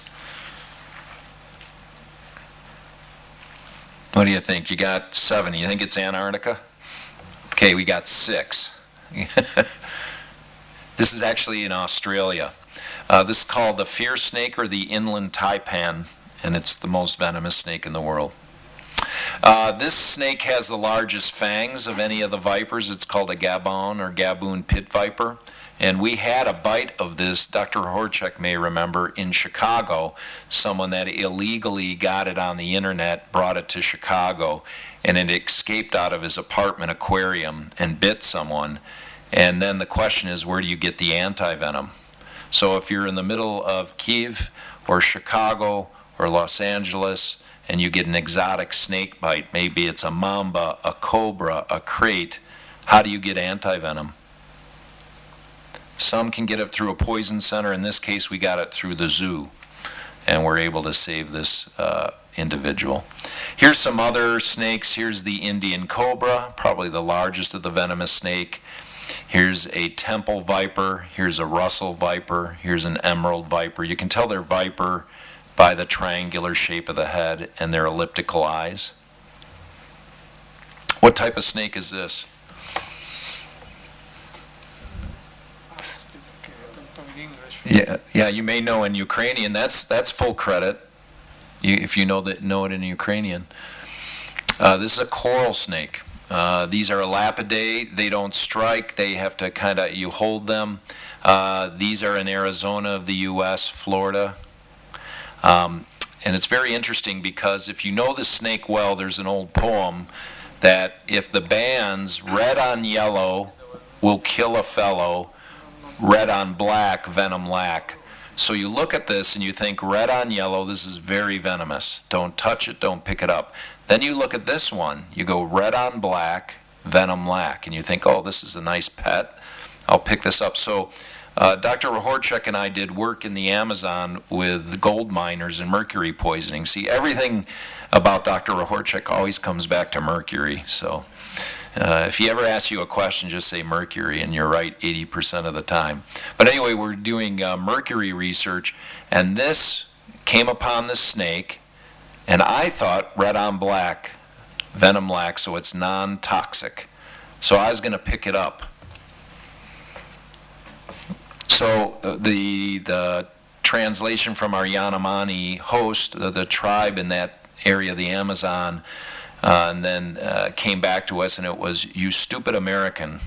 What do you think? You got 7. You think it's Antarctica? Okay, we got 6. This is actually in Australia. This is called the fear snake or the inland taipan, and it's the most venomous snake in the world. This snake has the largest fangs of any of the vipers. It's called a Gabon or Gaboon pit viper. And we had a bite of this, Dr. Horchak may remember, in Chicago. Someone that illegally got it on the internet, brought it to Chicago, and it escaped out of his apartment aquarium and bit someone. And then the question is, where do you get the anti-venom? So if you're in the middle of Kyiv or Chicago or Los Angeles and you get an exotic snake bite, maybe it's a mamba, a cobra, a crate, how do you get anti-venom? Some can get it through a poison center. In this case, we got it through the zoo, and we're able to save this individual. Here's some other snakes. Here's the Indian cobra, probably the largest of the venomous snake. Here's a temple viper. Here's a Russell viper. Here's an emerald viper. You can tell they're viper by the triangular shape of the head and their elliptical eyes. What type of snake is this? Yeah, you may know in Ukrainian. That's full credit. If you know it in Ukrainian. This is a coral snake. These are Elapidae. They don't strike. They have to you hold them. These are in Arizona of the U.S., Florida. And it's very interesting because if you know the snake well, there's an old poem that if the bands red on yellow will kill a fellow, red on black, venom lack. So you look at this and you think red on yellow, this is very venomous. Don't touch it, don't pick it up. Then you look at this one, you go red on black, venom lack. And you think, oh, this is a nice pet. I'll pick this up. So Dr. Horchak and I did work in the Amazon with gold miners and mercury poisoning. See, everything about Dr. Horchak always comes back to mercury. So if he ever asks you a question, just say mercury, and you're right 80% of the time. But anyway, we're doing mercury research, and this came upon this snake, and I thought red on black, venom lack, so it's non-toxic. So I was going to pick it up. So the translation from our Yanomami host, the tribe in that area of the Amazon, and then came back to us, and it was, "You stupid American."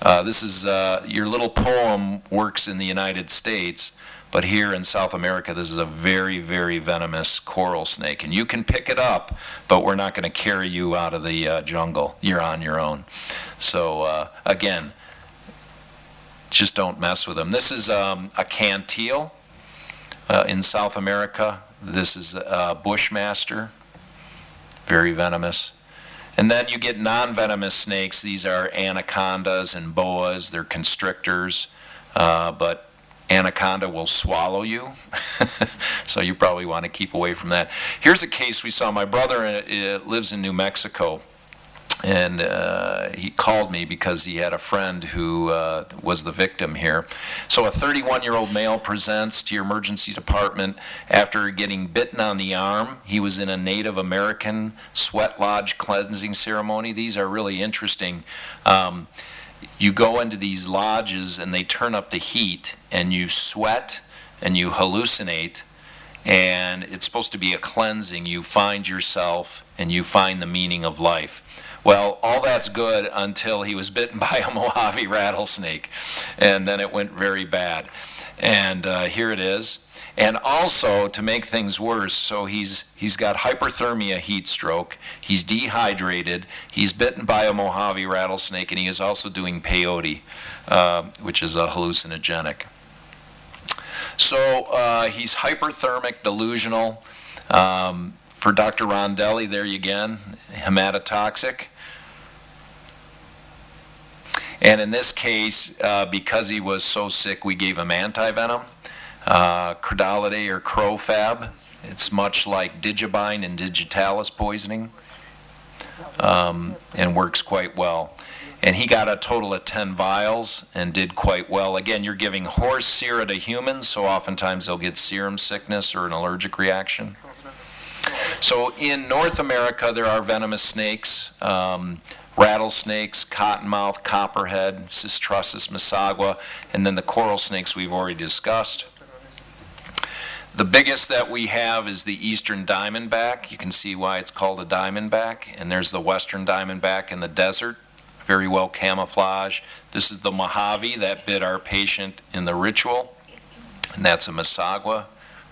This is, your little poem works in the United States, but here in South America, this is a very, very venomous coral snake. And you can pick it up, but we're not going to carry you out of the jungle. You're on your own. So, again, just don't mess with them. This is a cantil in South America. This is a bushmaster. Very venomous. And then you get non-venomous snakes. These are anacondas and boas. They're constrictors, but anaconda will swallow you. So you probably want to keep away from that. Here's a case we saw. My brother lives in New Mexico, and he called me because he had a friend who was the victim here. So a 31-year-old male presents to your emergency department after getting bitten on the arm. He was in a Native American sweat lodge cleansing ceremony. These are really interesting. You go into these lodges and they turn up the heat, and you sweat and you hallucinate, and it's supposed to be a cleansing. You find yourself and you find the meaning of life. Well, all that's good until he was bitten by a Mojave rattlesnake, and then it went very bad. And here it is. And also, to make things worse, so he's got hyperthermia heat stroke, he's dehydrated, he's bitten by a Mojave rattlesnake, and he is also doing peyote, which is a hallucinogenic. So he's hyperthermic, delusional. For Dr. Rondelli, there you again, hematotoxic. And in this case, because he was so sick, we gave him antivenom, credolide or crofab. It's much like digibine and digitalis poisoning, and works quite well. And he got a total of 10 vials and did quite well. Again, you're giving horse sera to humans, so oftentimes they'll get serum sickness or an allergic reaction. So in North America, there are venomous snakes, rattlesnakes, cottonmouth, copperhead, Cistrussus massagua, and then the coral snakes we've already discussed. The biggest that we have is the eastern diamondback. You can see why it's called a diamondback. And there's the western diamondback in the desert, very well camouflaged. This is the Mojave that bit our patient in the ritual, and that's a massagua,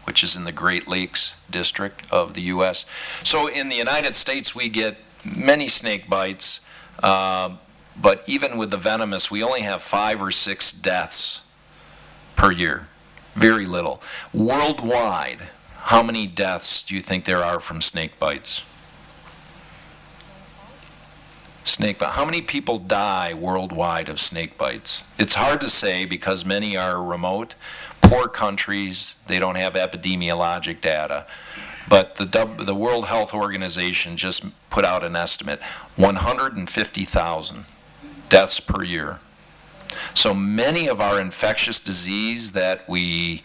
which is in the Great Lakes district of the U.S. So in the United States, we get many snake bites, but even with the venomous, we only have 5 or 6 deaths per year. Very little. Worldwide, how many deaths do you think there are from snake bites? Snake bite. How many people die worldwide of snake bites? It's hard to say because many are remote. Poor countries, they don't have epidemiologic data. But the World Health Organization just put out an estimate, 150,000 deaths per year. So many of our infectious disease that we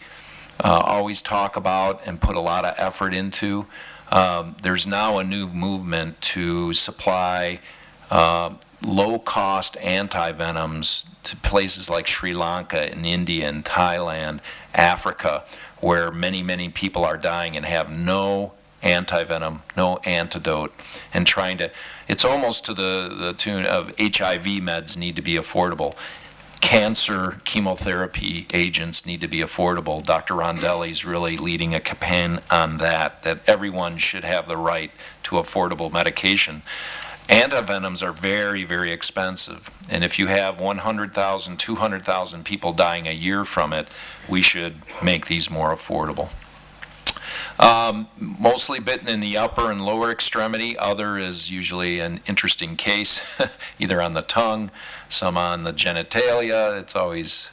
always talk about and put a lot of effort into, there's now a new movement to supply low-cost antivenoms to places like Sri Lanka and India and Thailand, Africa, where many, many people are dying and have no antivenom, no antidote, and trying to, it's almost to the tune of HIV meds need to be affordable. Cancer chemotherapy agents need to be affordable. Dr. Rondelli's really leading a campaign on that everyone should have the right to affordable medication. Antivenoms are very, very expensive, and if you have 100,000, 200,000 people dying a year from it, we should make these more affordable. Mostly bitten in the upper and lower extremity. Other is usually an interesting case, either on the tongue, some on the genitalia. It's always,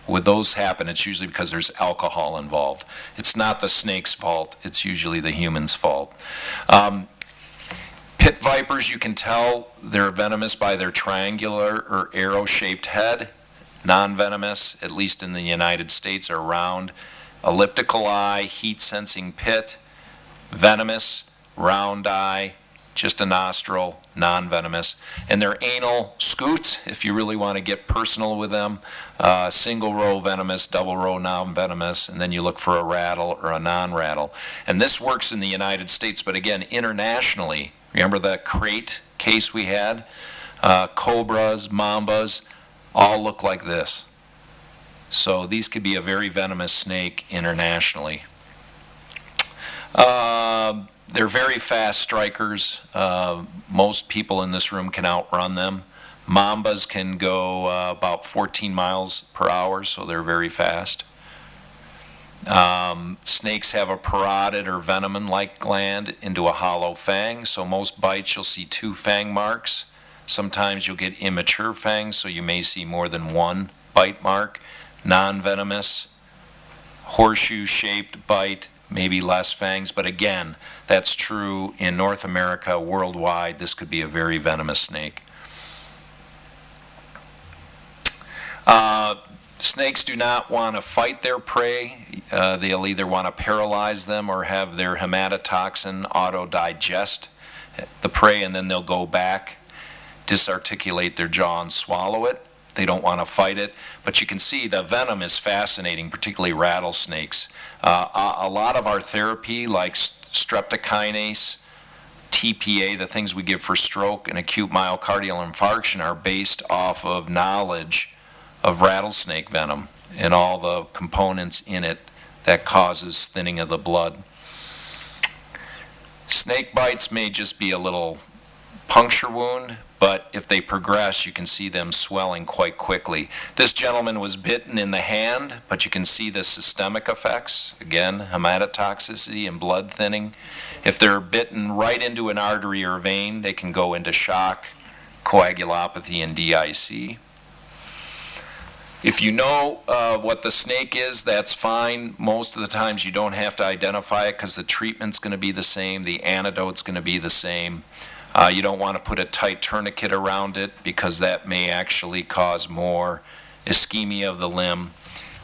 with those happen, it's usually because there's alcohol involved. It's not the snake's fault, it's usually the human's fault. Pit vipers, you can tell they're venomous by their triangular or arrow-shaped head. Non-venomous, at least in the United States, are round. Elliptical eye, heat-sensing pit. Venomous, round eye, just a nostril, non-venomous. And they're anal scoots, if you really want to get personal with them. Single row venomous, double row non-venomous, and then you look for a rattle or a non-rattle. And this works in the United States, but again, internationally, remember the crate case we had? Cobras, mambas, all look like this. So these could be a very venomous snake internationally. They're very fast strikers. Most people in this room can outrun them. Mambas can go about 14 miles per hour, so they're very fast. Snakes have a parotid or venom-like gland into a hollow fang, so most bites you'll see 2 fang marks. Sometimes you'll get immature fangs, so you may see more than 1 bite mark. Non-venomous, horseshoe-shaped bite, maybe less fangs, but again, that's true in North America. Worldwide, this could be a very venomous snake. Snakes do not want to fight their prey. They'll either want to paralyze them or have their hematotoxin auto-digest the prey, and then they'll go back, disarticulate their jaw, and swallow it. They don't want to fight it. But you can see the venom is fascinating, particularly rattlesnakes. A lot of our therapy, like streptokinase, TPA, the things we give for stroke and acute myocardial infarction, are based off of knowledge of rattlesnake venom and all the components in it that causes thinning of the blood. Snake bites may just be a little puncture wound, but if they progress, you can see them swelling quite quickly. This gentleman was bitten in the hand, but you can see the systemic effects. Again, hematotoxicity and blood thinning. If they're bitten right into an artery or vein, they can go into shock, coagulopathy, and DIC. If you know what the snake is, that's fine. Most of the times you don't have to identify it because the treatment's going to be the same, the antidote's going to be the same. You don't want to put a tight tourniquet around it because that may actually cause more ischemia of the limb,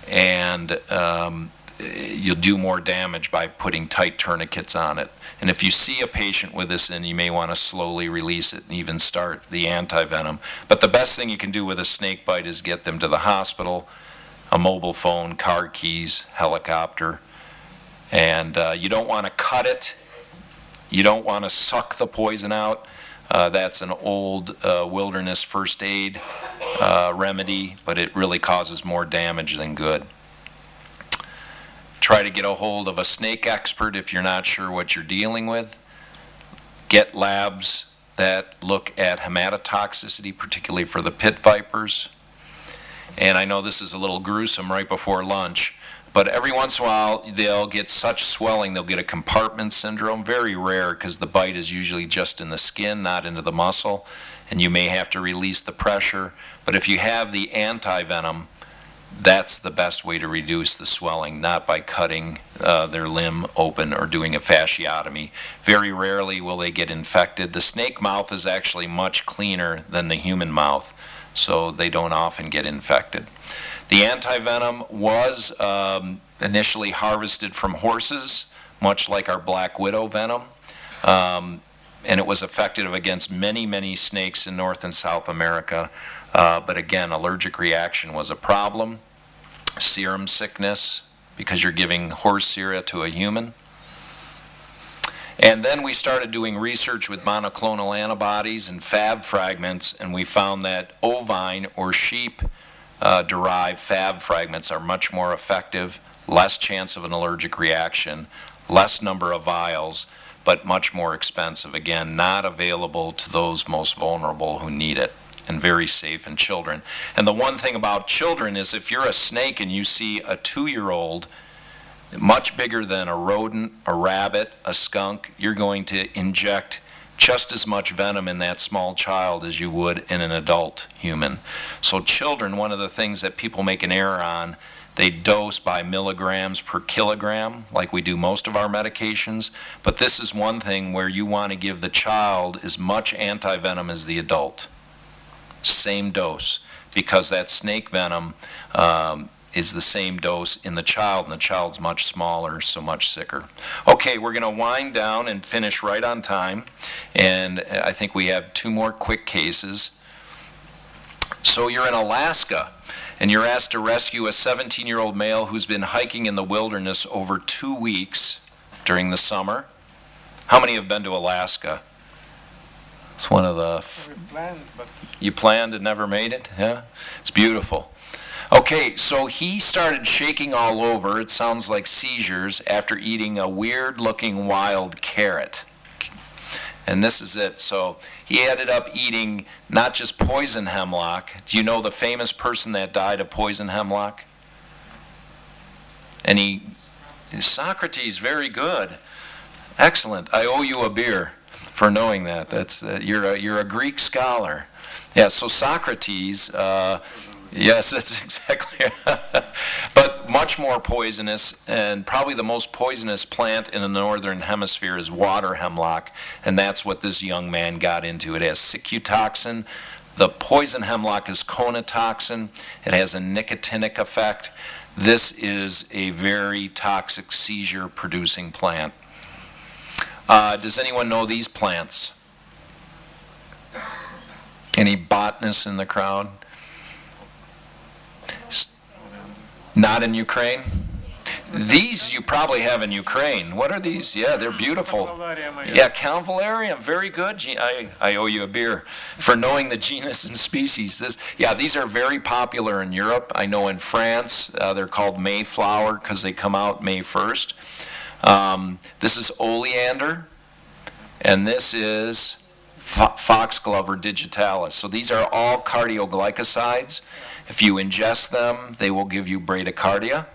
and you'll do more damage by putting tight tourniquets on it. And if you see a patient with this, then you may want to slowly release it and even start the antivenom. But the best thing you can do with a snake bite is get them to the hospital, a mobile phone, car keys, helicopter, and you don't want to cut it. You don't want to suck the poison out. That's an old wilderness first aid remedy, but it really causes more damage than good. Try to get a hold of a snake expert if you're not sure what you're dealing with. Get labs that look at hematotoxicity, particularly for the pit vipers. And I know this is a little gruesome right before lunch, but every once in a while they'll get such swelling, they'll get a compartment syndrome. Very rare because the bite is usually just in the skin, not into the muscle, and you may have to release the pressure. But if you have the antivenom, that's the best way to reduce the swelling, not by cutting their limb open or doing a fasciotomy. Very rarely will they get infected. The snake mouth is actually much cleaner than the human mouth, so they don't often get infected. The antivenom was initially harvested from horses, much like our black widow venom, and it was effective against many, many snakes in North and South America. But again, allergic reaction was a problem. Serum sickness, because you're giving horse sera to a human. And then we started doing research with monoclonal antibodies and Fab fragments, and we found that ovine or sheep derived Fab fragments are much more effective, less chance of an allergic reaction, less number of vials, but much more expensive. Again, not available to those most vulnerable who need it, and very safe in children. And the one thing about children is if you're a snake and you see a 2-year-old much bigger than a rodent, a rabbit, a skunk, you're going to inject just as much venom in that small child as you would in an adult human. So children, one of the things that people make an error on, they dose by milligrams per kilogram, like we do most of our medications. But this is one thing where you want to give the child as much antivenom as the adult. Same dose, because that snake venom is the same dose in the child, and the child's much smaller, so much sicker. Okay, we're going to wind down and finish right on time, and I think we have 2 more quick cases. So you're in Alaska, and you're asked to rescue a 17-year-old male who's been hiking in the wilderness over 2 weeks during the summer. How many have been to Alaska? It's one of the... You planned and never made it? Yeah? It's beautiful. Okay, so he started shaking all over, it sounds like seizures, after eating a weird-looking wild carrot. And this is it. So he ended up eating not just poison hemlock. Do you know the famous person that died of poison hemlock? And Socrates, very good. Excellent. I owe you a beer for knowing that. That's you're a Greek scholar. Yeah, so Socrates, yes, that's exactly. But much more poisonous, and probably the most poisonous plant in the northern hemisphere is water hemlock, and that's what this young man got into. It has cicutoxin. The poison hemlock is conotoxin. It has a nicotinic effect. This is a very toxic seizure-producing plant. Does anyone know these plants? Any botanists in the crowd? Not in Ukraine? These you probably have in Ukraine. What are these? Yeah, they're beautiful. Yeah, Convalarium, very good. I owe you a beer for knowing the genus and species. These are very popular in Europe. I know in France they're called Mayflower because they come out May 1st. This is oleander, and this is foxglove or digitalis. So these are all cardioglycosides. If you ingest them, they will give you bradycardia.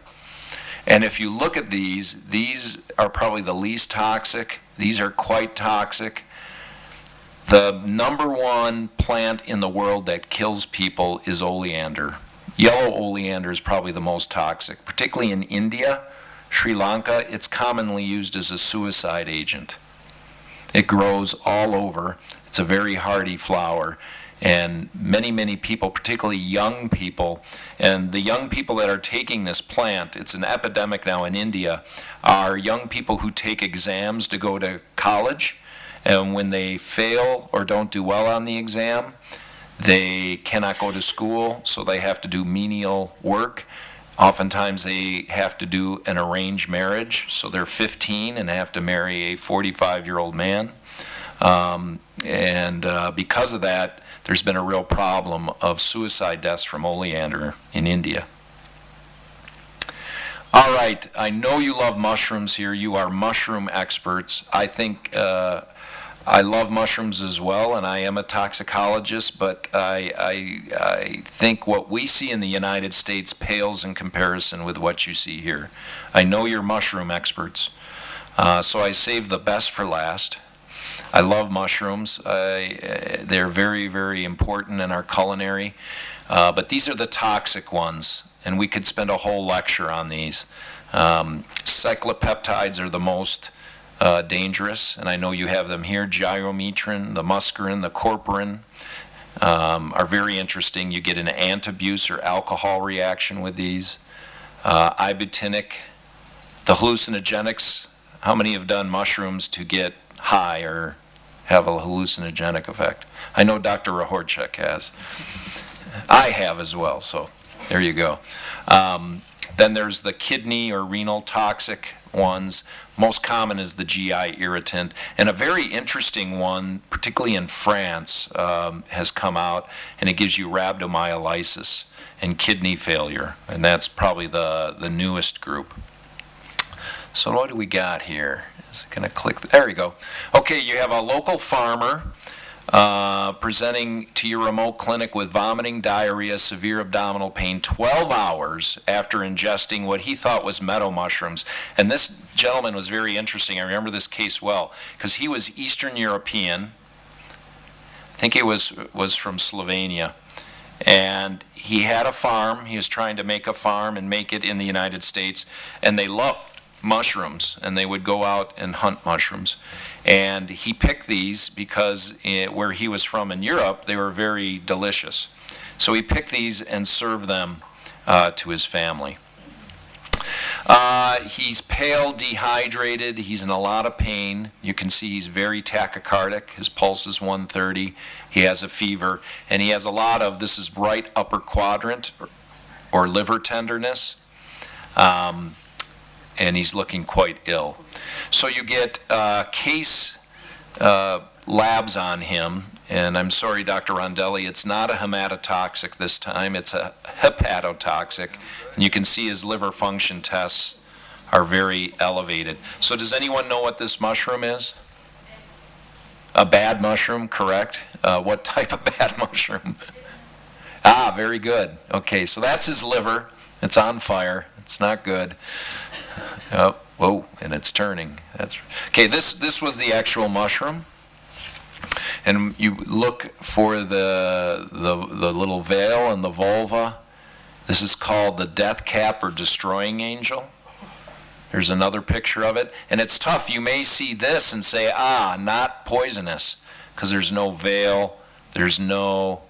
And if you look at these are probably the least toxic. These are quite toxic. The number one plant in the world that kills people is oleander. Yellow oleander is probably the most toxic, particularly in India, Sri Lanka. It's commonly used as a suicide agent. It grows all over. It's a very hardy flower. And many people, particularly young people, and the young people that are taking this plant, it's an epidemic now in India, are young people who take exams to go to college, and when they fail or don't do well on the exam, they cannot go to school, so they have to do menial work. Oftentimes they have to do an arranged marriage, so they're 15 and have to marry a 45-year-old man. Because of that, there's been a real problem of suicide deaths from oleander in India. All right, I know you love mushrooms here. You are mushroom experts. I think I love mushrooms as well, and I am a toxicologist, but I think what we see in the United States pales in comparison with what you see here. I know you're mushroom experts, so I saved the best for last. I love mushrooms. They're very important in our culinary. But these are the toxic ones, and we could spend a whole lecture on these. Cyclopeptides are the most dangerous, and I know you have them here. Gyrometrin, the muscarine, the corporin are very interesting. You get an antabuse or alcohol reaction with these. Ibutinic, the hallucinogenics. How many have done mushrooms to get high or have a hallucinogenic effect? I know Dr. Rahorchek has. I have as well, so there you go. Then there's the kidney or renal toxic ones. Most common is the GI irritant. And a very interesting one, particularly in France, has come out, and it gives you rhabdomyolysis and kidney failure. And that's probably the newest group. So what do we got here? Is it going to click? There we go. Okay, you have a local farmer presenting to your remote clinic with vomiting, diarrhea, severe abdominal pain 12 hours after ingesting what he thought was meadow mushrooms. And this gentleman was very interesting. I remember this case well because he was Eastern European. I think he was from Slovenia. And he had a farm. He was trying to make a farm and make it in the United States. And they loved mushrooms, and they would go out and hunt mushrooms. And he picked these because where he was from in Europe, they were very delicious. So he picked these and served them to his family. He's pale, dehydrated. He's in a lot of pain. You can see he's very tachycardic. His pulse is 130. He has a fever. And he has a lot of, this is right upper quadrant or liver tenderness. And he's looking quite ill. So you get case labs on him, and I'm sorry, Dr. Rondelli, it's not a hematotoxic this time, it's a hepatotoxic, and you can see his liver function tests are very elevated. So does anyone know what this mushroom is? A bad mushroom, correct? What type of bad mushroom? Ah, very good. Okay, so that's his liver. It's on fire. It's not good. Oh, whoa, and it's turning. That's okay. This was the actual mushroom, and you look for the little veil and the vulva. This is called the death cap or destroying angel. There's another picture of it, and it's tough. You may see this and say, not poisonous, because there's no veil, there's no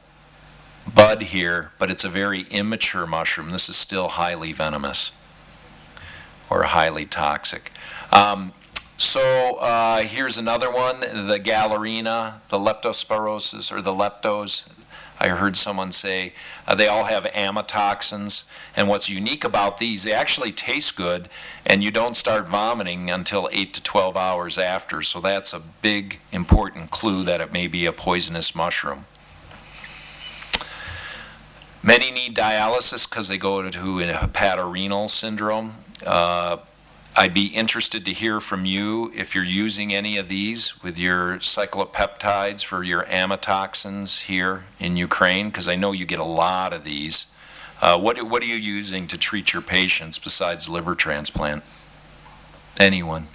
bud here, but it's a very immature mushroom. This is still highly venomous or highly toxic. Here's another one, the Galerina, the leptospirosis, or the leptos. I heard someone say they all have amatoxins, and what's unique about these, they actually taste good, and you don't start vomiting until 8 to 12 hours after, so that's a big, important clue that it may be a poisonous mushroom. Many need dialysis because they go to hepatorenal syndrome. I'd be interested to hear from you if you're using any of these with your cyclopeptides for your amatoxins here in Ukraine, because I know you get a lot of these. What are you using to treat your patients besides liver transplant? Anyone?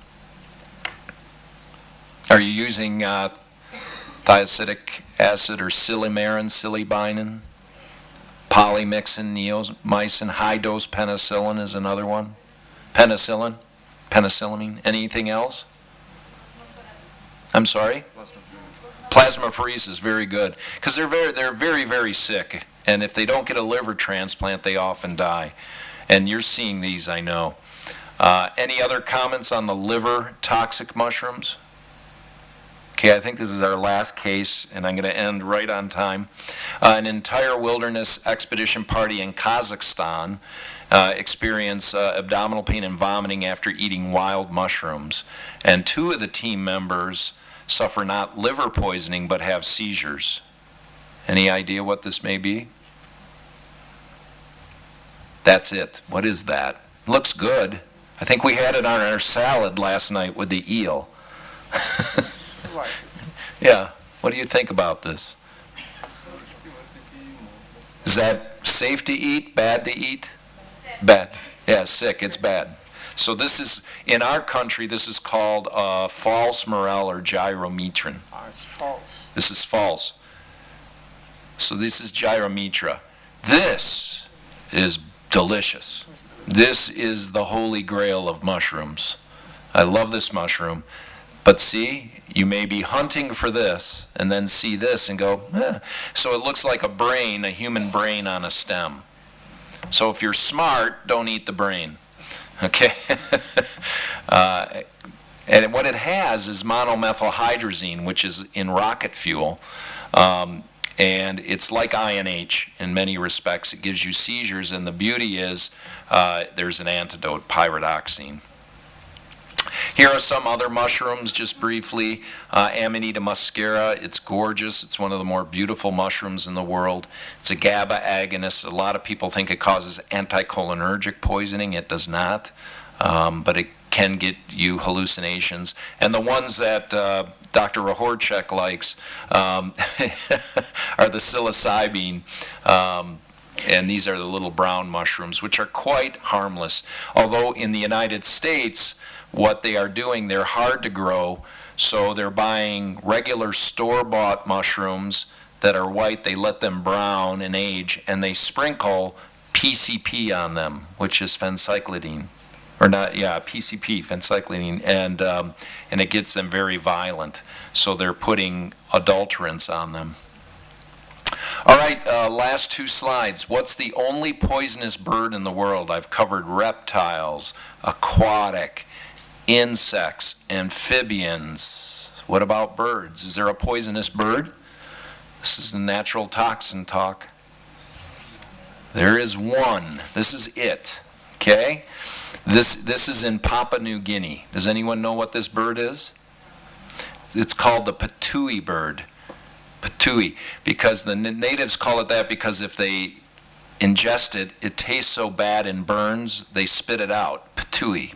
Are you using thiacidic acid or silymarin, silibinin? Polymyxin, neomycin, high-dose penicillin is another one. Penicillamine, anything else? I'm sorry? Plasmapheresis, very good. Because they're very, very sick. And if they don't get a liver transplant, they often die. And you're seeing these, I know. Any other comments on the liver toxic mushrooms? Okay, I think this is our last case, and I'm going to end right on time. An entire wilderness expedition party in Kazakhstan experienced abdominal pain and vomiting after eating wild mushrooms. And 2 of the team members suffer not liver poisoning, but have seizures. Any idea what this may be? That's it. What is that? Looks good. I think we had it on our salad last night with the eel. Yeah, what do you think about this? Is that safe to eat, bad to eat? Bad. Yeah, sick, it's bad. So this is, in our country, this is called false morel or gyrometrin. It's false. This is false. So this is gyrometra. This is delicious. This is the holy grail of mushrooms. I love this mushroom. But see, you may be hunting for this and then see this and go, eh. So it looks like a brain, a human brain on a stem. So if you're smart, don't eat the brain. Okay? And what it has is monomethylhydrazine, which is in rocket fuel. And it's like INH in many respects. It gives you seizures, and the beauty is there's an antidote, pyridoxine. Here are some other mushrooms, just briefly. Amanita muscaria, it's gorgeous. It's one of the more beautiful mushrooms in the world. It's a GABA agonist. A lot of people think it causes anticholinergic poisoning. It does not, but it can get you hallucinations. And the ones that Dr. Rahorchek likes are the psilocybin. And these are the little brown mushrooms, which are quite harmless. Although in the United States, what they are doing, they're hard to grow, so they're buying regular store-bought mushrooms that are white. They let them brown and age, and they sprinkle PCP on them, which is phencyclidine. Or not, yeah, PCP, phencyclidine, and it gets them very violent. So they're putting adulterants on them. All right, last 2 slides. What's the only poisonous bird in the world? I've covered reptiles, aquatic, insects, amphibians. What about birds? Is there a poisonous bird? This is the natural toxin talk. There is one. This is it. Okay? This is in Papua New Guinea. Does anyone know what this bird is? It's called the patui bird. Patui, because the natives call it that because if they ingest it, it tastes so bad and burns, they spit it out. Patui.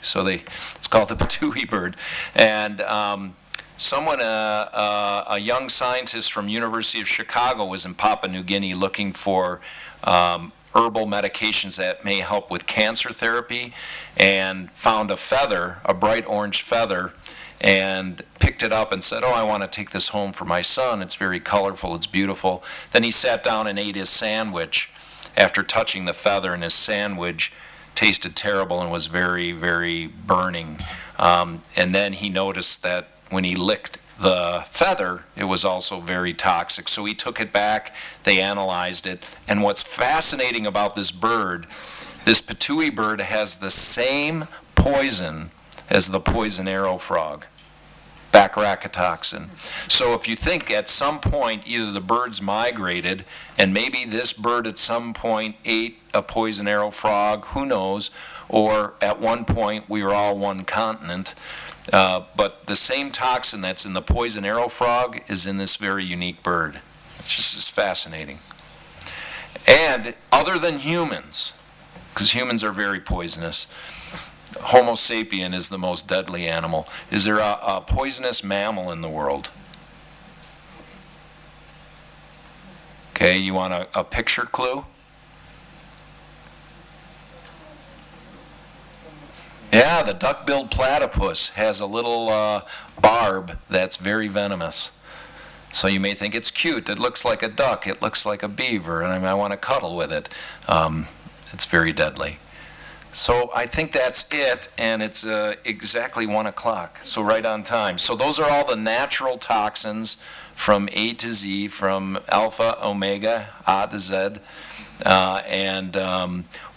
So it's called the patui bird. And someone, a young scientist from University of Chicago was in Papua New Guinea looking for herbal medications that may help with cancer therapy, and found a feather, a bright orange feather, and picked it up and said, oh, I want to take this home for my son. It's very colorful, it's beautiful. Then he sat down and ate his sandwich after touching the feather, and his sandwich tasted terrible and was very, very burning. And then he noticed that when he licked the feather, it was also very toxic. So he took it back, they analyzed it, and what's fascinating about this bird, this patui bird has the same poison as the poison arrow frog, bachrachatoxin. So if you think at some point either the birds migrated, and maybe this bird at some point ate a poison arrow frog, who knows, or at one point we were all one continent, but the same toxin that's in the poison arrow frog is in this very unique bird. It's just fascinating. And other than humans, because humans are very poisonous, Homo sapien is the most deadly animal. Is there a poisonous mammal in the world? Okay, you want a picture clue? Yeah, the duck-billed platypus has a little barb that's very venomous. So you may think it's cute. It looks like a duck. It looks like a beaver, and I want to cuddle with it. It's very deadly. So I think that's it, and it's exactly 1 o'clock, so right on time. So those are all the natural toxins from A to Z, from alpha, omega, A to Z. And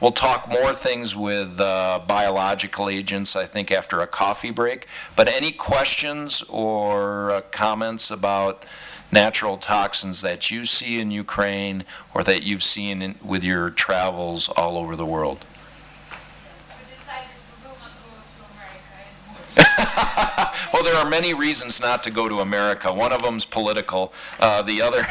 we'll talk more things with biological agents, I think, after a coffee break. But any questions or comments about natural toxins that you see in Ukraine or that you've seen with your travels all over the world? We decided we will not go to America anymore. Well, there are many reasons not to go to America. One of them's political. The other,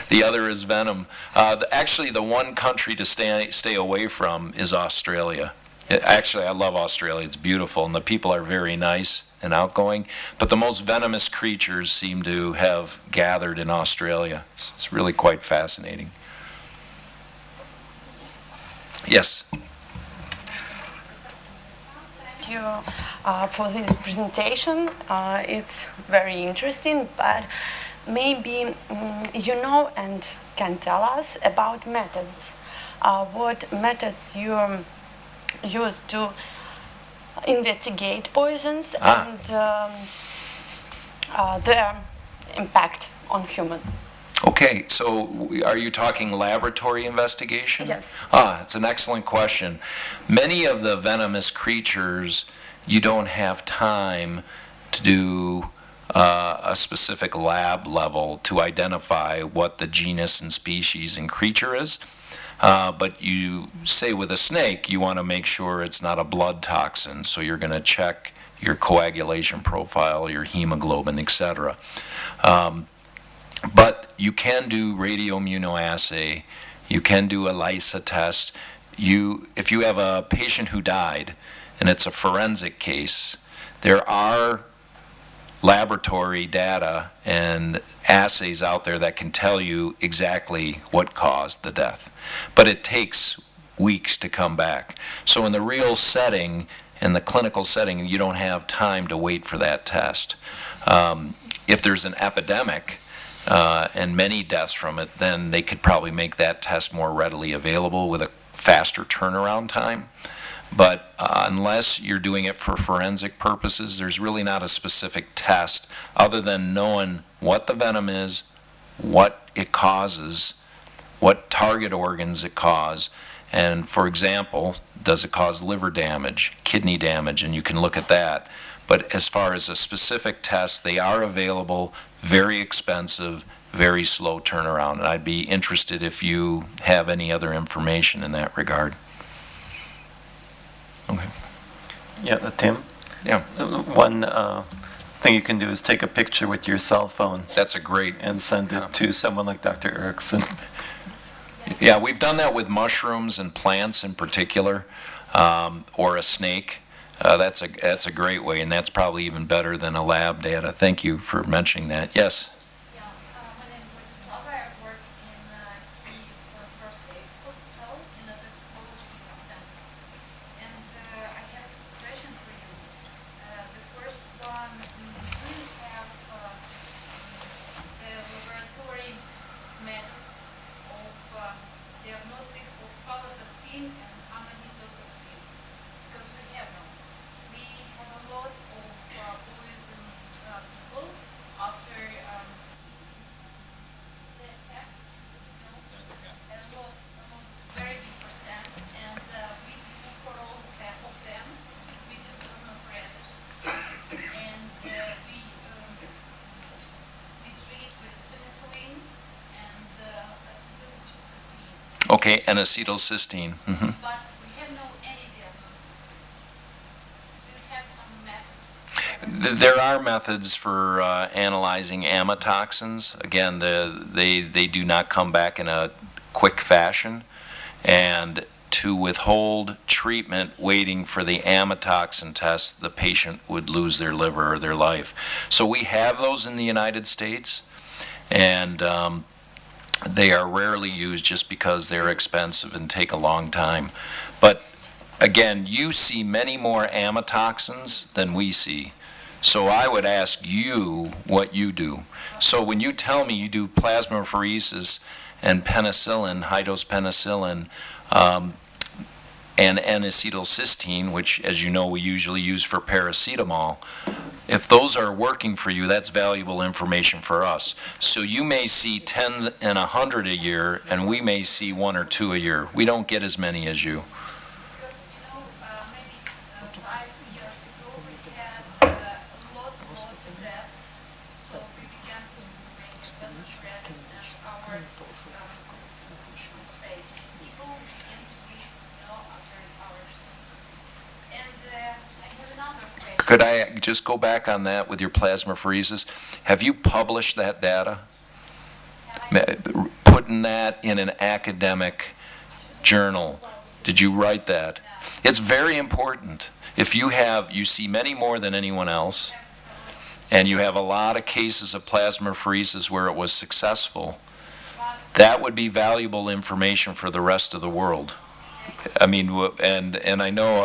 the other is venom. Actually, the one country to stay away from is Australia. Actually, I love Australia. It's beautiful, and the people are very nice and outgoing. But the most venomous creatures seem to have gathered in Australia. It's really quite fascinating. Yes. Thank you for this presentation. It's very interesting, but maybe you know and can tell us about methods. What methods you use to investigate poisons and their impact on human. Okay, so are you talking laboratory investigation? Yes. It's an excellent question. Many of the venomous creatures, you don't have time to do a specific lab level to identify what the genus and species and creature is. But you say with a snake, you want to make sure it's not a blood toxin, so you're going to check your coagulation profile, your hemoglobin, etc. But you can do radioimmunoassay, you can do a ELISA test. If you have a patient who died and it's a forensic case, there are laboratory data and assays out there that can tell you exactly what caused the death. But it takes weeks to come back. So in the real setting, in the clinical setting, you don't have time to wait for that test. If there's an epidemic and many deaths from it, then they could probably make that test more readily available with a faster turnaround time. But unless you're doing it for forensic purposes, there's really not a specific test other than knowing what the venom is, what it causes, what target organs it causes, and for example, does it cause liver damage, kidney damage, and you can look at that. But as far as a specific test, they are available, very expensive, very slow turnaround, and I'd be interested if you have any other information in that regard. Okay. Yeah, Tim? Yeah. One thing you can do is take a picture with your cell phone That's a great, and send it to someone like Dr. Erickson. yeah, we've done that with mushrooms and plants in particular, or a snake. That's a great way, and that's probably even better than a lab data. Thank you for mentioning that. Yes? Yeah, my name is Vladislava. I work in Kyiv First Aid Hospital in a Toxicological Center. And I have two questions for you. The first one, do you have the laboratory methods of diagnostic of phytotoxin and amanitotoxin? Because we have them. We have a lot of poisoned people after eating this act, a lot, very big percent, and we do for all of them, we do plasmapheresis, and we treat with penicillin and acetylcysteine, Okay, and acetylcysteine. but we have no any diagnostic methods. Do you have some methods? There are methods for analyzing amatoxins. Again, they do not come back in a quick fashion. And to withhold treatment waiting for the amatoxin test, the patient would lose their liver or their life. So we have those in the United States, and they are rarely used just because they're expensive and take a long time. But again, you see many more amatoxins than we see. So I would ask you what you do. So when you tell me you do plasmapheresis and penicillin, high-dose penicillin, and N-acetylcysteine, which, as you know, we usually use for paracetamol, if those are working for you, that's valuable information for us. So you may see 10 and 100 a year, and we may see 1 or 2 a year. We don't get as many as you. Because, maybe 5 years ago we had a lot of death, so we began to make plasmapheresis and our state. People begin to live, after our treatment. And I have another question. Could I just go back on that with your plasmapheresis? Have you published that data? Putting that in an academic journal. Did you write that? It's very important. If you see many more than anyone else, and you have a lot of cases of plasmapheresis where it was successful, that would be valuable information for the rest of the world. I mean, and I know,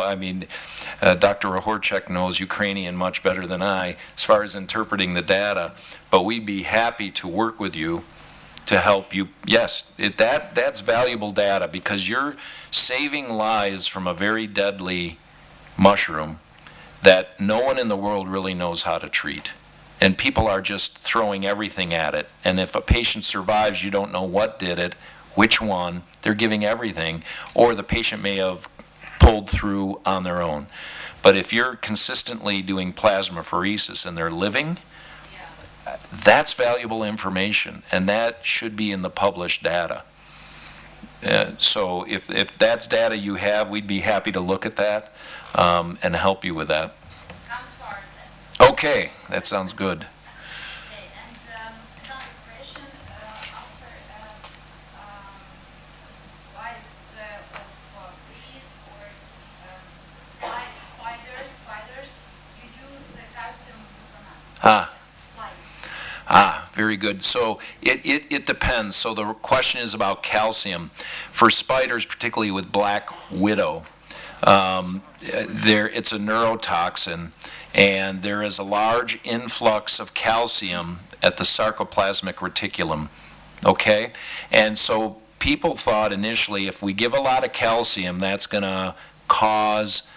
Dr. Rahorchek knows Ukrainian much better than I as far as interpreting the data, but we'd be happy to work with you to help you. Yes, that's valuable data because you're saving lives from a very deadly mushroom that no one in the world really knows how to treat. And people are just throwing everything at it. And if a patient survives, you don't know what did it, which one, they're giving everything, or the patient may have pulled through on their own. But if you're consistently doing plasmapheresis and they're living, that's valuable information, and that should be in the published data. So if that's data you have, we'd be happy to look at that and help you with that. Comes to our set. Okay, that sounds good. Okay, and another question, after bites of bees or spiders, you use calcium gluconate. Why? Very good. So it depends. So the question is about calcium. For spiders, particularly with black widow, it's a neurotoxin, and there is a large influx of calcium at the sarcoplasmic reticulum. Okay? And so people thought initially if we give a lot of calcium, that's going to cause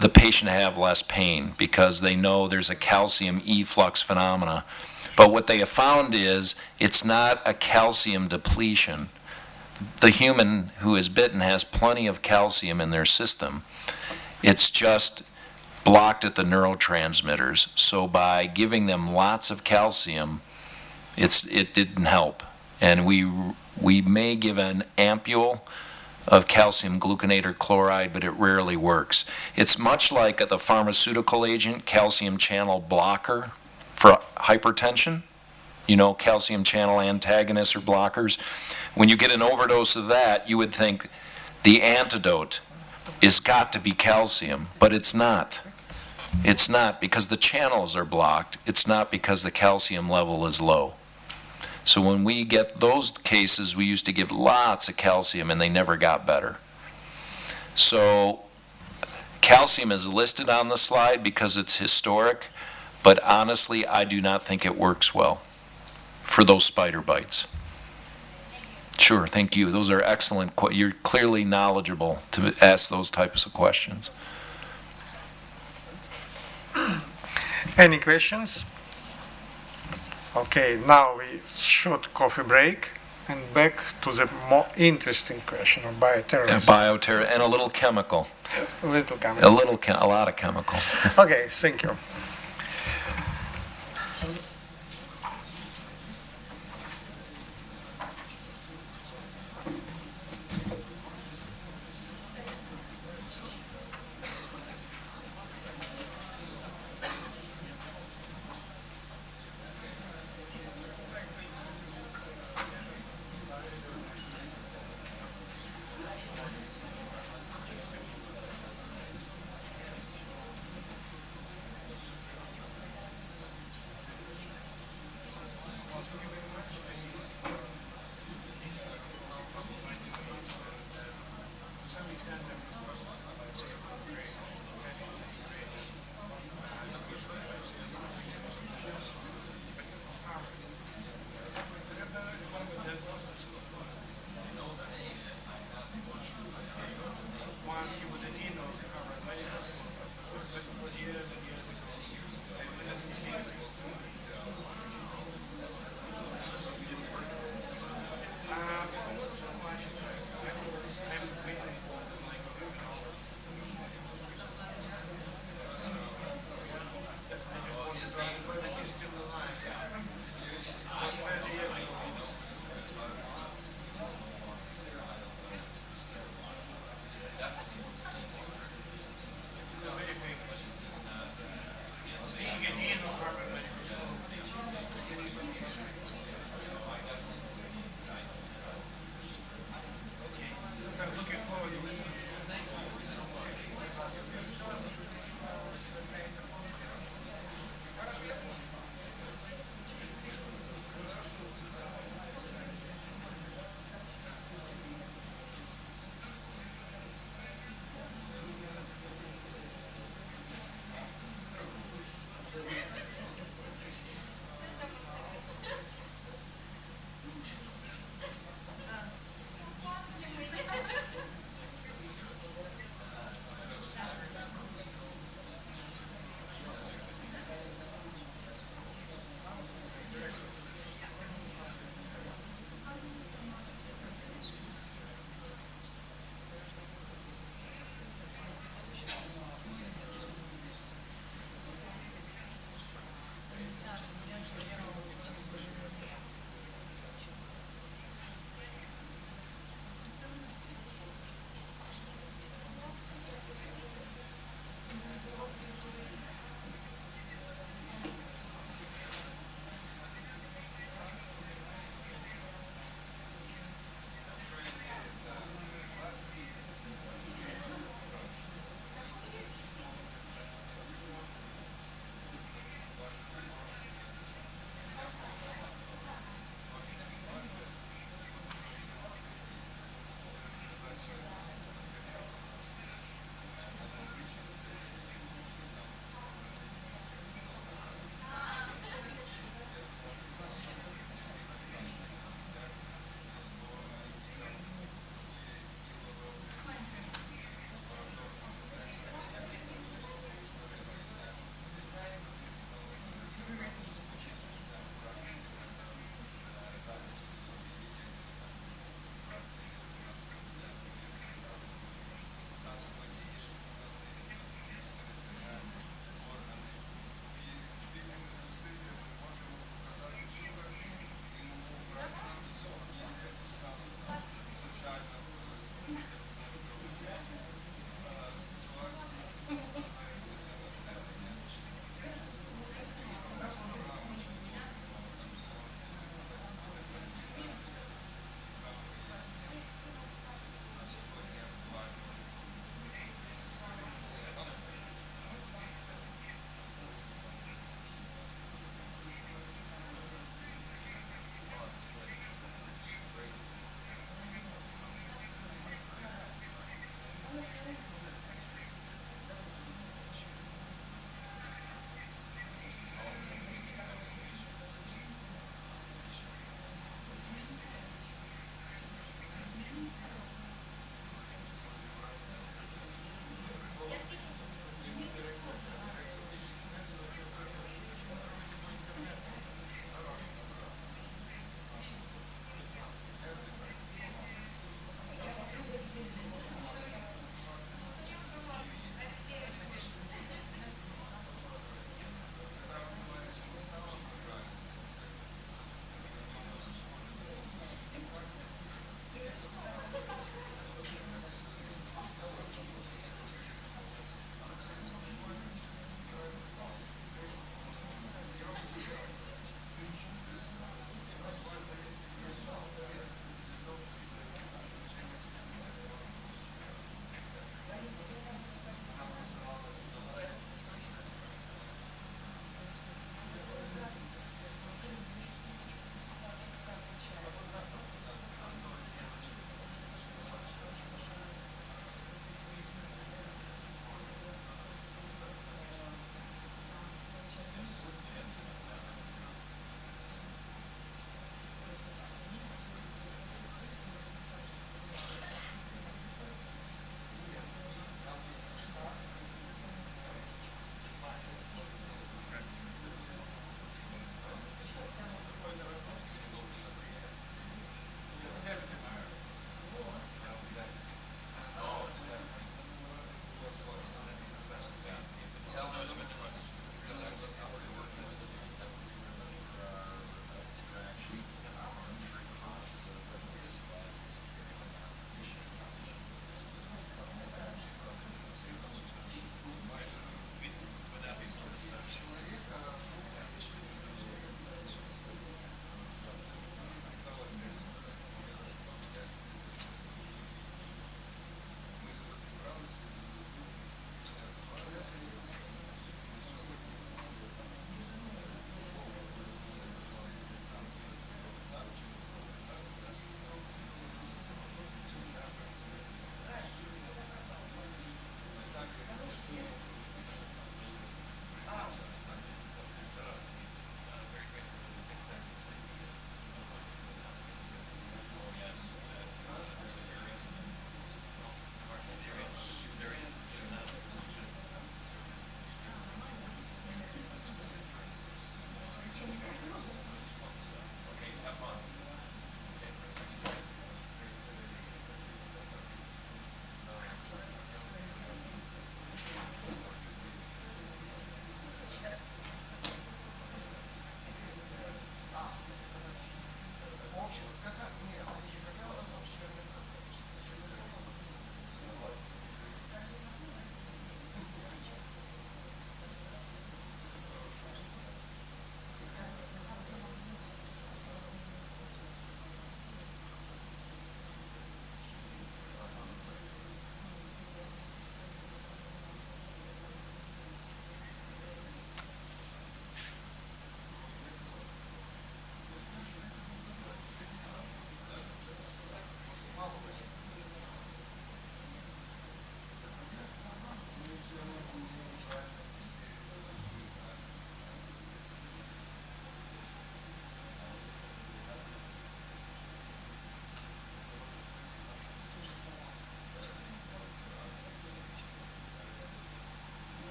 the patient to have less pain because they know there's a calcium efflux phenomena. But what they have found is it's not a calcium depletion. The human who is bitten has plenty of calcium in their system. It's just blocked at the neurotransmitters. So by giving them lots of calcium, it didn't help. And we may give an ampule of calcium gluconate or chloride, but it rarely works. It's much like the pharmaceutical agent, calcium channel blocker for hypertension. Calcium channel antagonists or blockers. When you get an overdose of that, you would think the antidote is got to be calcium, but it's not. It's not because the channels are blocked. It's not because the calcium level is low. So when we get those cases, we used to give lots of calcium and they never got better. So calcium is listed on the slide because it's historic, but honestly, I do not think it works well for those spider bites. Sure, thank you. Those are excellent. You're clearly knowledgeable to ask those types of questions. Any questions? Okay, now we short coffee break and back to the more interesting question of bioterrorism. And a little chemical. A little chemical. A lot of chemical. Okay, thank you.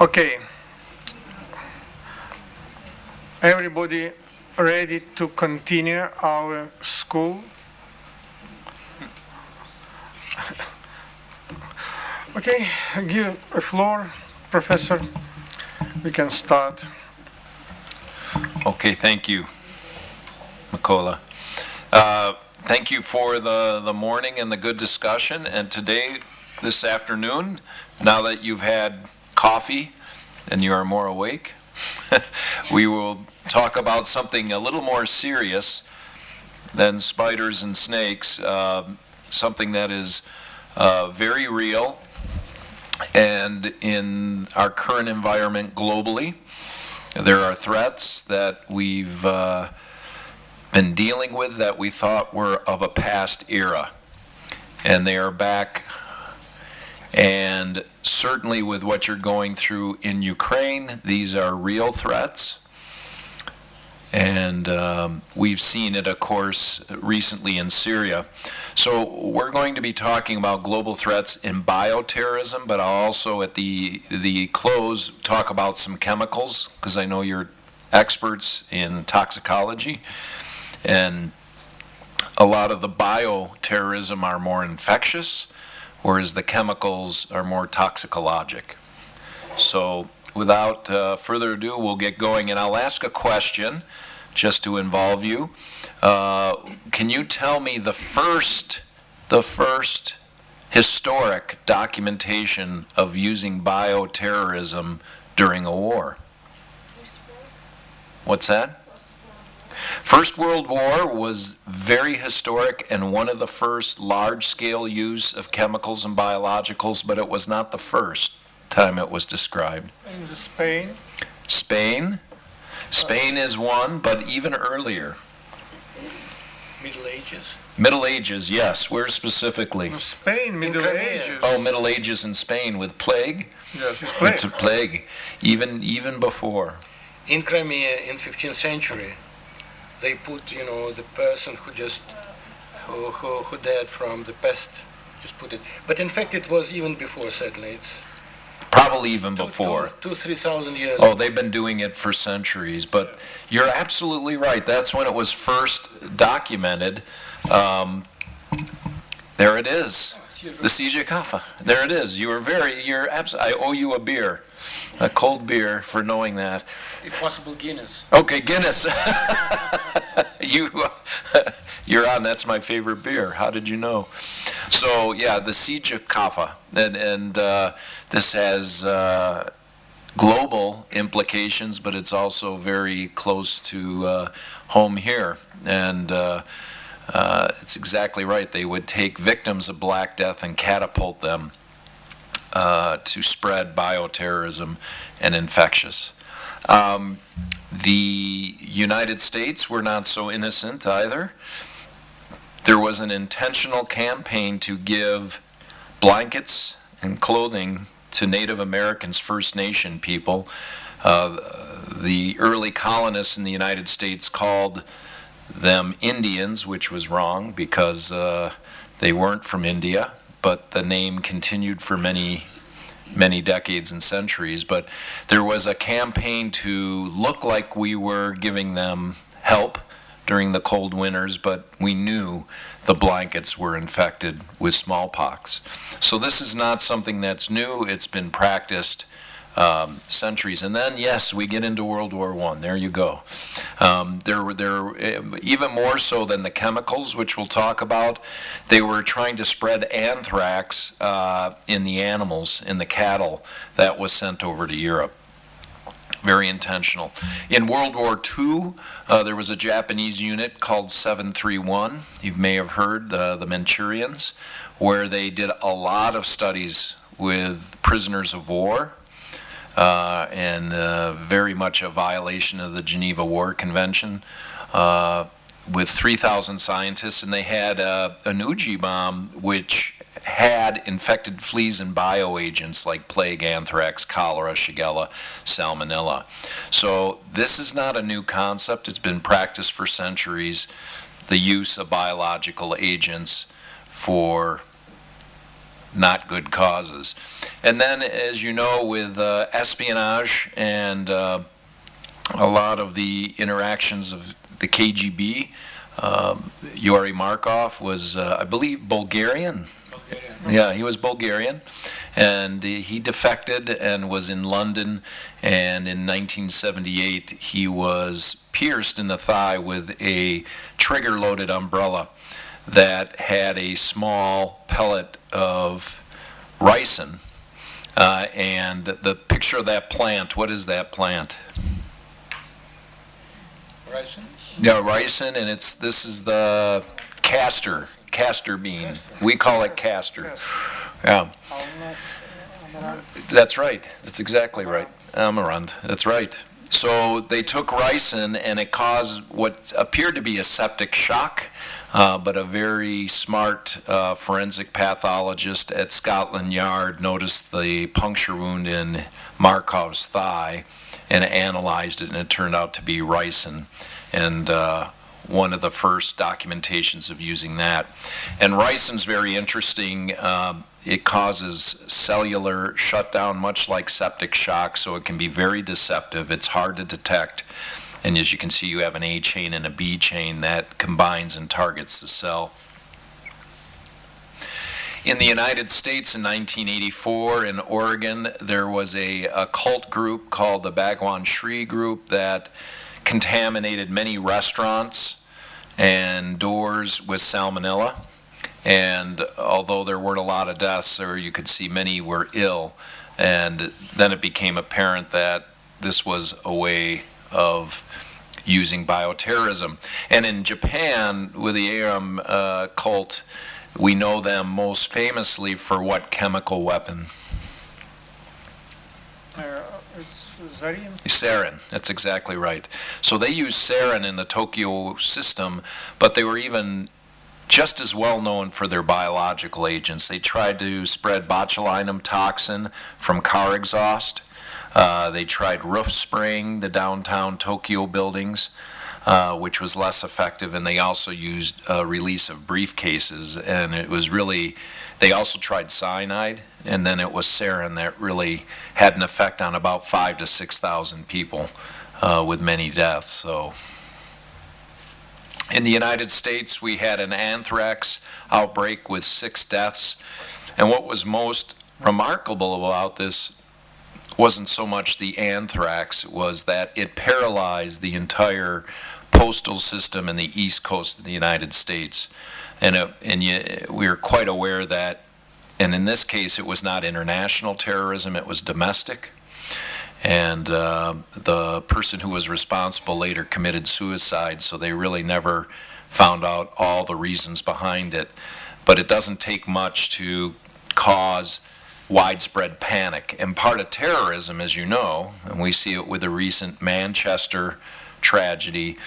Okay. Everybody ready to continue our school? Okay, give a floor, Professor. We can start. Okay, thank you, Mikola. Thank you for the morning and the good discussion. And today, this afternoon, now that you've had coffee and you are more awake, we will talk about something a little more serious than spiders and snakes, something that is very real and in our current environment globally. There are threats that we've been dealing with that we thought were of a past era, and they are back. And certainly with what you're going through in Ukraine, these are real threats. And we've seen it, of course, recently in Syria. So we're going to be talking about global threats in bioterrorism, but I'll also at the close talk about some chemicals, because I know you're experts in toxicology. And a lot of the bioterrorism are more infectious, whereas the chemicals are more toxicologic. So without further ado, we'll get going, and I'll ask a question just to involve you. Can you tell me the first historic documentation of using bioterrorism during a war? What's that? First World War was very historic and one of the first large-scale use of chemicals and biologicals, but it was not the first time it was described. In Spain? Spain is one, but even earlier. Middle Ages. Middle Ages, yes. Where specifically? Spain, Middle Ages. Oh, Middle Ages in Spain with plague? Yes, it's plague. With plague, even before. In Crimea in 15th century, they put, the person who died from the pest, just put it. But in fact, it was even before, certainly. It's Probably even before. 3,000 years. Oh, they've been doing it for centuries. But you're absolutely right. That's when it was first documented. There it is. The Siege of Kaffa. There it is. I owe you a beer. A cold beer for knowing that. If possible, Guinness. Okay, Guinness. You're on. That's my favorite beer. How did you know? So yeah, the Siege of Kaffa, and this has global implications, but it's also very close to home here. And it's exactly right. They would take victims of Black Death and catapult them to spread bioterrorism and infectious. The United States were not so innocent either. There was an intentional campaign to give blankets and clothing to Native Americans, First Nation people. The early colonists in the United States called them Indians, which was wrong because they weren't from India, but the name continued for many decades and centuries. But there was a campaign to look like we were giving them help during the cold winters, but we knew the blankets were infected with smallpox. So this is not something that's new. It's been practiced centuries. And then, yes, we get into World War I. There you go. There even more so than the chemicals, which we'll talk about, they were trying to spread anthrax in the animals, in the cattle that was sent over to Europe. Very intentional. In World War II, there was a Japanese unit called 731. You may have heard, the Manchurians, where they did a lot of studies with prisoners of war, and very much a violation of the Geneva War Convention, with 3,000 scientists, and they had an Uji bomb which had infected fleas and bioagents like plague, anthrax, cholera, shigella, salmonella. So this is not a new concept. It's been practiced for centuries, the use of biological agents for not good causes. And then, as you know, with espionage and a lot of the interactions of the KGB, Yuri Markov was, I believe, Bulgarian. Yeah, he was Bulgarian, and he defected and was in London, and in 1978 he was pierced in the thigh with a trigger-loaded umbrella that had a small pellet of ricin. And the picture of that plant, what is that plant? Ricin? Yeah, ricin, and this is the castor bean. We call it castor. Yeah. That's right. That's exactly right. Amaranth. That's right. So they took ricin, and it caused what appeared to be a septic shock, but a very smart forensic pathologist at Scotland Yard noticed the puncture wound in Markov's thigh and analyzed it, and it turned out to be ricin. And one of the first documentations of using that. And ricin's very interesting. It causes cellular shutdown, much like septic shock, so it can be very deceptive. It's hard to detect. And as you can see, you have an A chain and a B chain that combines and targets the cell. In the United States in 1984 in Oregon, there was a cult group called the Bhagwan Shree group that contaminated many restaurants and doors with salmonella. And although there weren't a lot of deaths, or you could see many were ill, and then it became apparent that this was a way of using bioterrorism. And in Japan, with the Aram cult, we know them most famously for what chemical weapon? It's sarin. Sarin, that's exactly right. So they used sarin in the Tokyo system, but they were even just as well known for their biological agents. They tried to spread botulinum toxin from car exhaust. They tried roof spraying the downtown Tokyo buildings, which was less effective, and they also used release of briefcases, and it was really, they also tried cyanide, and then it was sarin that really had an effect on about 5,000 to 6,000 people with many deaths. So in the United States, we had an anthrax outbreak with 6 deaths, and what was most remarkable about this wasn't so much the anthrax, it was that it paralyzed the entire postal system in the East Coast of the United States. We were quite aware that, and in this case, it was not international terrorism, it was domestic. And the person who was responsible later committed suicide, so they really never found out all the reasons behind it. But it doesn't take much to cause widespread panic. And part of terrorism, as you know, and we see it with the recent Manchester tragedy,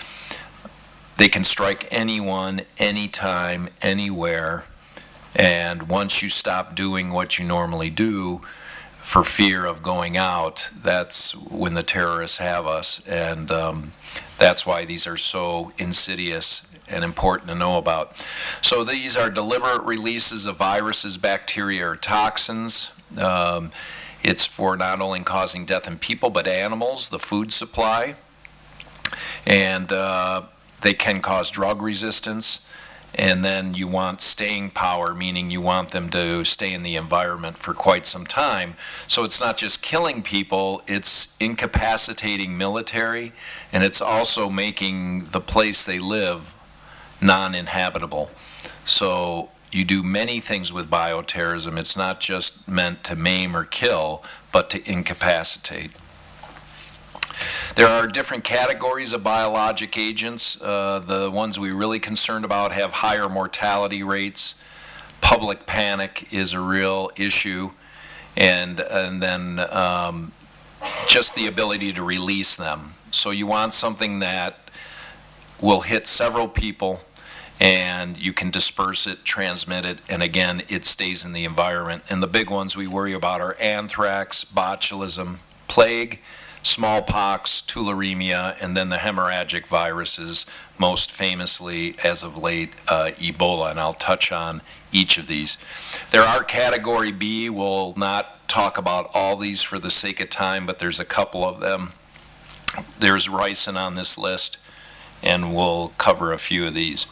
they can strike anyone, anytime, anywhere. And once you stop doing what you normally do for fear of going out, that's when the terrorists have us. And that's why these are so insidious and important to know about. So these are deliberate releases of viruses, bacteria, or toxins. It's for not only causing death in people, but animals, the food supply. And they can cause drug resistance. And then you want staying power, meaning you want them to stay in the environment for quite some time. So it's not just killing people, it's incapacitating military, and it's also making the place they live non-inhabitable. So you do many things with bioterrorism. It's not just meant to maim or kill, but to incapacitate. There are different categories of biologic agents. The ones we're really concerned about have higher mortality rates. Public panic is a real issue. And then just the ability to release them. So you want something that will hit several people, and you can disperse it, transmit it, and again, it stays in the environment. And the big ones we worry about are anthrax, botulism, plague. smallpox, tularemia, and then the hemorrhagic viruses, most famously, as of late, Ebola, and I'll touch on each of these. There are Category B. We'll not talk about all these for the sake of time, but there's a couple of them. There's ricin on this list, and we'll cover a few of these.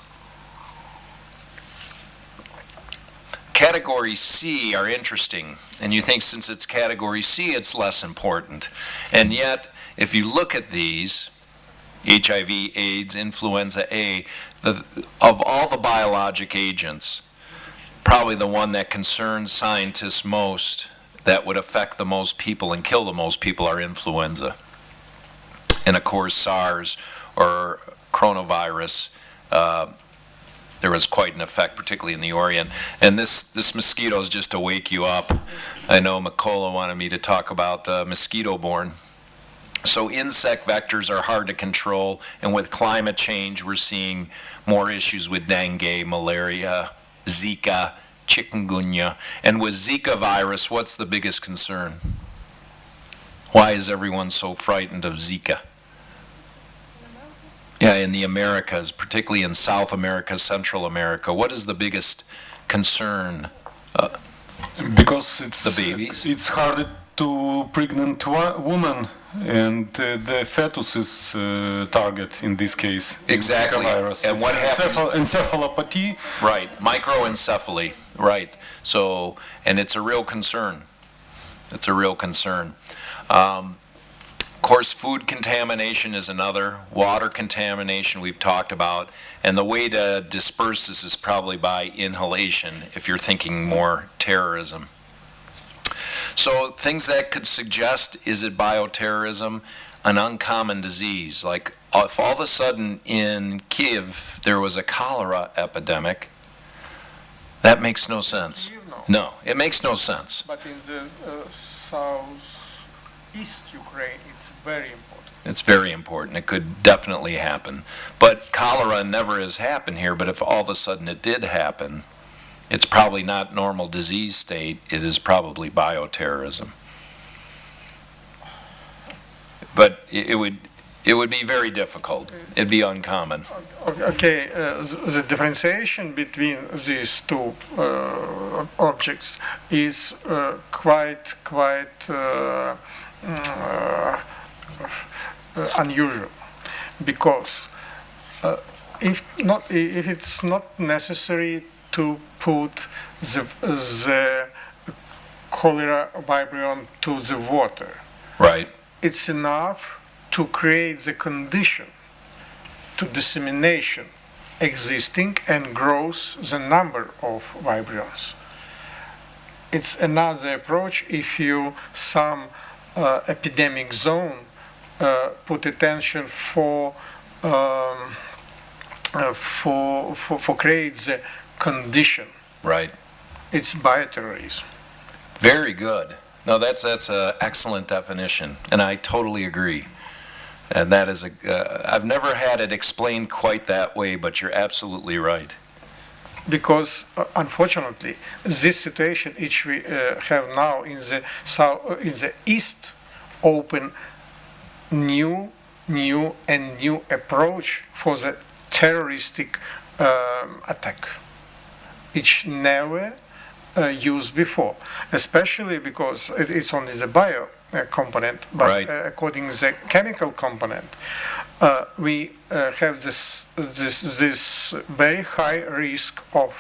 Category C are interesting, and you think since it's Category C, it's less important. And yet, if you look at these, HIV, AIDS, influenza A, of all the biologic agents, probably the one that concerns scientists most, that would affect the most people and kill the most people, are influenza. And of course, SARS or coronavirus, there was quite an effect, particularly in the Orient. And this mosquito is just to wake you up. I know Mikola wanted me to talk about mosquito-borne. So insect vectors are hard to control, and with climate change, we're seeing more issues with dengue, malaria, Zika, chikungunya. And with Zika virus, what's the biggest concern? Why is everyone so frightened of Zika? Yeah, in the Americas, particularly in South America, Central America, what is the biggest concern? Because it's The babies? It's harder to pregnant woman, and the fetus is target in this case. Exactly. Virus. And what happens? Encephalopathy. Right, microencephaly, right. So, and it's a real concern. It's a real concern. Of course, food contamination is another. Water contamination we've talked about. And the way to disperse this is probably by inhalation, if you're thinking more terrorism. So things that could suggest, is it bioterrorism? An uncommon disease. Like if all of a sudden in Kiev there was a cholera epidemic, that makes no sense. No, it makes no sense. But in the southeast Ukraine, it's very important. It's very important. It could definitely happen. But cholera never has happened here, but if all of a sudden it did happen, it's probably not normal disease state, it is probably bioterrorism. But it would be very difficult. It'd be uncommon. Okay, the differentiation between these two objects is quite unusual, because if it's not necessary to put the cholera vibrio to the water, Right. it's enough to create the condition to dissemination existing and grows the number of vibrions. It's another approach if you some epidemic zone put attention for create the condition. Right. It's bioterrorism. Very good. No, that's an excellent definition, and I totally agree. And that is I've never had it explained quite that way, but you're absolutely right. Because unfortunately, this situation which we have now in the in the east, open new approach for the terroristic attack, which never used before, especially because it's only the bio component, but Right. According to the chemical component, we have this very high risk of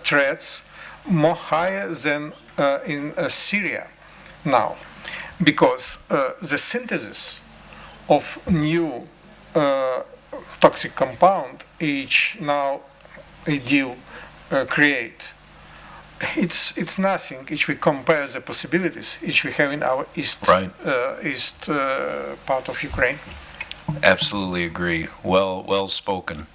threats, more higher than in Syria now, because the synthesis of new toxic compound each now ideal create. It's nothing if we compare the possibilities which we have in our east Right. east part of Ukraine. Absolutely agree. Well spoken.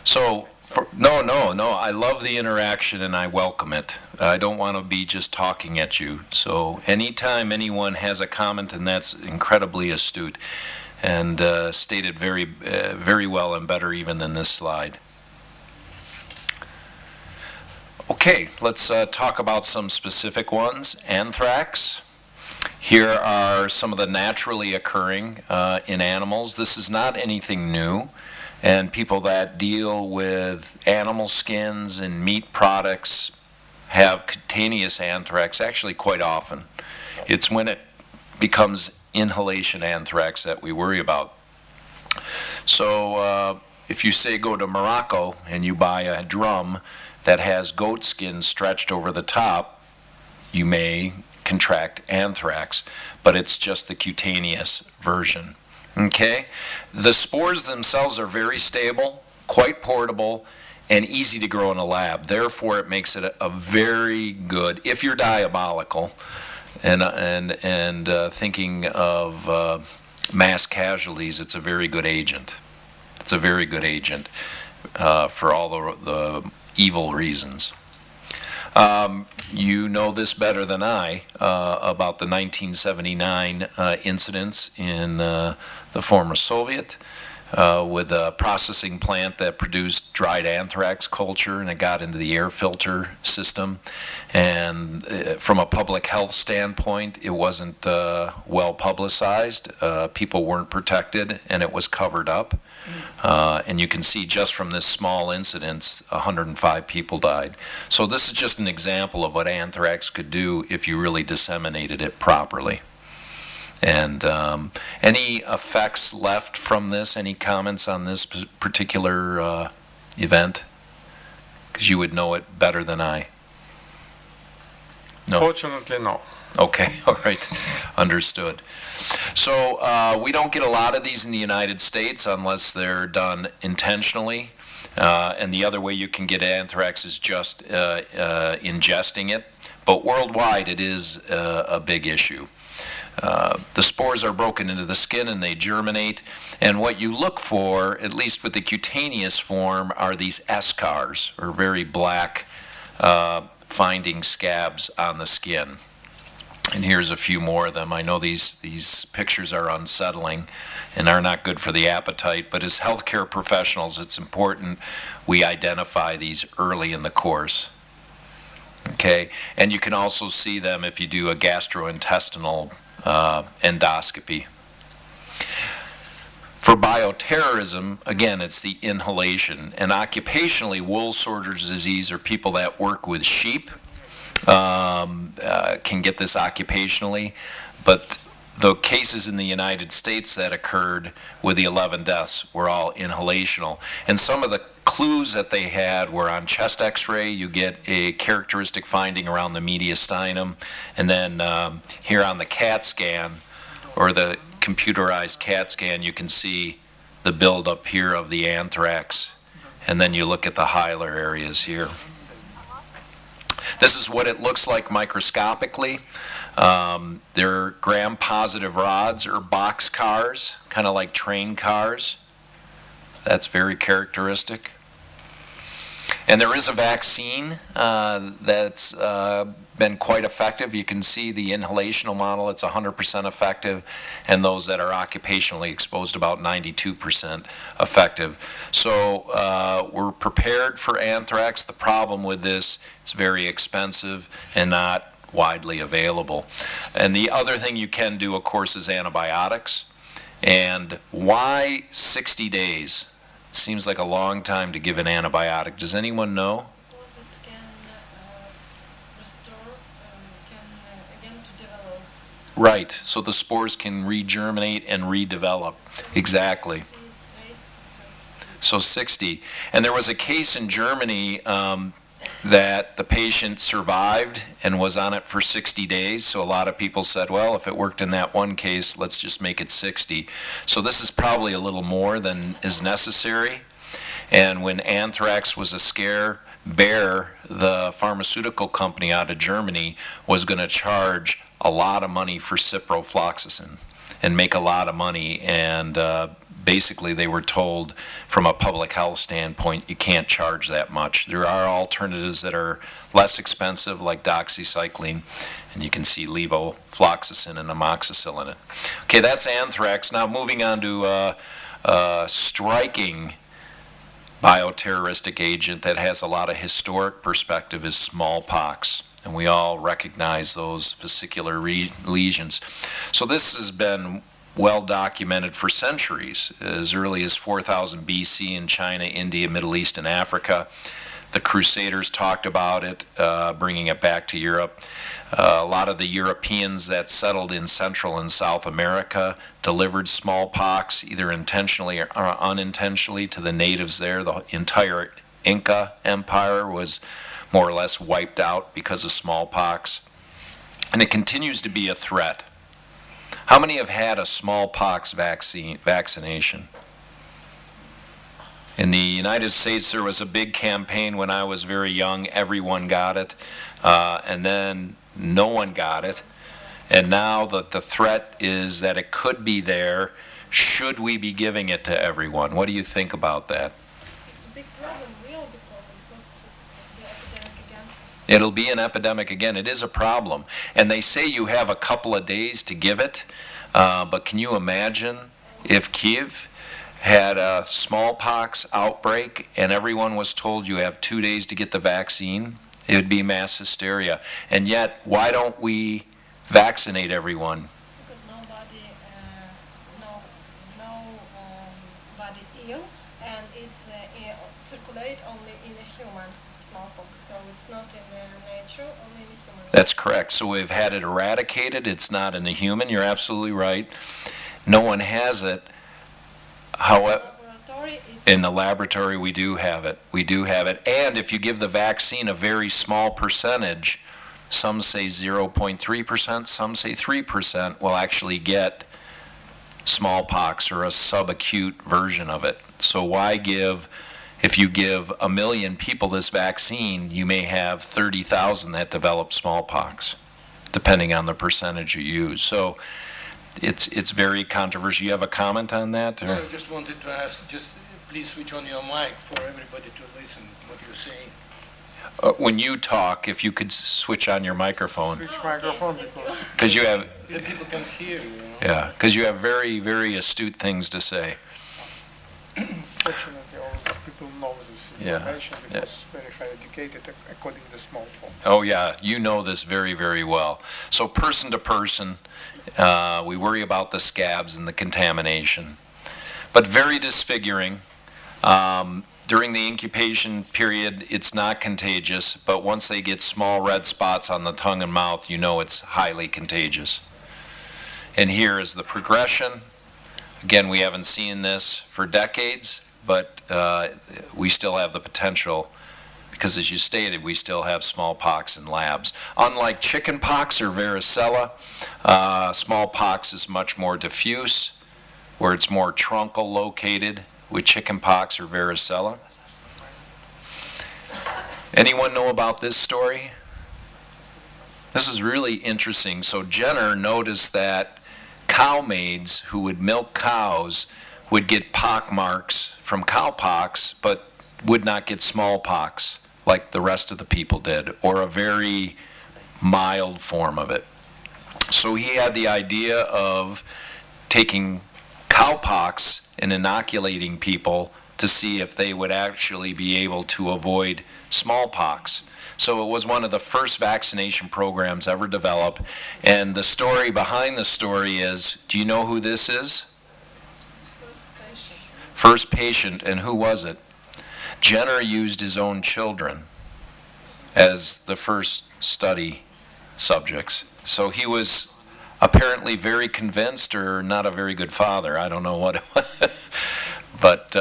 So, no, I love the interaction and I welcome it. I don't want to be just talking at you. So anytime anyone has a comment, and that's incredibly astute and stated very well and better even than this slide. Okay, let's talk about some specific ones. Anthrax. Here are some of the naturally occurring in animals. This is not anything new. And people that deal with animal skins and meat products have cutaneous anthrax actually quite often. It's when it becomes inhalation anthrax that we worry about. So if you say go to Morocco and you buy a drum that has goat skin stretched over the top, you may contract anthrax, but it's just the cutaneous version. Okay? The spores themselves are very stable, quite portable, and easy to grow in a lab. Therefore, it makes it a very good, if you're diabolical and thinking of mass casualties, it's a very good agent. It's a very good agent for all the evil reasons. You know this better than I about the 1979 incidents in the former Soviet with a processing plant that produced dried anthrax culture, and it got into the air filter system. And from a public health standpoint, it wasn't well publicized. People weren't protected, and it was covered up. And you can see just from this small incident, 105 people died. So this is just an example of what anthrax could do if you really disseminated it properly. And any effects left from this? Any comments on this particular event? Because you would know it better than I. No. Fortunately, no. Okay, all right, understood. So we don't get a lot of these in the United States unless they're done intentionally. And the other way you can get anthrax is just ingesting it. But worldwide, it is a big issue. The spores are broken into the skin and they germinate. And what you look for, at least with the cutaneous form, are these eschars, or very black finding scabs on the skin. And here's a few more of them. I know these pictures are unsettling and are not good for the appetite, but as healthcare professionals, it's important we identify these early in the course. Okay, and you can also see them if you do a gastrointestinal endoscopy. For bioterrorism, again, it's the inhalation. And occupationally, wool sorter's disease, or people that work with sheep, can get this occupationally, but the cases in the United States that occurred with the 11 deaths were all inhalational. And some of the clues that they had were on chest x-ray. You get a characteristic finding around the mediastinum, and then here on the CAT scan, or the computerized CAT scan, you can see the buildup here of the anthrax, and then you look at the hilar areas here. This is what it looks like microscopically. They're gram-positive rods, or box cars, kind of like train cars. That's very characteristic. And there is a vaccine that's been quite effective. You can see the inhalational model, it's 100% effective, and those that are occupationally exposed, about 92% effective. So we're prepared for anthrax. The problem with this, it's very expensive and not widely available. And the other thing you can do, of course, is antibiotics. And why 60 days? It seems like a long time to give an antibiotic. Does anyone know? Because it can restore, again to develop. Right, so the spores can regerminate and redevelop. Exactly. So 60. And there was a case in Germany that the patient survived and was on it for 60 days. So a lot of people said, well, if it worked in that one case, let's just make it 60. So this is probably a little more than is necessary. And when anthrax was a scare, Bayer, the pharmaceutical company out of Germany, was going to charge a lot of money for ciprofloxacin and make a lot of money. And basically they were told from a public health standpoint, you can't charge that much. There are alternatives that are less expensive, like doxycycline, and you can see levofloxacin and amoxicillin. Okay, that's anthrax. Now moving on to a striking bioterroristic agent that has a lot of historic perspective is smallpox. and we all recognize those vesicular lesions. So this has been well documented for centuries, as early as 4000 BC in China, India, Middle East, and Africa. The Crusaders talked about it, bringing it back to Europe. A lot of the Europeans that settled in Central and South America delivered smallpox, either intentionally or unintentionally, to the natives there. The entire Inca Empire was more or less wiped out because of smallpox. And it continues to be a threat. How many have had a smallpox vaccination? In the United States, there was a big campaign when I was very young. Everyone got it, and then no one got it. And now that the threat is that it could be there, should we be giving it to everyone? What do you think about that? It's a big problem, real big problem, because it's the epidemic again. It'll be an epidemic again. It is a problem. And they say you have a couple of days to give it, but can you imagine if Kiev had a smallpox outbreak and everyone was told you have 2 days to get the vaccine? It would be mass hysteria. And yet, why don't we vaccinate everyone? Because nobody ill, and it's circulate only in a human smallpox. So it's not in nature, only in a human. That's correct. So we've had it eradicated. It's not in the human. You're absolutely right. No one has it. However, in the laboratory, we do have it. We do have it. And if you give the vaccine a very small percentage, some say 0.3%, some say 3%, will actually get smallpox or a subacute version of it. So why give, if you give 1 million people this vaccine, you may have 30,000 that develop smallpox, depending on the percentage you use. So it's very controversial. You have a comment on that? Or? I just wanted to ask, just please switch on your mic for everybody to listen what you're saying. When you talk, if you could switch on your microphone. Switch microphone Because you have, The people can hear you, you know? yeah, because you have very, very astute things to say. Fortunately, all the people know this Yeah. information because very high educated according to smallpox. Oh yeah, you know this very, very well. So person to person, we worry about the scabs and the contamination, but very disfiguring. During the incubation period, it's not contagious, but once they get small red spots on the tongue and mouth, you know it's highly contagious. And here is the progression. Again, we haven't seen this for decades, but we still have the potential, because as you stated, we still have smallpox in labs. Unlike chickenpox or varicella, smallpox is much more diffuse, where it's more truncal located with chickenpox or varicella. Anyone know about this story? This is really interesting. So Jenner noticed that cow maids who would milk cows would get pock marks from cowpox, but would not get smallpox like the rest of the people did, or a very mild form of it. So he had the idea of taking cowpox and inoculating people to see if they would actually be able to avoid smallpox. So it was one of the first vaccination programs ever developed. And the story behind the story is, do you know who this is? First patient, and who was it? Jenner used his own children as the first study subjects. So he was apparently very convinced, or not a very good father. I don't know what it was. But,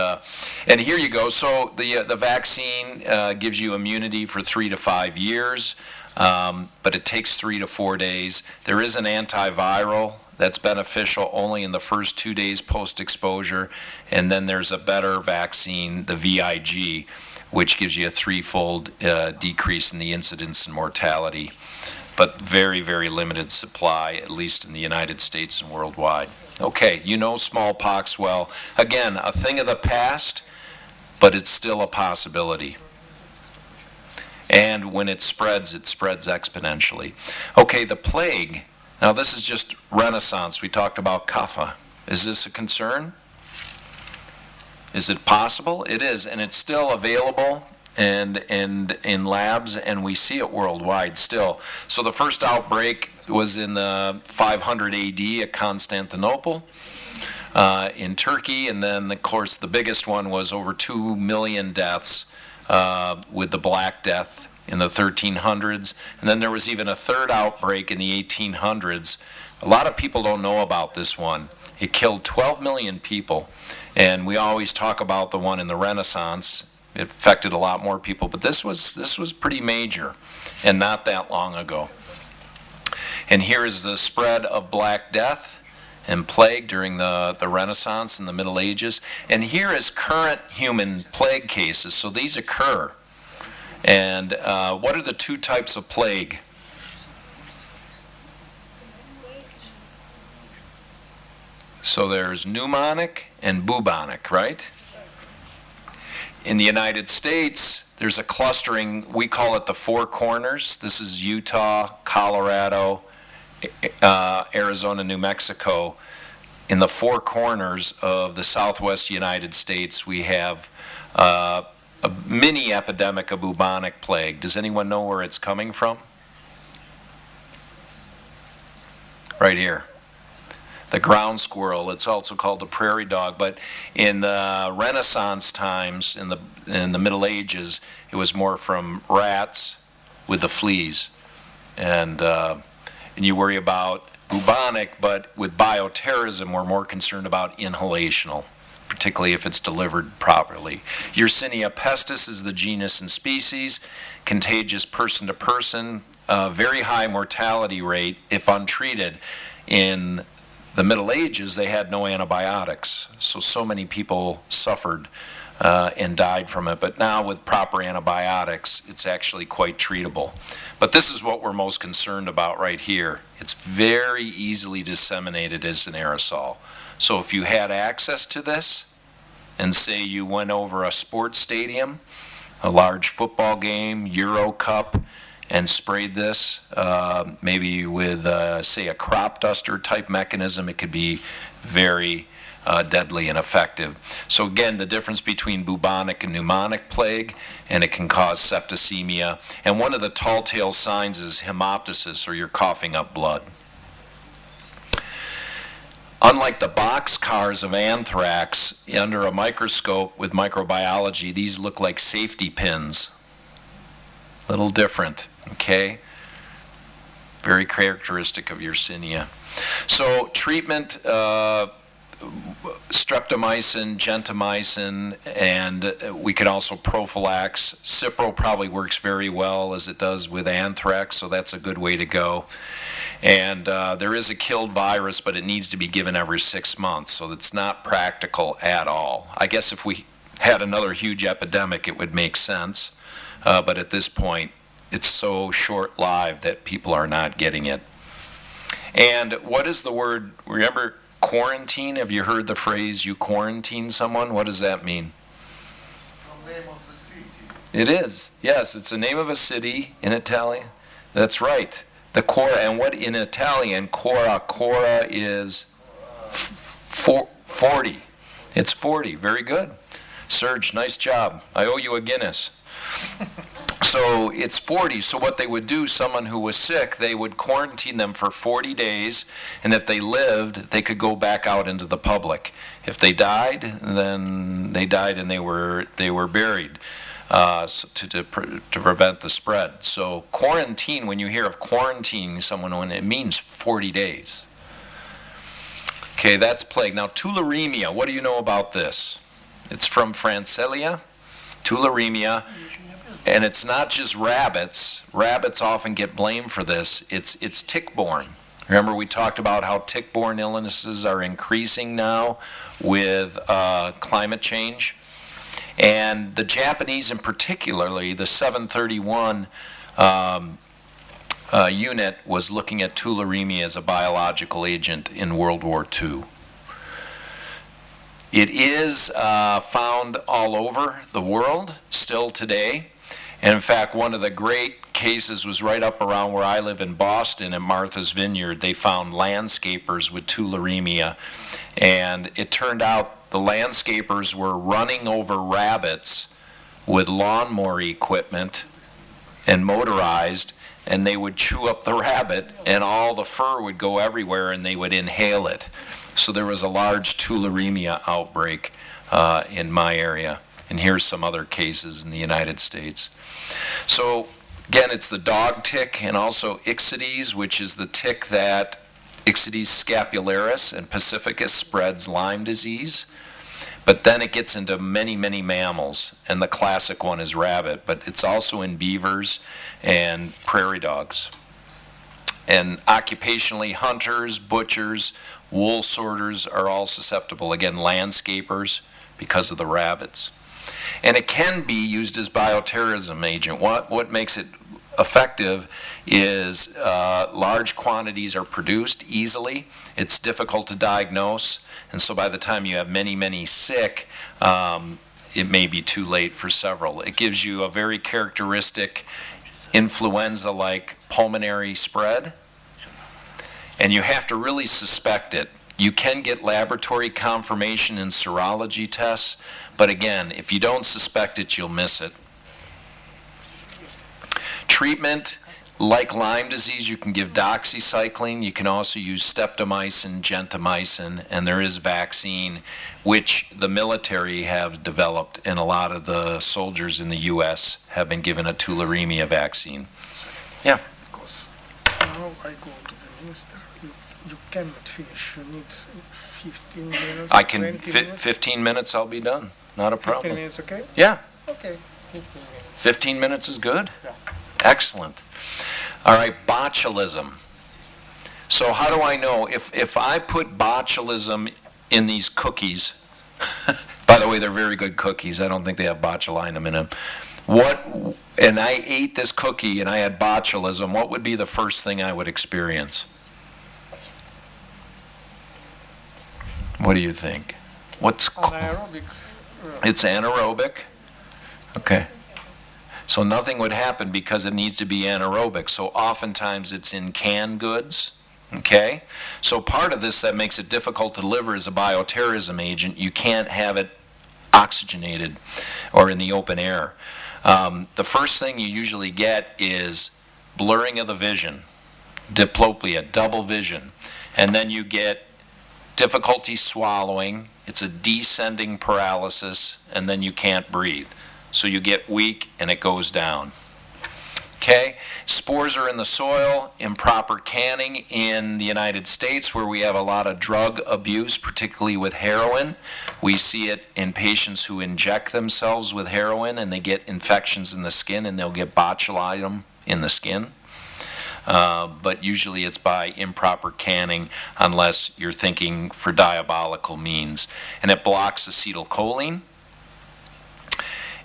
and here you go. So the vaccine gives you immunity for 3 to 5 years, but it takes 3 to 4 days. There is an antiviral that's beneficial only in the first 2 days post-exposure, and then there's a better vaccine, the VIG, which gives you a 3-fold decrease in the incidence and mortality, but very, very limited supply, at least in the United States and worldwide. Okay, you know smallpox well. Again, a thing of the past, but it's still a possibility. And when it spreads exponentially. Okay, the plague. Now this is just Renaissance. We talked about kapha. Is this a concern? Is it possible? It is, and it's still available, and in labs, and we see it worldwide still. So the first outbreak was in 500 AD at Constantinople in Turkey, and then of course the biggest one was over 2 million deaths with the Black Death in the 1300s, and then there was even a third outbreak in the 1800s. A lot of people don't know about this one. It killed 12 million people, and we always talk about the one in the Renaissance. It affected a lot more people, but this was pretty major, and not that long ago. And here is the spread of Black Death and plague during the Renaissance and the Middle Ages. And here is current human plague cases. So these occur. And what are the two types of plague? So there's pneumonic and bubonic, right? In the United States, there's a clustering, we call it the Four Corners. This is Utah, Colorado, Arizona, New Mexico. In the Four Corners of the southwest United States, we have a mini epidemic of bubonic plague. Does anyone know where it's coming from? Right here. The ground squirrel. It's also called the prairie dog. But in the Renaissance times, in the Middle Ages, it was more from rats with the fleas. And you worry about bubonic, but with bioterrorism, we're more concerned about inhalational, particularly if it's delivered properly. Yersinia pestis is the genus and species, contagious person to person, very high mortality rate if untreated. In the Middle Ages, they had no antibiotics, so many people suffered and died from it. But now with proper antibiotics, it's actually quite treatable. But this is what we're most concerned about right here. It's very easily disseminated as an aerosol. So if you had access to this, and say you went over a sports stadium, a large football game, Euro Cup, and sprayed this, maybe with, say, a crop duster type mechanism, it could be very deadly and effective. So again, the difference between bubonic and pneumonic plague, and it can cause septicemia. And one of the tall tale signs is hemoptysis, or you're coughing up blood. Unlike the boxcars of anthrax, under a microscope with microbiology, these look like safety pins. A little different, okay? Very characteristic of Yersinia. So treatment, streptomycin, gentamicin, and we can also prophylax. Cipro probably works very well as it does with anthrax, so that's a good way to go. And there is a killed virus, but it needs to be given every 6 months, so it's not practical at all. I guess if we had another huge epidemic, it would make sense. But at this point, it's so short-lived that people are not getting it. And what is the word, remember quarantine? Have you heard the phrase, you quarantine someone? What does that mean? It's the name of the city. It is, yes, it's the name of a city in Italian. That's right. The cora, and what in Italian, cora is 40. It's 40, very good. Serge, nice job. I owe you a Guinness. So it's 40. So what they would do, someone who was sick, they would quarantine them for 40 days, and if they lived, they could go back out into the public. If they died, then they died and they were buried to prevent the spread. So quarantine, when you hear of quarantining someone, it means 40 days. Okay, that's plague. Now tularemia, what do you know about this? It's from Francelia, tularemia. And it's not just rabbits. Rabbits often get blamed for this. It's tick-borne. Remember we talked about how tick-borne illnesses are increasing now with climate change. And the Japanese in particularly, the 731 unit was looking at tularemia as a biological agent in World War II. It is found all over the world still today. And in fact, one of the great cases was right up around where I live in Boston at Martha's Vineyard. They found landscapers with tularemia. And it turned out the landscapers were running over rabbits with lawnmower equipment and motorized, and they would chew up the rabbit, and all the fur would go everywhere, and they would inhale it. So there was a large tularemia outbreak in my area. And here's some other cases in the United States. So again, it's the dog tick and also Ixodes, which is the tick that Ixodes scapularis and pacificus spreads Lyme disease. But then it gets into many, many mammals, and the classic one is rabbit, but it's also in beavers and prairie dogs. And occupationally, hunters, butchers, wool sorters are all susceptible. Again, landscapers, because of the rabbits. And it can be used as bioterrorism agent. What makes it effective is large quantities are produced easily. It's difficult to diagnose, and so by the time you have many, many sick, it may be too late for several. It gives you a very characteristic influenza-like pulmonary spread, and you have to really suspect it. You can get laboratory confirmation in serology tests, but again, if you don't suspect it, you'll miss it. Treatment, like Lyme disease, you can give doxycycline. You can also use streptomycin, gentamicin, and there is vaccine, which the military have developed, and a lot of the soldiers in the U.S. have been given a tularemia vaccine. Yeah? Because now I go to the minister. You cannot finish. You need 15 minutes, I can, 20 minutes. 15 minutes, I'll be done. Not a 15 problem. minutes, okay? Yeah, Okay, 15 minutes. 15 minutes is good. Yeah. Excellent. All right, botulism. So how do I know if I put botulism in these cookies? By the way, they're very good cookies. I don't think they have botulinum in them. And I ate this cookie and I had botulism, what would be the first thing I would experience? What do you think? Anaerobic. It's anaerobic. Okay. So nothing would happen because it needs to be anaerobic. So oftentimes it's in canned goods. Okay? So part of this that makes it difficult to deliver is a bioterrorism agent. You can't have it oxygenated or in the open air. The first thing you usually get is blurring of the vision, diplopia, double vision. And then you get difficulty swallowing. It's a descending paralysis, and then you can't breathe. So you get weak and it goes down. Okay, spores are in the soil, improper canning in the United States where we have a lot of drug abuse, particularly with heroin. We see it in patients who inject themselves with heroin and they get infections in the skin and they'll get botulinum in the skin. But usually it's by improper canning unless you're thinking for diabolical means. And it blocks acetylcholine.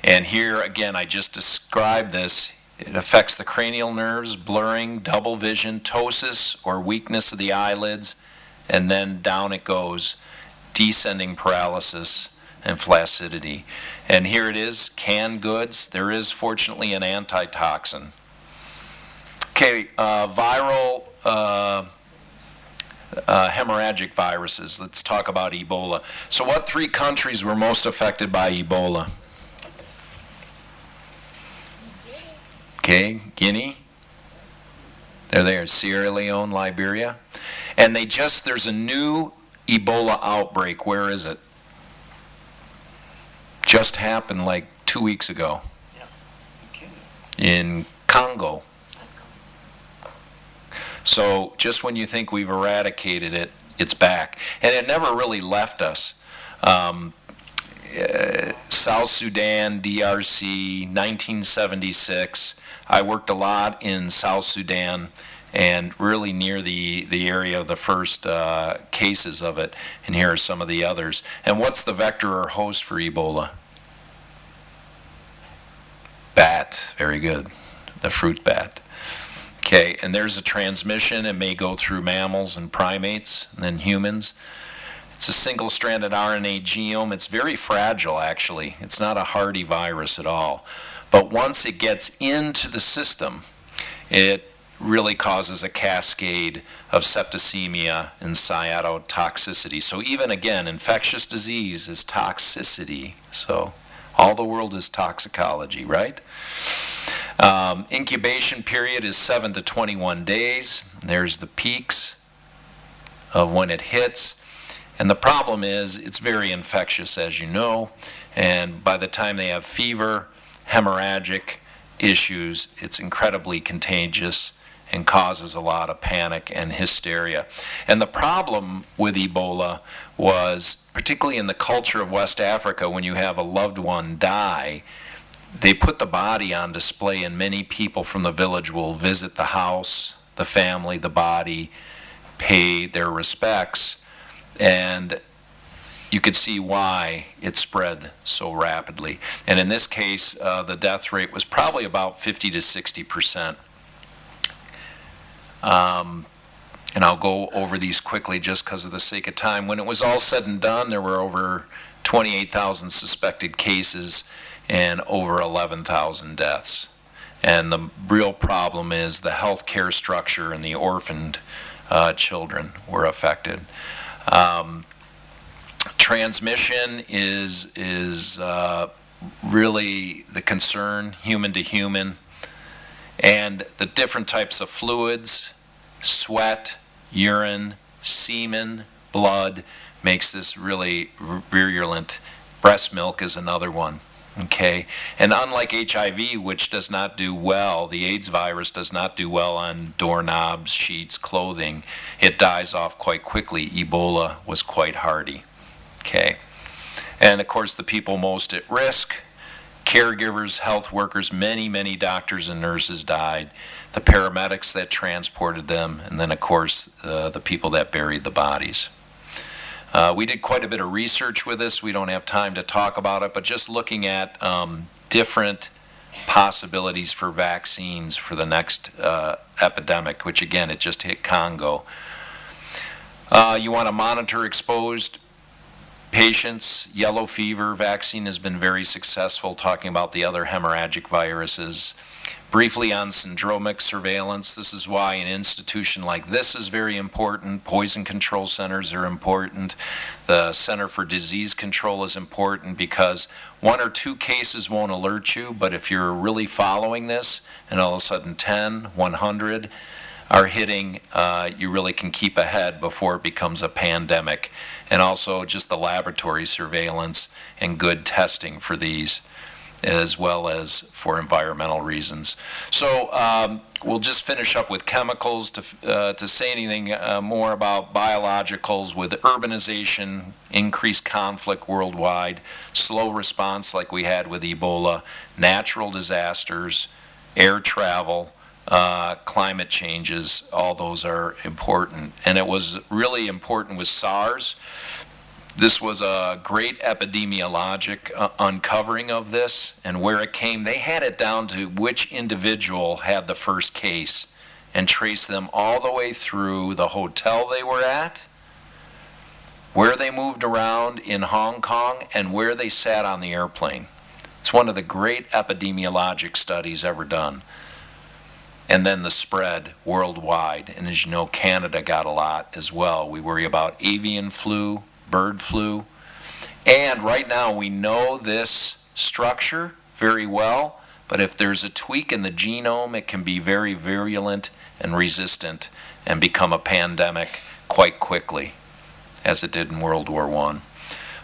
And here, again, I just described this. It affects the cranial nerves, blurring, double vision, ptosis or weakness of the eyelids, and then down it goes, descending paralysis and flaccidity. And here it is, canned goods. There is, fortunately, an antitoxin. Okay, viral hemorrhagic viruses. Let's talk about Ebola. So what 3 countries were most affected by Ebola? Okay, Guinea. They're there, Sierra Leone, Liberia. And there's a new Ebola outbreak. Where is it? Just happened like 2 weeks ago. In Congo. So just when you think we've eradicated it, it's back. And it never really left us. South Sudan, DRC, 1976. I worked a lot in South Sudan and really near the area of the first cases of it. And here are some of the others. And what's the vector or host for Ebola? Bat. Very good. The fruit bat. Okay, and there's a transmission. It may go through mammals and primates and then humans. It's a single-stranded RNA genome. It's very fragile, actually. It's not a hardy virus at all. But once it gets into the system, it really causes a cascade of septicemia and cytotoxicity. So even, again, infectious disease is toxicity. So All the world is toxicology, right? Incubation period is 7 to 21 days. There's the peaks of when it hits. And the problem is it's very infectious, as you know. And by the time they have fever, hemorrhagic issues, it's incredibly contagious and causes a lot of panic and hysteria. And the problem with Ebola was, particularly in the culture of West Africa, when you have a loved one die, they put the body on display, and many people from the village will visit the house, the family, the body, pay their respects, and you could see why it spread so rapidly. And in this case, the death rate was probably about 50 to 60%. And I'll go over these quickly just because of the sake of time. When it was all said and done, there were over 28,000 suspected cases and over 11,000 deaths. And the real problem is the healthcare structure and the orphaned children were affected. Transmission is really the concern, human to human, and the different types of fluids, sweat, urine, semen, blood, makes this really virulent. Breast milk is another one. Okay, and unlike HIV, which does not do well, the AIDS virus does not do well on doorknobs, sheets, clothing. It dies off quite quickly. Ebola was quite hardy. Okay, and of course the people most at risk, caregivers, health workers, many doctors and nurses died, the paramedics that transported them, and then of course the people that buried the bodies. We did quite a bit of research with this. We don't have time to talk about it, but just looking at different possibilities for vaccines for the next epidemic, which again, it just hit Congo. You want to monitor exposed patients. Yellow fever vaccine has been very successful, talking about the other hemorrhagic viruses. Briefly on syndromic surveillance, this is why an institution like this is very important. Poison control centers are important. The Center for Disease Control is important because 1 or 2 cases won't alert you, but if you're really following this and all of a sudden 10, 100 are hitting, you really can keep ahead before it becomes a pandemic. And also just the laboratory surveillance and good testing for these, as well as for environmental reasons. So we'll just finish up with chemicals. To say anything more about biologicals, with urbanization, increased conflict worldwide, slow response like we had with Ebola, natural disasters, air travel, climate changes, all those are important. And it was really important with SARS. This was a great epidemiologic uncovering of this and where it came. They had it down to which individual had the first case and traced them all the way through the hotel they were at, where they moved around in Hong Kong, and where they sat on the airplane. It's one of the great epidemiologic studies ever done. And then the spread worldwide. And as you know, Canada got a lot as well. We worry about avian flu, bird flu. And right now we know this structure very well, but if there's a tweak in the genome, it can be very virulent and resistant and become a pandemic quite quickly, as it did in World War I.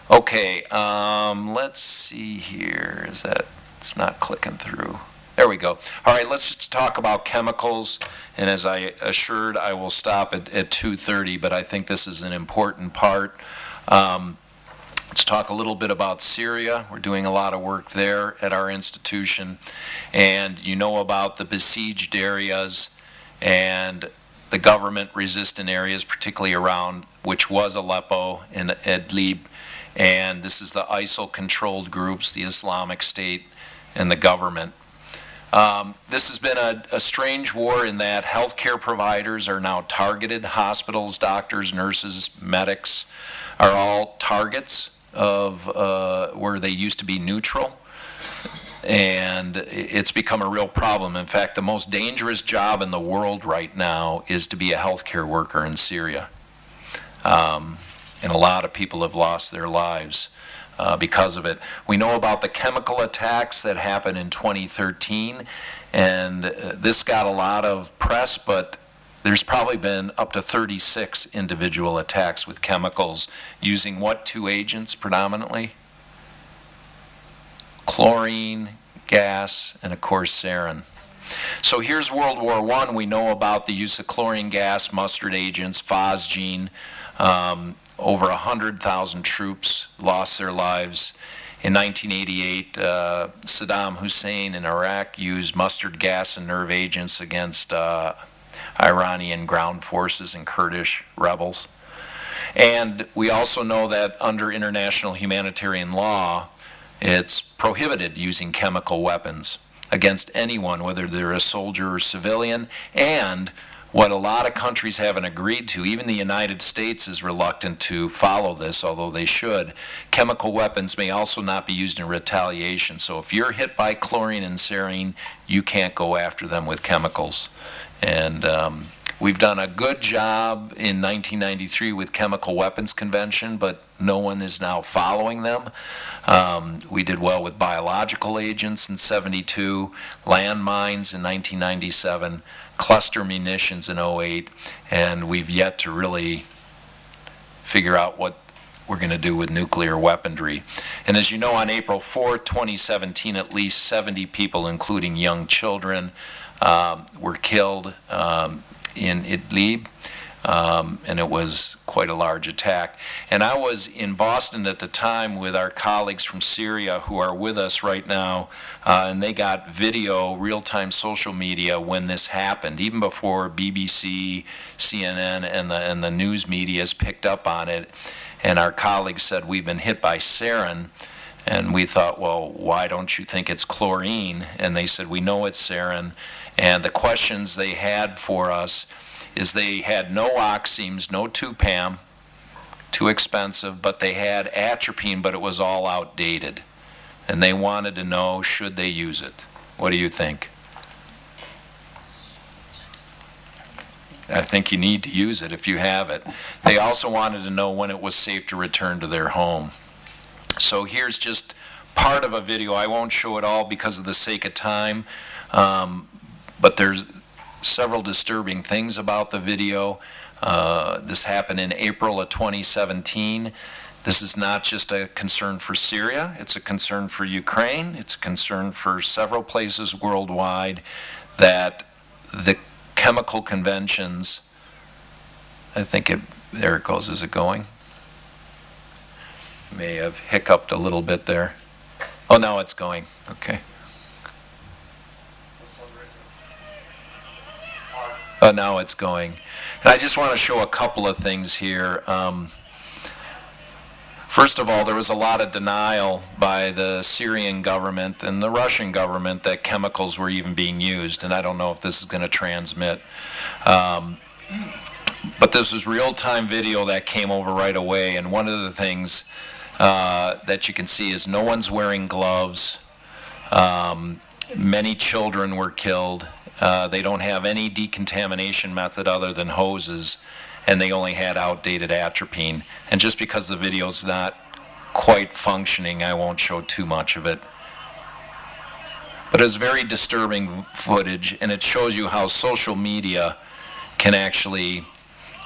Okay, let's see here. It's not clicking through. There we go. All right, let's just talk about chemicals. And as I assured, I will stop at 2:30, but I think this is an important part. Let's talk a little bit about Syria. We're doing a lot of work there at our institution. And you know about the besieged areas and the government-resistant areas, particularly around, which was Aleppo and Idlib. And this is the ISIL-controlled groups, the Islamic State, and the government. This has been a strange war in that healthcare providers are now targeted. Hospitals, doctors, nurses, medics are all targets of where they used to be neutral. And it's become a real problem. In fact, the most dangerous job in the world right now is to be a healthcare worker in Syria. And a lot of people have lost their lives because of it. We know about the chemical attacks that happened in 2013, and this got a lot of press, but there's probably been up to 36 individual attacks with chemicals using what two agents predominantly? Chlorine, gas, and of course sarin. So here's World War I. We know about the use of chlorine gas, mustard agents, phosgene. Over 100,000 troops lost their lives. In 1988, Saddam Hussein in Iraq used mustard gas and nerve agents against Iranian ground forces and Kurdish rebels. And we also know that under international humanitarian law, it's prohibited using chemical weapons against anyone, whether they're a soldier or civilian. And what a lot of countries haven't agreed to, even the United States is reluctant to follow this, although they should. Chemical weapons may also not be used in retaliation. So if you're hit by chlorine and sarin, you can't go after them with chemicals. And we've done a good job in 1993 with Chemical Weapons Convention, but no one is now following them. We did well with biological agents in '72, landmines in 1997, cluster munitions in '08, and we've yet to really figure out what we're going to do with nuclear weaponry. And as you know, on April 4th, 2017, at least 70 people, including young children, were killed in Idlib, and it was quite a large attack. And I was in Boston at the time with our colleagues from Syria who are with us right now, and they got video, real-time social media when this happened, even before BBC, CNN, and the news medias picked up on it. And our colleagues said, we've been hit by sarin. And we thought, well, why don't you think it's chlorine? And they said, we know it's sarin. And the questions they had for us is they had no oximes, no 2-PAM, too expensive, but they had atropine, but it was all outdated. And they wanted to know, should they use it? What do you think? I think you need to use it if you have it. They also wanted to know when it was safe to return to their home. So here's just part of a video. I won't show it all because of the sake of time, but there's several disturbing things about the video. This happened in April of 2017. This is not just a concern for Syria, it's a concern for Ukraine, it's a concern for several places worldwide, that the chemical conventions, I think there it goes, is it going? May have hiccuped a little bit there. Oh, now it's going, okay. Oh, now it's going. And I just want to show a couple of things here. First of all, there was a lot of denial by the Syrian government and the Russian government that chemicals were even being used, and I don't know if this is going to transmit. But this was real-time video that came over right away, and one of the things that you can see is no one's wearing gloves. Many children were killed. They don't have any decontamination method other than hoses, and they only had outdated atropine. And just because the video's not quite functioning, I won't show too much of it. But it's very disturbing footage, and it shows you how social media can actually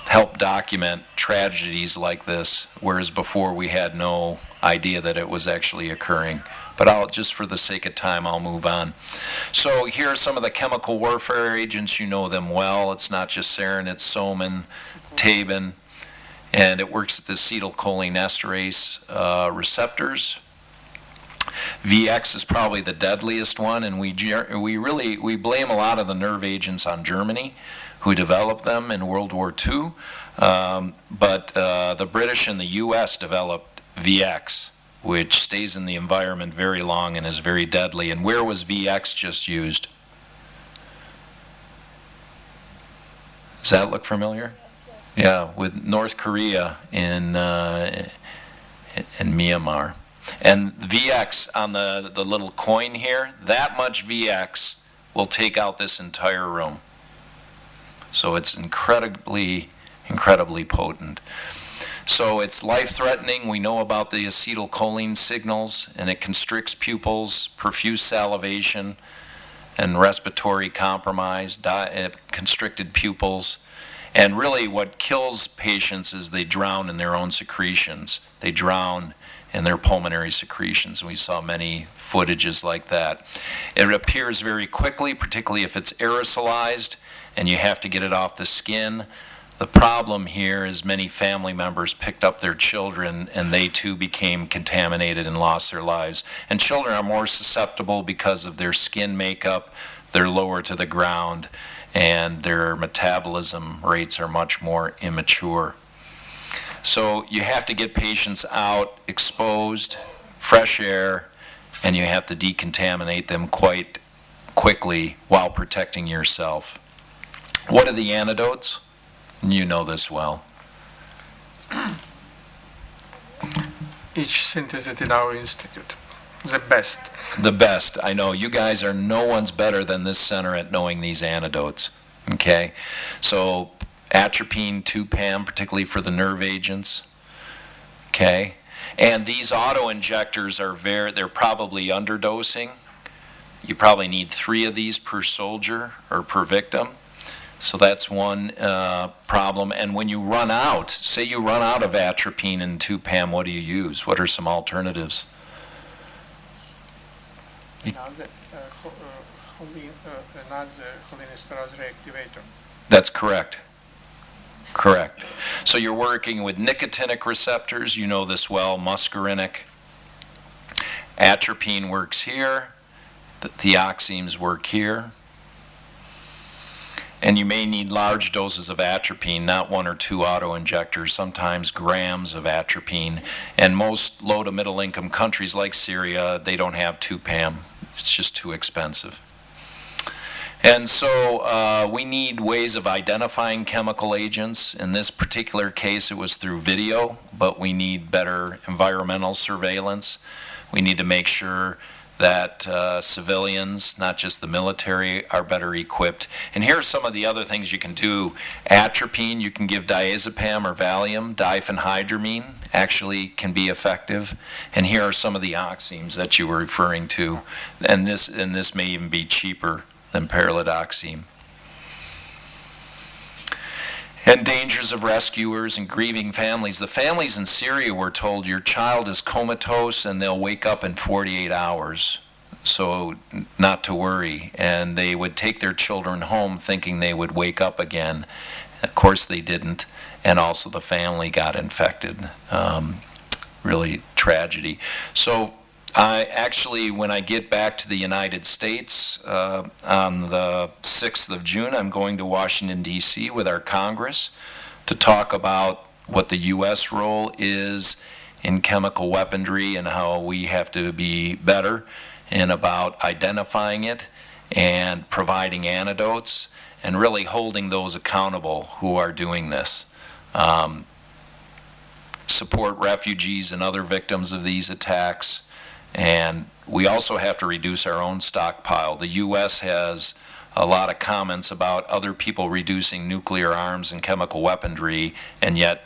help document tragedies like this, whereas before we had no idea that it was actually occurring. But just for the sake of time, I'll move on. So here are some of the chemical warfare agents. You know them well. It's not just sarin, it's soman, tabin, and it works at the acetylcholinesterase receptors. VX is probably the deadliest one, and we blame a lot of the nerve agents on Germany, who developed them in World War II. But the British and the US developed VX, which stays in the environment very long and is very deadly. And where was VX just used? Does that look familiar? Yes, yes. Yeah, with North Korea in Myanmar. And VX on the little coin here, that much VX will take out this entire room. So it's incredibly, incredibly potent. So it's life-threatening. We know about the acetylcholine signals, and it constricts pupils, profuse salivation, and respiratory compromise, constricted pupils. And really what kills patients is they drown in their own secretions. They drown in their pulmonary secretions. We saw many footages like that. It appears very quickly, particularly if it's aerosolized, and you have to get it off the skin. The problem here is many family members picked up their children and they too became contaminated and lost their lives. And children are more susceptible because of their skin makeup, they're lower to the ground, and their metabolism rates are much more immature. So you have to get patients out, exposed, fresh air, and you have to decontaminate them quite quickly while protecting yourself. What are the antidotes? You know this well. Each synthesist in our institute, the best. The best. I know. You guys are, no one's better than this center at knowing these antidotes. Okay? So atropine, 2-PAM, particularly for the nerve agents. Okay? And these auto-injectors are they're probably underdosing. You probably need 3 of these per soldier or per victim. So that's one problem. And when you run out, say you run out of atropine and 2-PAM, what do you use? What are some alternatives? Another cholinesterase reactivator. That's correct. Correct. So you're working with nicotinic receptors. You know this well, muscarinic. Atropine works here. The thioxines work here. And you may need large doses of atropine, not 1 or 2 auto-injectors, sometimes grams of atropine. And most low to middle income countries like Syria, they don't have 2-PAM. It's just too expensive. And so we need ways of identifying chemical agents. In this particular case, it was through video, but we need better environmental surveillance. We need to make sure that civilians, not just the military, are better equipped. And here are some of the other things you can do. Atropine, you can give diazepam or Valium. Diphenhydramine actually can be effective. And here are some of the oximes that you were referring to. And this may even be cheaper than paralidoxime. And dangers of rescuers and grieving families. The families in Syria were told your child is comatose and they'll wake up in 48 hours. So not to worry. And they would take their children home thinking they would wake up again. Of course they didn't. And also the family got infected. Really tragedy. So when I get back to the United States on the 6th of June, I'm going to Washington, D.C. with our Congress to talk about what the U.S. role is in chemical weaponry and how we have to be better and about identifying it and providing antidotes and really holding those accountable who are doing this. Support refugees and other victims of these attacks. And we also have to reduce our own stockpile. The U.S. has a lot of comments about other people reducing nuclear arms and chemical weaponry, and yet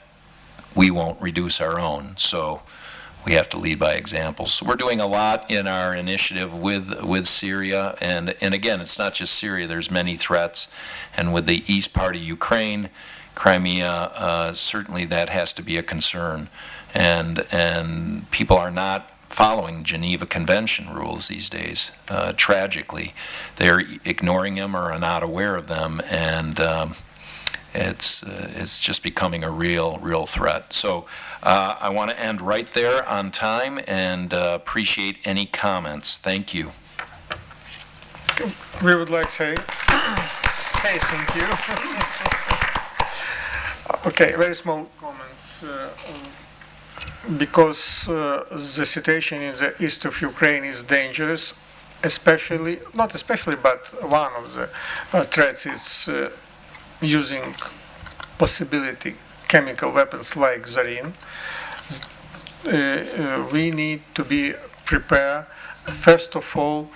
we won't reduce our own. So we have to lead by example. So we're doing a lot in our initiative with Syria. And again, it's not just Syria. There's many threats. And with the east part of Ukraine, Crimea, certainly that has to be a concern. And people are not following Geneva Convention rules these days. Tragically, they're ignoring them or are not aware of them, and it's just becoming a real threat. So I want to end right there on time and appreciate any comments. Thank you. We would like to say thank you. Okay, very small comments. Because the situation in the east of Ukraine is dangerous, but one of the threats is using possibility chemical weapons like sarin. We need to be prepared, first of all,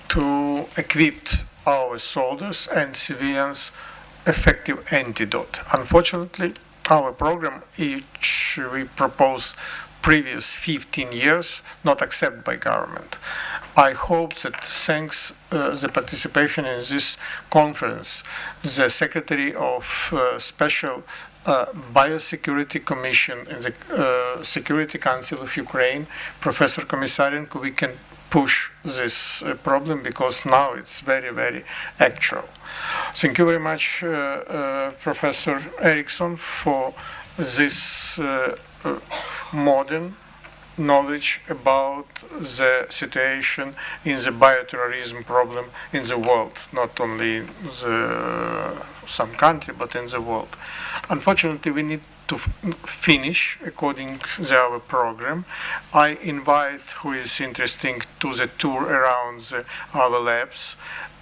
to equip our soldiers and civilians effective antidote. Unfortunately, our program, which we propose previous 15 years, not accepted by government. I hope that thanks the participation in this conference, the Secretary of Special Biosecurity Commission in the Security Council of Ukraine, Professor Komisarenko, we can push this problem, because now it's very, very actual. Thank you very much, Professor Eriksson, for this modern knowledge about the situation in the bioterrorism problem in the world, not only in some country, but in the world. Unfortunately, we need to finish according to our program. I invite who is interested to the tour around our labs,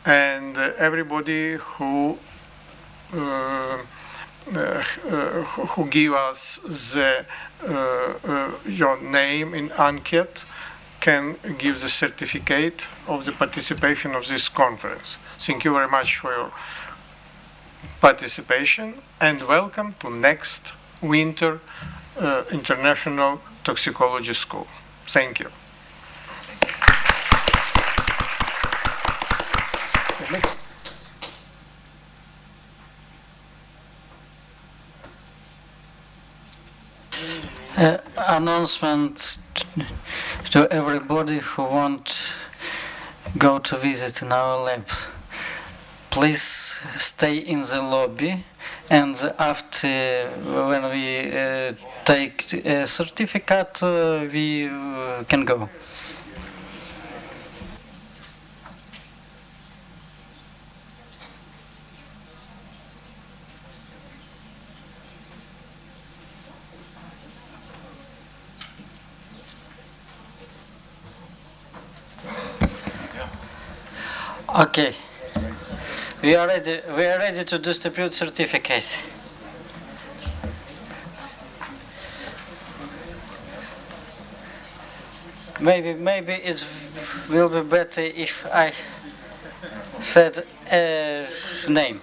and everybody who give us your name in anket can give the certificate of the participation of this conference. Thank you very much for your participation, and welcome to next winter International Toxicology School. Thank you. Announcement to everybody who want go to visit in our lab. Please stay in the lobby, and after when we take a certificate, we can go. Okay, we are ready. We are ready to distribute certificates. Maybe it will be better if I said a name.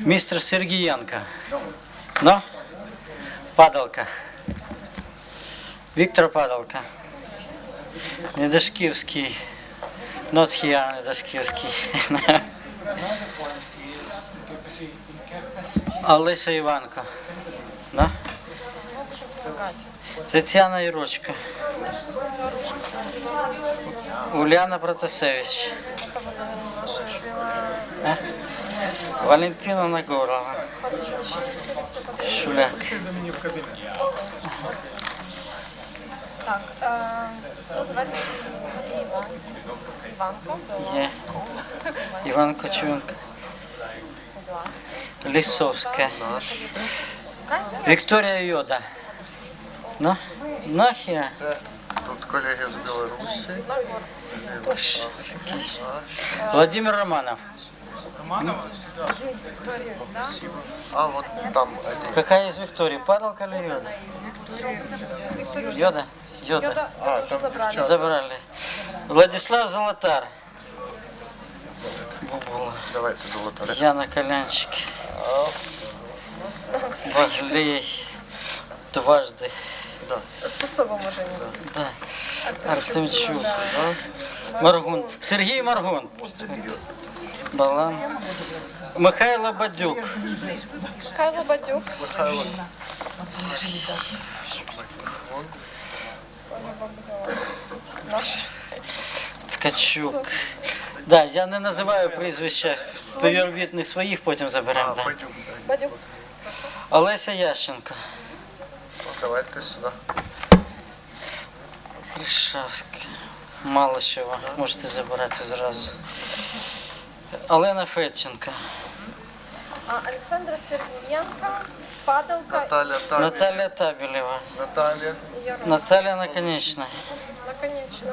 Mr. Sergiyenko. No? Падалка. Victor Падалка. Nedashkivsky. Not here, Nedashkivsky. Олеся Іванко. No? Тетяна Ірочка. Уляна Протасевич. Валентина Нагорова. Шуляк. Так, називайте Іванко. Є. Іван Кочуенко. Лісовська. Вікторія Йода. Ну? Нахія. Тут колеги з Білорусі. Владимир Романов. А вот там один. Какая из Виктории? Падалка или Йода? Йода? Йода. А, там девчата. Забрали. Владислав Золотар. Давайте золотаря. Яна Колянчик. Важлей. Дважды. Да. Стосово може. Да. Артемчук. Маргун. Сергій Маргун. Балан. Михайло Бадюк. Михайло Бадюк. Михайло. Наш. Ткачук. Да, я не називаю прізвища співробітних своїх, потім заберемо. Да. Пойдем. Бадюк. Олеся Ященко. Давайте сюди. Рішавська. Малишева. Можете забирати зразу. Олена Федченко. Олександра Сергієнко. Падалка. Наталя Табель. Наталья Табелева. Наталья. Наталья Наконечная. Наконечно.